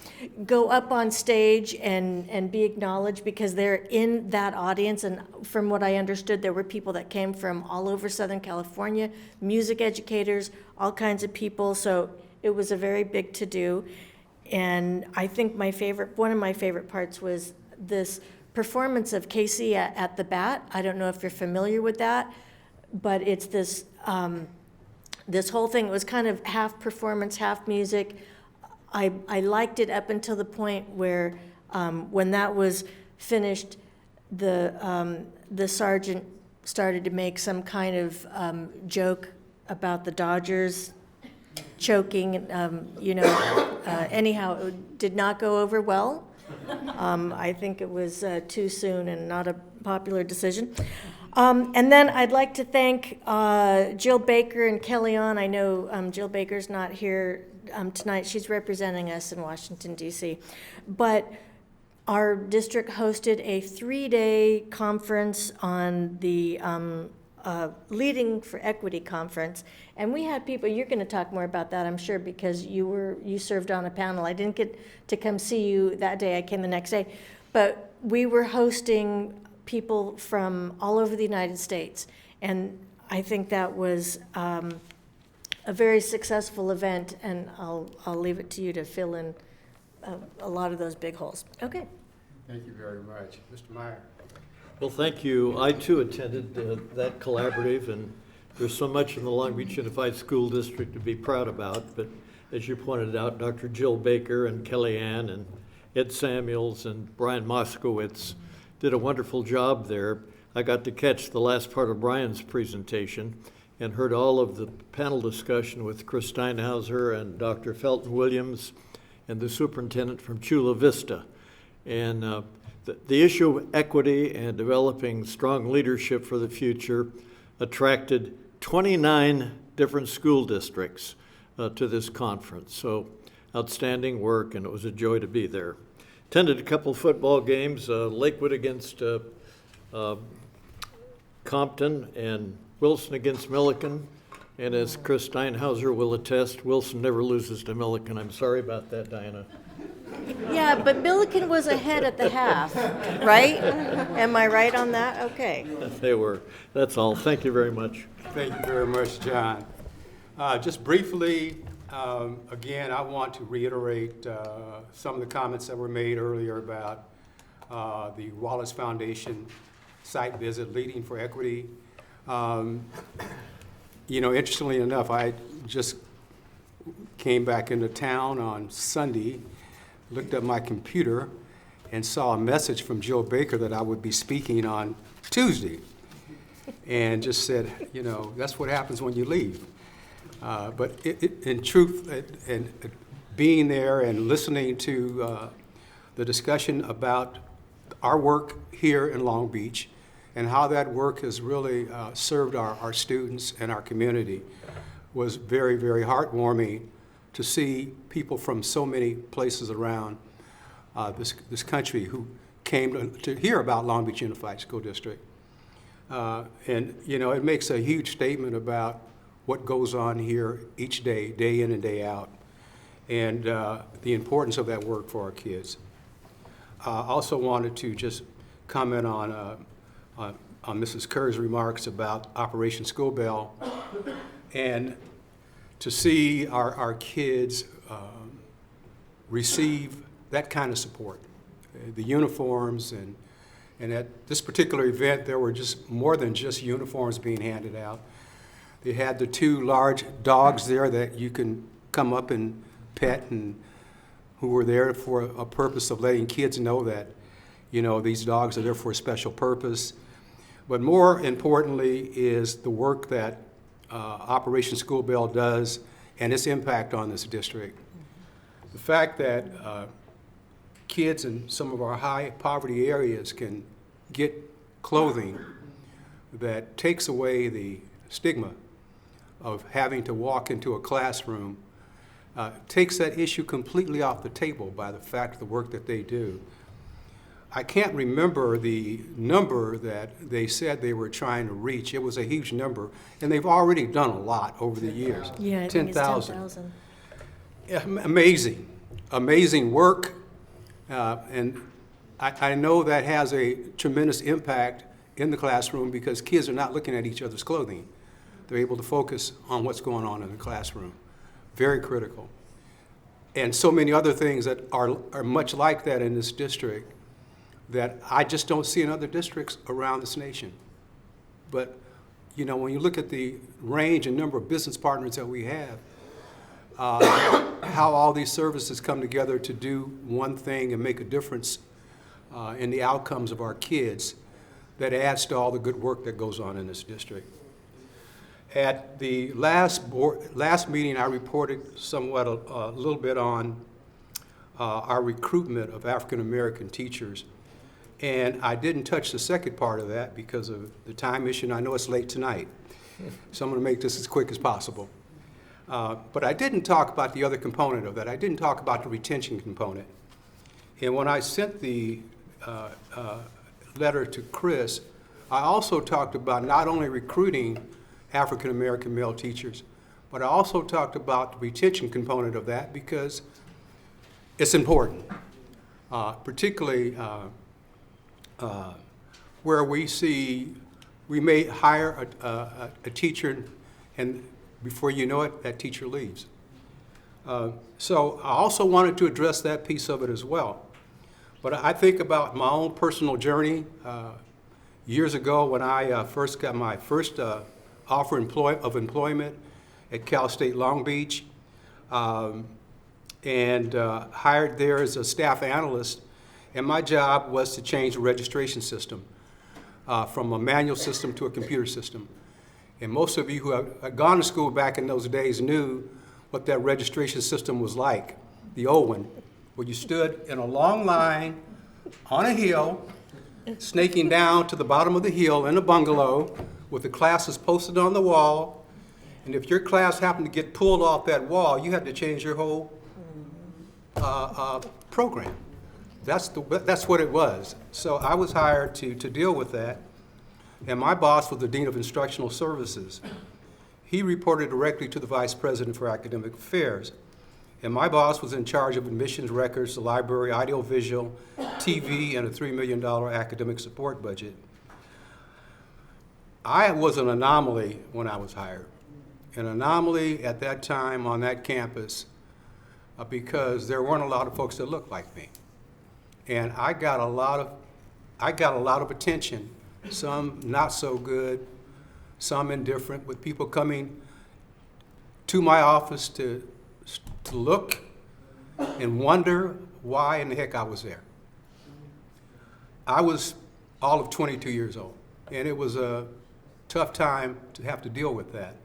S5: go up on stage and be acknowledged because they're in that audience. And from what I understood, there were people that came from all over Southern California, music educators, all kinds of people. So it was a very big to-do. And I think one of my favorite parts was this performance of Casey at the Bat. I don't know if you're familiar with that, but it's this this whole thing. It was kind of half performance, half music. I liked it up until the point where When that was finished, the sergeant started to make some kind of joke about the Dodgers choking, anyhow, it did not go over well. I think it was too soon and not a popular decision. And then I'd like to thank Jill Baker and Kellyanne. I know Jill Baker's not here tonight. She's representing us in Washington, D.C. But our district hosted a 3-day conference on the Leading for Equity conference, and we had people. You're going to talk more about that, I'm sure, because you served on a panel. I didn't get to come see you that day. I came the next day, but we were hosting people from all over the United States, and I think that was a very successful event. And I'll leave it to you to fill in a lot of those big holes. Okay.
S1: Thank you very much, Mr. Meyer.
S6: Well, thank you. I too attended that collaborative, and there's so much in the Long Beach Unified School District to be proud about. But as you pointed out, Dr. Jill Baker and Kellyanne and Ed Samuels and Brian Moskowitz did a wonderful job there. I got to catch the last part of Brian's presentation and heard all of the panel discussion with Chris Steinhauser and Dr. Felton Williams and the superintendent from Chula Vista. And the issue of equity and developing strong leadership for the future attracted 29 different school districts to this conference. So outstanding work, and it was a joy to be there. Attended a couple football games, Lakewood against Compton and Wilson against Milliken. And as Chris Steinhauser will attest, Wilson never loses to Milliken. I'm sorry about that, Diana.
S5: Yeah, but Milliken was ahead at the half, right? Am I right on that? Okay.
S6: They were. That's all. Thank you very much.
S1: Thank you very much, John. Just briefly, again, I want to reiterate some of the comments that were made earlier about the Wallace Foundation site visit, Leading for Equity. Interestingly enough, I just came back into town on Sunday, looked at my computer, and saw a message from Jill Baker that I would be speaking on Tuesday, and just said, that's what happens when you leave. But in truth, and being there and listening to the discussion about our work here in Long Beach and how that work has really served our students and our community was very, very heartwarming to see people from so many places around this country who came to hear about Long Beach Unified School District. It makes a huge statement about what goes on here each day, day in and day out, and the importance of that work for our kids. I also wanted to just comment on Mrs. Kerr's remarks about Operation School Bell, and to see our kids receive that kind of support, the uniforms, and at this particular event, there were just more than just uniforms being handed out. They had the 2 large dogs there that you can come up and pet, and who were there for a purpose of letting kids know that, these dogs are there for a special purpose. But more importantly is the work that Operation School Bell does and its impact on this district. The fact that kids in some of our high poverty areas can get clothing that takes away the stigma of having to walk into a classroom takes that issue completely off the table by the fact of the work that they do. I can't remember the number that they said they were trying to reach. It was a huge number, and they've already done a lot over the years.
S5: Yeah, I think it's 10,000.
S1: Yeah, amazing work, and I know that has a tremendous impact in the classroom because kids are not looking at each other's clothing. They're able to focus on what's going on in the classroom. Very critical. And so many other things that are much like that in this district that I just don't see in other districts around this nation. But, when you look at the range and number of business partners that we have, how all these services come together to do one thing and make a difference in the outcomes of our kids that adds to all the good work that goes on in this district. At the last meeting, I reported somewhat a little bit on our recruitment of African American teachers. And I didn't touch the second part of that because of the time issue, and I know it's late tonight. So I'm going to make this as quick as possible. But I didn't talk about the other component of that. I didn't talk about the retention component. And when I sent the letter to Chris, I also talked about not only recruiting African American male teachers, but I also talked about the retention component of that because it's important, particularly where we may hire a teacher and before you know it, that teacher leaves. So I also wanted to address that piece of it as well. But I think about my own personal journey. Years ago when I first got my first offer of employment at Cal State Long Beach, and hired there as a staff analyst, and my job was to change the registration system from a manual system to a computer system. And most of you who have gone to school back in those days knew what that registration system was like, the old one, where you stood in a long line on a hill, snaking down to the bottom of the hill in a bungalow with the classes posted on the wall. And if your class happened to get pulled off that wall, you had to change your whole program. That's what it was. So I was hired to deal with that. And my boss was the Dean of Instructional Services. He reported directly to the Vice President for Academic Affairs. And my boss was in charge of admissions records, the library, audiovisual, TV, and a $3 million academic support budget. I was an anomaly when I was hired. An anomaly at that time on that campus because there weren't a lot of folks that looked like me. And I got a lot of attention, some not so good, some indifferent, with people coming to my office to look and wonder why in the heck I was there. I was all of 22 years old, and it was a tough time to have to deal with that.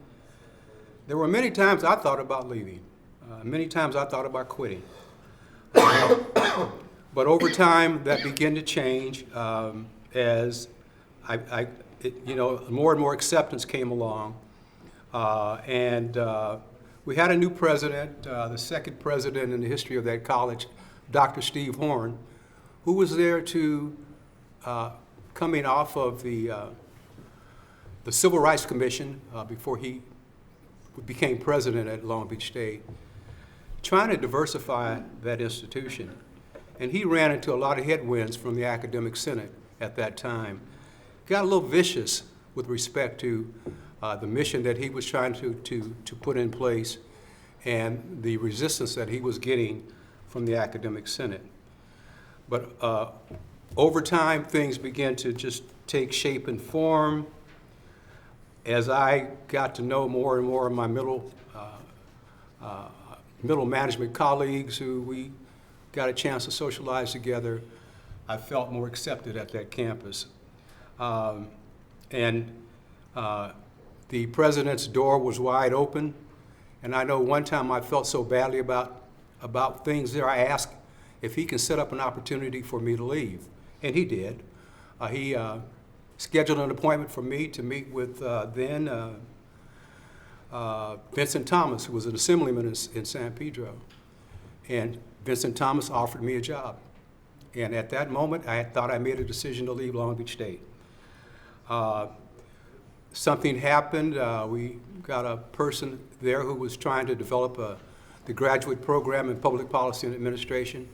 S1: There were many times I thought about leaving. Many times I thought about quitting. But over time, that began to change as more and more acceptance came along. We had a new president, the second president in the history of that college, Dr. Steve Horn, who was there to, coming off of the Civil Rights Commission before he became president at Long Beach State, trying to diversify that institution. And he ran into a lot of headwinds from the academic senate at that time. Got a little vicious with respect to the mission that he was trying to put in place and the resistance that he was getting from the academic senate. But over time, things began to just take shape and form. As I got to know more and more of my middle management colleagues who we got a chance to socialize together, I felt more accepted at that campus. The president's door was wide open. And I know one time I felt so badly about things there, I asked if he can set up an opportunity for me to leave. And he did. He scheduled an appointment for me to meet with then Vincent Thomas, who was an assemblyman in San Pedro. And Vincent Thomas offered me a job. And at that moment, I thought I made a decision to leave Long Beach State. Something happened. We got a person there who was trying to develop the graduate program in public policy and administration.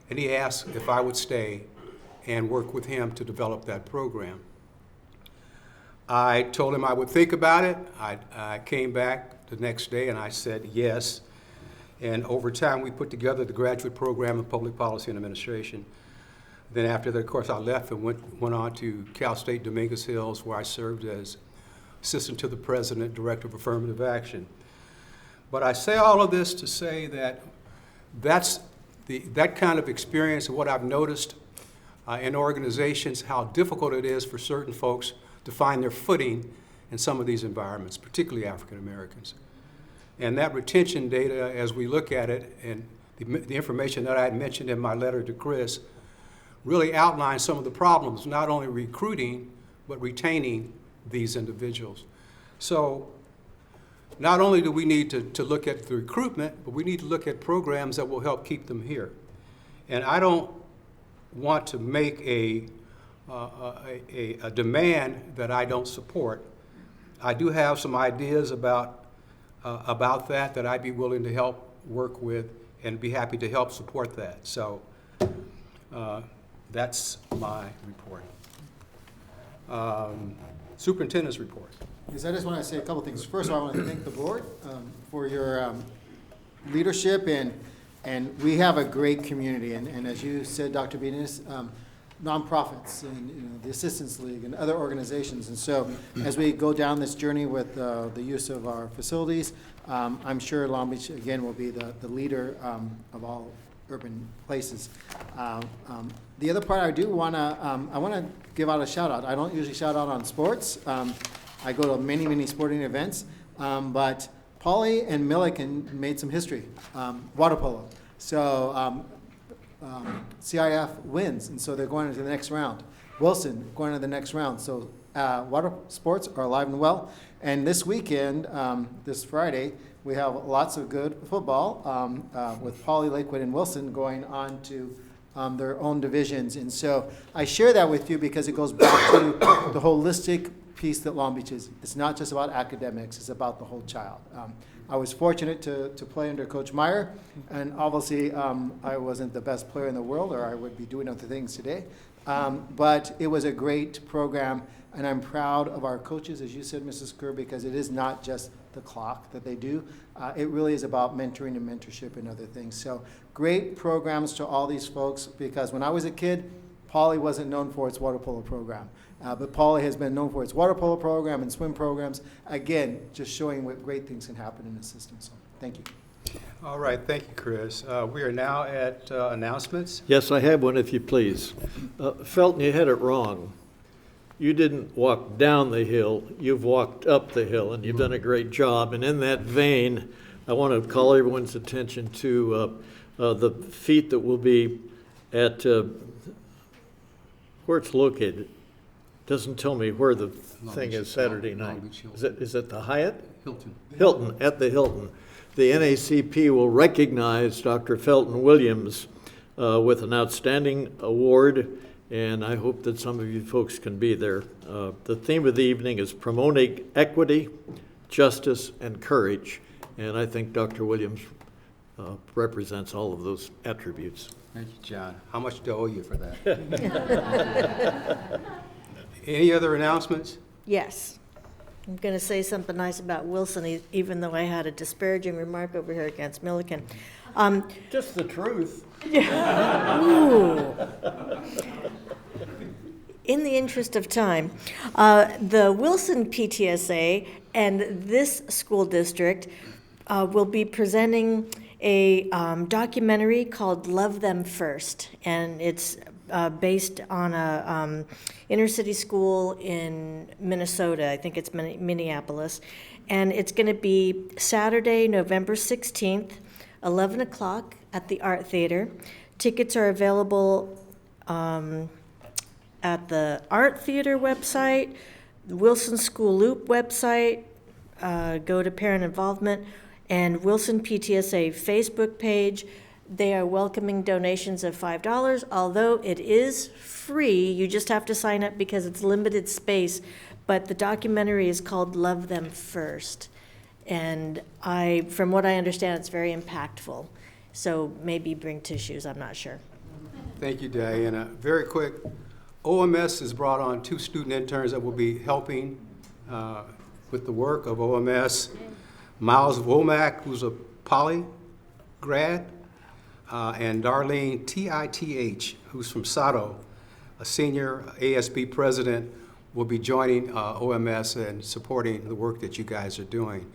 S1: And he asked if I would stay and work with him to develop that program. I told him I would think about it. I came back the next day and I said yes. And over time, we put together the graduate program in public policy and administration. Then after that, of course, I left and went on to Cal State Dominguez Hills, where I served as assistant to the president, director of affirmative action. But I say all of this to say that that kind of experience of what I've noticed in organizations, how difficult it is for certain folks to find their footing in some of these environments, particularly African Americans. And that retention data, as we look at it, and the information that I had mentioned in my letter to Chris, really outlines some of the problems, not only recruiting, but retaining these individuals. So not only do we need to look at the recruitment, but we need to look at programs that will help keep them here. And I don't want to make a demand that I don't support. I do have some ideas about that I'd be willing to help work with and be happy to help support that. So that's my report. Superintendent's report.
S9: Yes, I just want to say a couple things. First of all, I want to thank the board for your leadership, and we have a great community. And as you said, Dr. Venus, nonprofits and the Assistance League and other organizations. And so as we go down this journey with the use of our facilities, I'm sure Long Beach, again, will be the leader of all urban places. The other part I do want to give out a shout out. I don't usually shout out on sports. I go to many, many sporting events, but Polly and Milliken made some history, water polo. So CIF wins, and so they're going into the next round. Wilson going into the next round. So water sports are alive and well. And this weekend, this Friday, we have lots of good football with Polly, Lakewood, and Wilson going on to their own divisions. And so I share that with you because it goes back to the holistic piece that Long Beach is. It's not just about academics, it's about the whole child. I was fortunate to play under Coach Meyer, and obviously I wasn't the best player in the world, or I would be doing other things today. But it was a great program, and I'm proud of our coaches, as you said, Mrs. Kerr, because it is not just the clock that they do. It really is about mentoring and mentorship and other things. So great programs to all these folks, because when I was a kid, Poly wasn't known for its water polo program. But Poly has been known for its water polo program and swim programs. Again, just showing what great things can happen in the system. So thank you.
S1: All right, thank you, Chris. We are now at announcements.
S6: Yes, I have one, if you please. Felton, you had it wrong. You didn't walk down the hill, you've walked up the hill, and you've done a great job. And in that vein, I want to call everyone's attention to the feat that will be at where it's located. Doesn't tell me where the thing is Saturday night. Is it the Hyatt?
S1: Hilton.
S6: Hilton, at the Hilton. The NACP will recognize Dr. Felton Williams with an outstanding award, and I hope that some of you folks can be there. The theme of the evening is promoting equity, justice, and courage, and I think Dr. Williams represents all of those attributes.
S1: Thank you, John. How much do I owe you for that? Any other announcements?
S5: Yes. I'm going to say something nice about Wilson, even though I had a disparaging remark over here against Milliken.
S6: Just the truth.
S5: Ooh. In the interest of time, the Wilson PTSA and this school district will be presenting a documentary called Love Them First, and it's based on a inner city school in Minnesota. I think it's Minneapolis. And it's going to be Saturday, November 16th, 11 o'clock at the Art Theater. Tickets are available at the Art Theater website, the Wilson School Loop website, go to Parent Involvement, and Wilson PTSA Facebook page. They are welcoming donations of $5, although it is free. You just have to sign up because it's limited space. But the documentary is called Love Them First. And from what I understand, it's very impactful. So maybe bring tissues, I'm not sure.
S1: Thank you, Diana. Very quick, OMS has brought on 2 student interns that will be helping with the work of OMS. Miles Womack, who's a Poly grad, and Darlene Tith, who's from Sato, a senior ASB president, will be joining OMS and supporting the work that you guys are doing.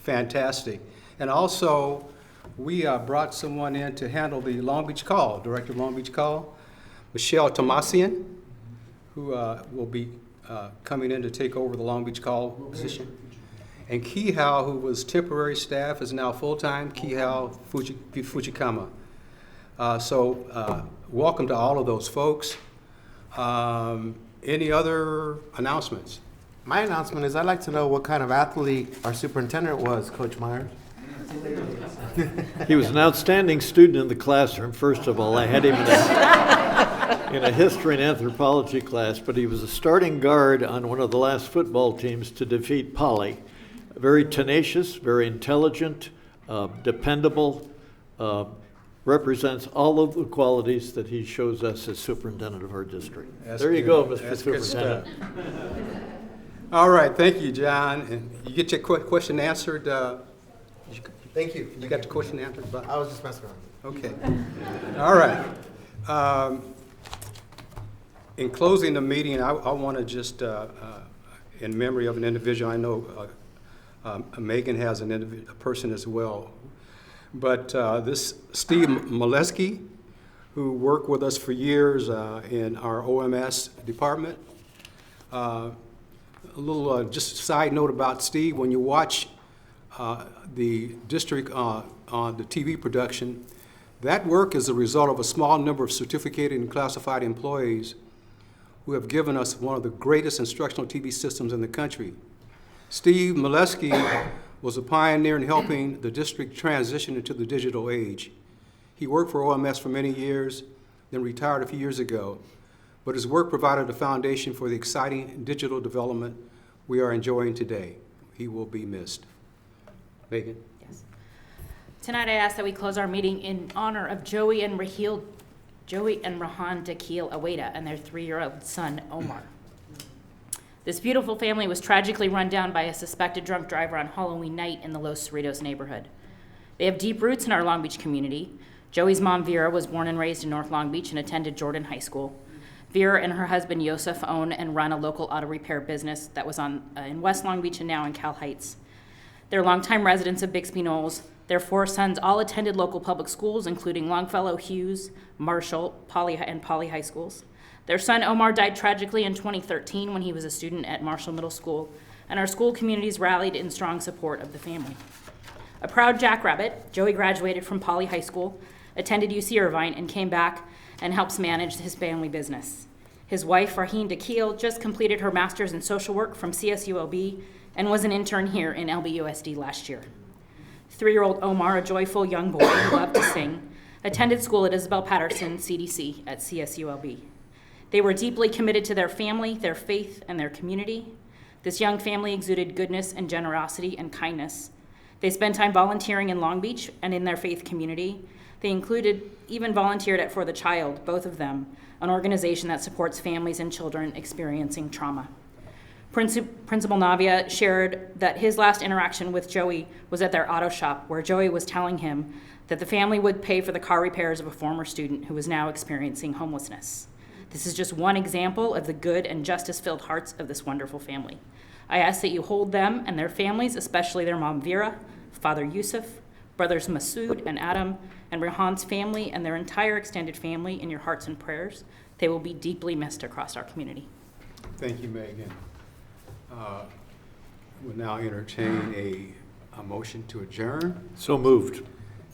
S1: fantastic. And also, we brought someone in to handle the Long Beach Call, Director of Long Beach Call, Michelle Tomasian, who will be coming in to take over the Long Beach Call position. And Kihao, who was temporary staff, is now full-time, Kihao Fujikama. Welcome to all of those folks. Any other announcements?
S4: My announcement is I'd like to know what kind of athlete our superintendent was, Coach Myers.
S6: He was an outstanding student in the classroom, first of all. I had him in a history and anthropology class, but he was a starting guard on one of the last football teams to defeat Poly. Very tenacious, very intelligent, dependable, represents all of the qualities that he shows us as superintendent of our district. There you go, Mr. Superintendent.
S1: All right, thank you, John. And you get your question answered?
S4: Thank you.
S1: You got the question answered?
S4: I was just messing around.
S1: Okay. All right. In closing the meeting, I want to just, in memory of an individual, I know Megan has a person as well, but this Steve Molesky, who worked with us for years in our OMS department. A little just side note about Steve, when you watch the district on the TV production, that work is a result of a small number of certificated and classified employees who have given us one of the greatest instructional TV systems in the country. Steve Molesky was a pioneer in helping the district transition into the digital age. He worked for OMS for many years, then retired a few years ago, but his work provided a foundation for the exciting digital development we are enjoying today. He will be missed. Megan?
S8: Yes. Tonight I ask that we close our meeting in honor of Joey and Rahan Dakil Aweda and their 3-year-old son, Omar. This beautiful family was tragically run down by a suspected drunk driver on Halloween night in the Los Cerritos neighborhood. They have deep roots in our Long Beach community. Joey's mom, Vera, was born and raised in North Long Beach and attended Jordan High School. Vera and her husband, Yosef, own and run a local auto repair business that was in West Long Beach and now in Cal Heights. They're longtime residents of Bixby Knolls. Their 4 sons all attended local public schools, including Longfellow, Hughes, Marshall, Poly High Schools. Their son Omar died tragically in 2013 when he was a student at Marshall Middle School, and our school communities rallied in strong support of the family. A proud jackrabbit, Joey graduated from Poly High School, attended UC Irvine, and came back and helps manage his family business. His wife, Rahan Dakil, just completed her master's in social work from CSULB and was an intern here in LBUSD last year. 3-year-old Omar, a joyful young boy who loved to sing, attended school at Isabel Patterson CDC at CSULB. They were deeply committed to their family, their faith, and their community. This young family exuded goodness and generosity and kindness. They spent time volunteering in Long Beach and in their faith community. They even volunteered at For the Child, both of them, an organization that supports families and children experiencing trauma. Principal Navia shared that his last interaction with Joey was at their auto shop, where Joey was telling him that the family would pay for the car repairs of a former student who was now experiencing homelessness. This is just one example of the good and justice-filled hearts of this wonderful family. I ask that you hold them and their families, especially their mom Vera, father Yusuf, brothers Masood and Adam, and Rehan's family and their entire extended family in your hearts and prayers. They will be deeply missed across our community.
S1: Thank you, Megan. We'll now entertain a motion to adjourn.
S6: So moved.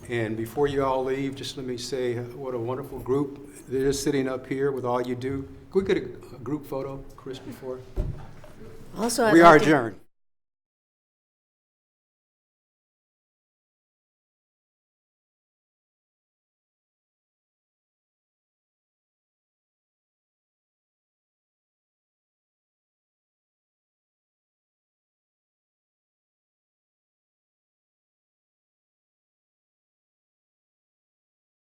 S1: And before you all leave, just let me say what a wonderful group that is sitting up here with all you do. Could we get a group photo, Chris, before?
S5: Also,
S1: We are adjourned.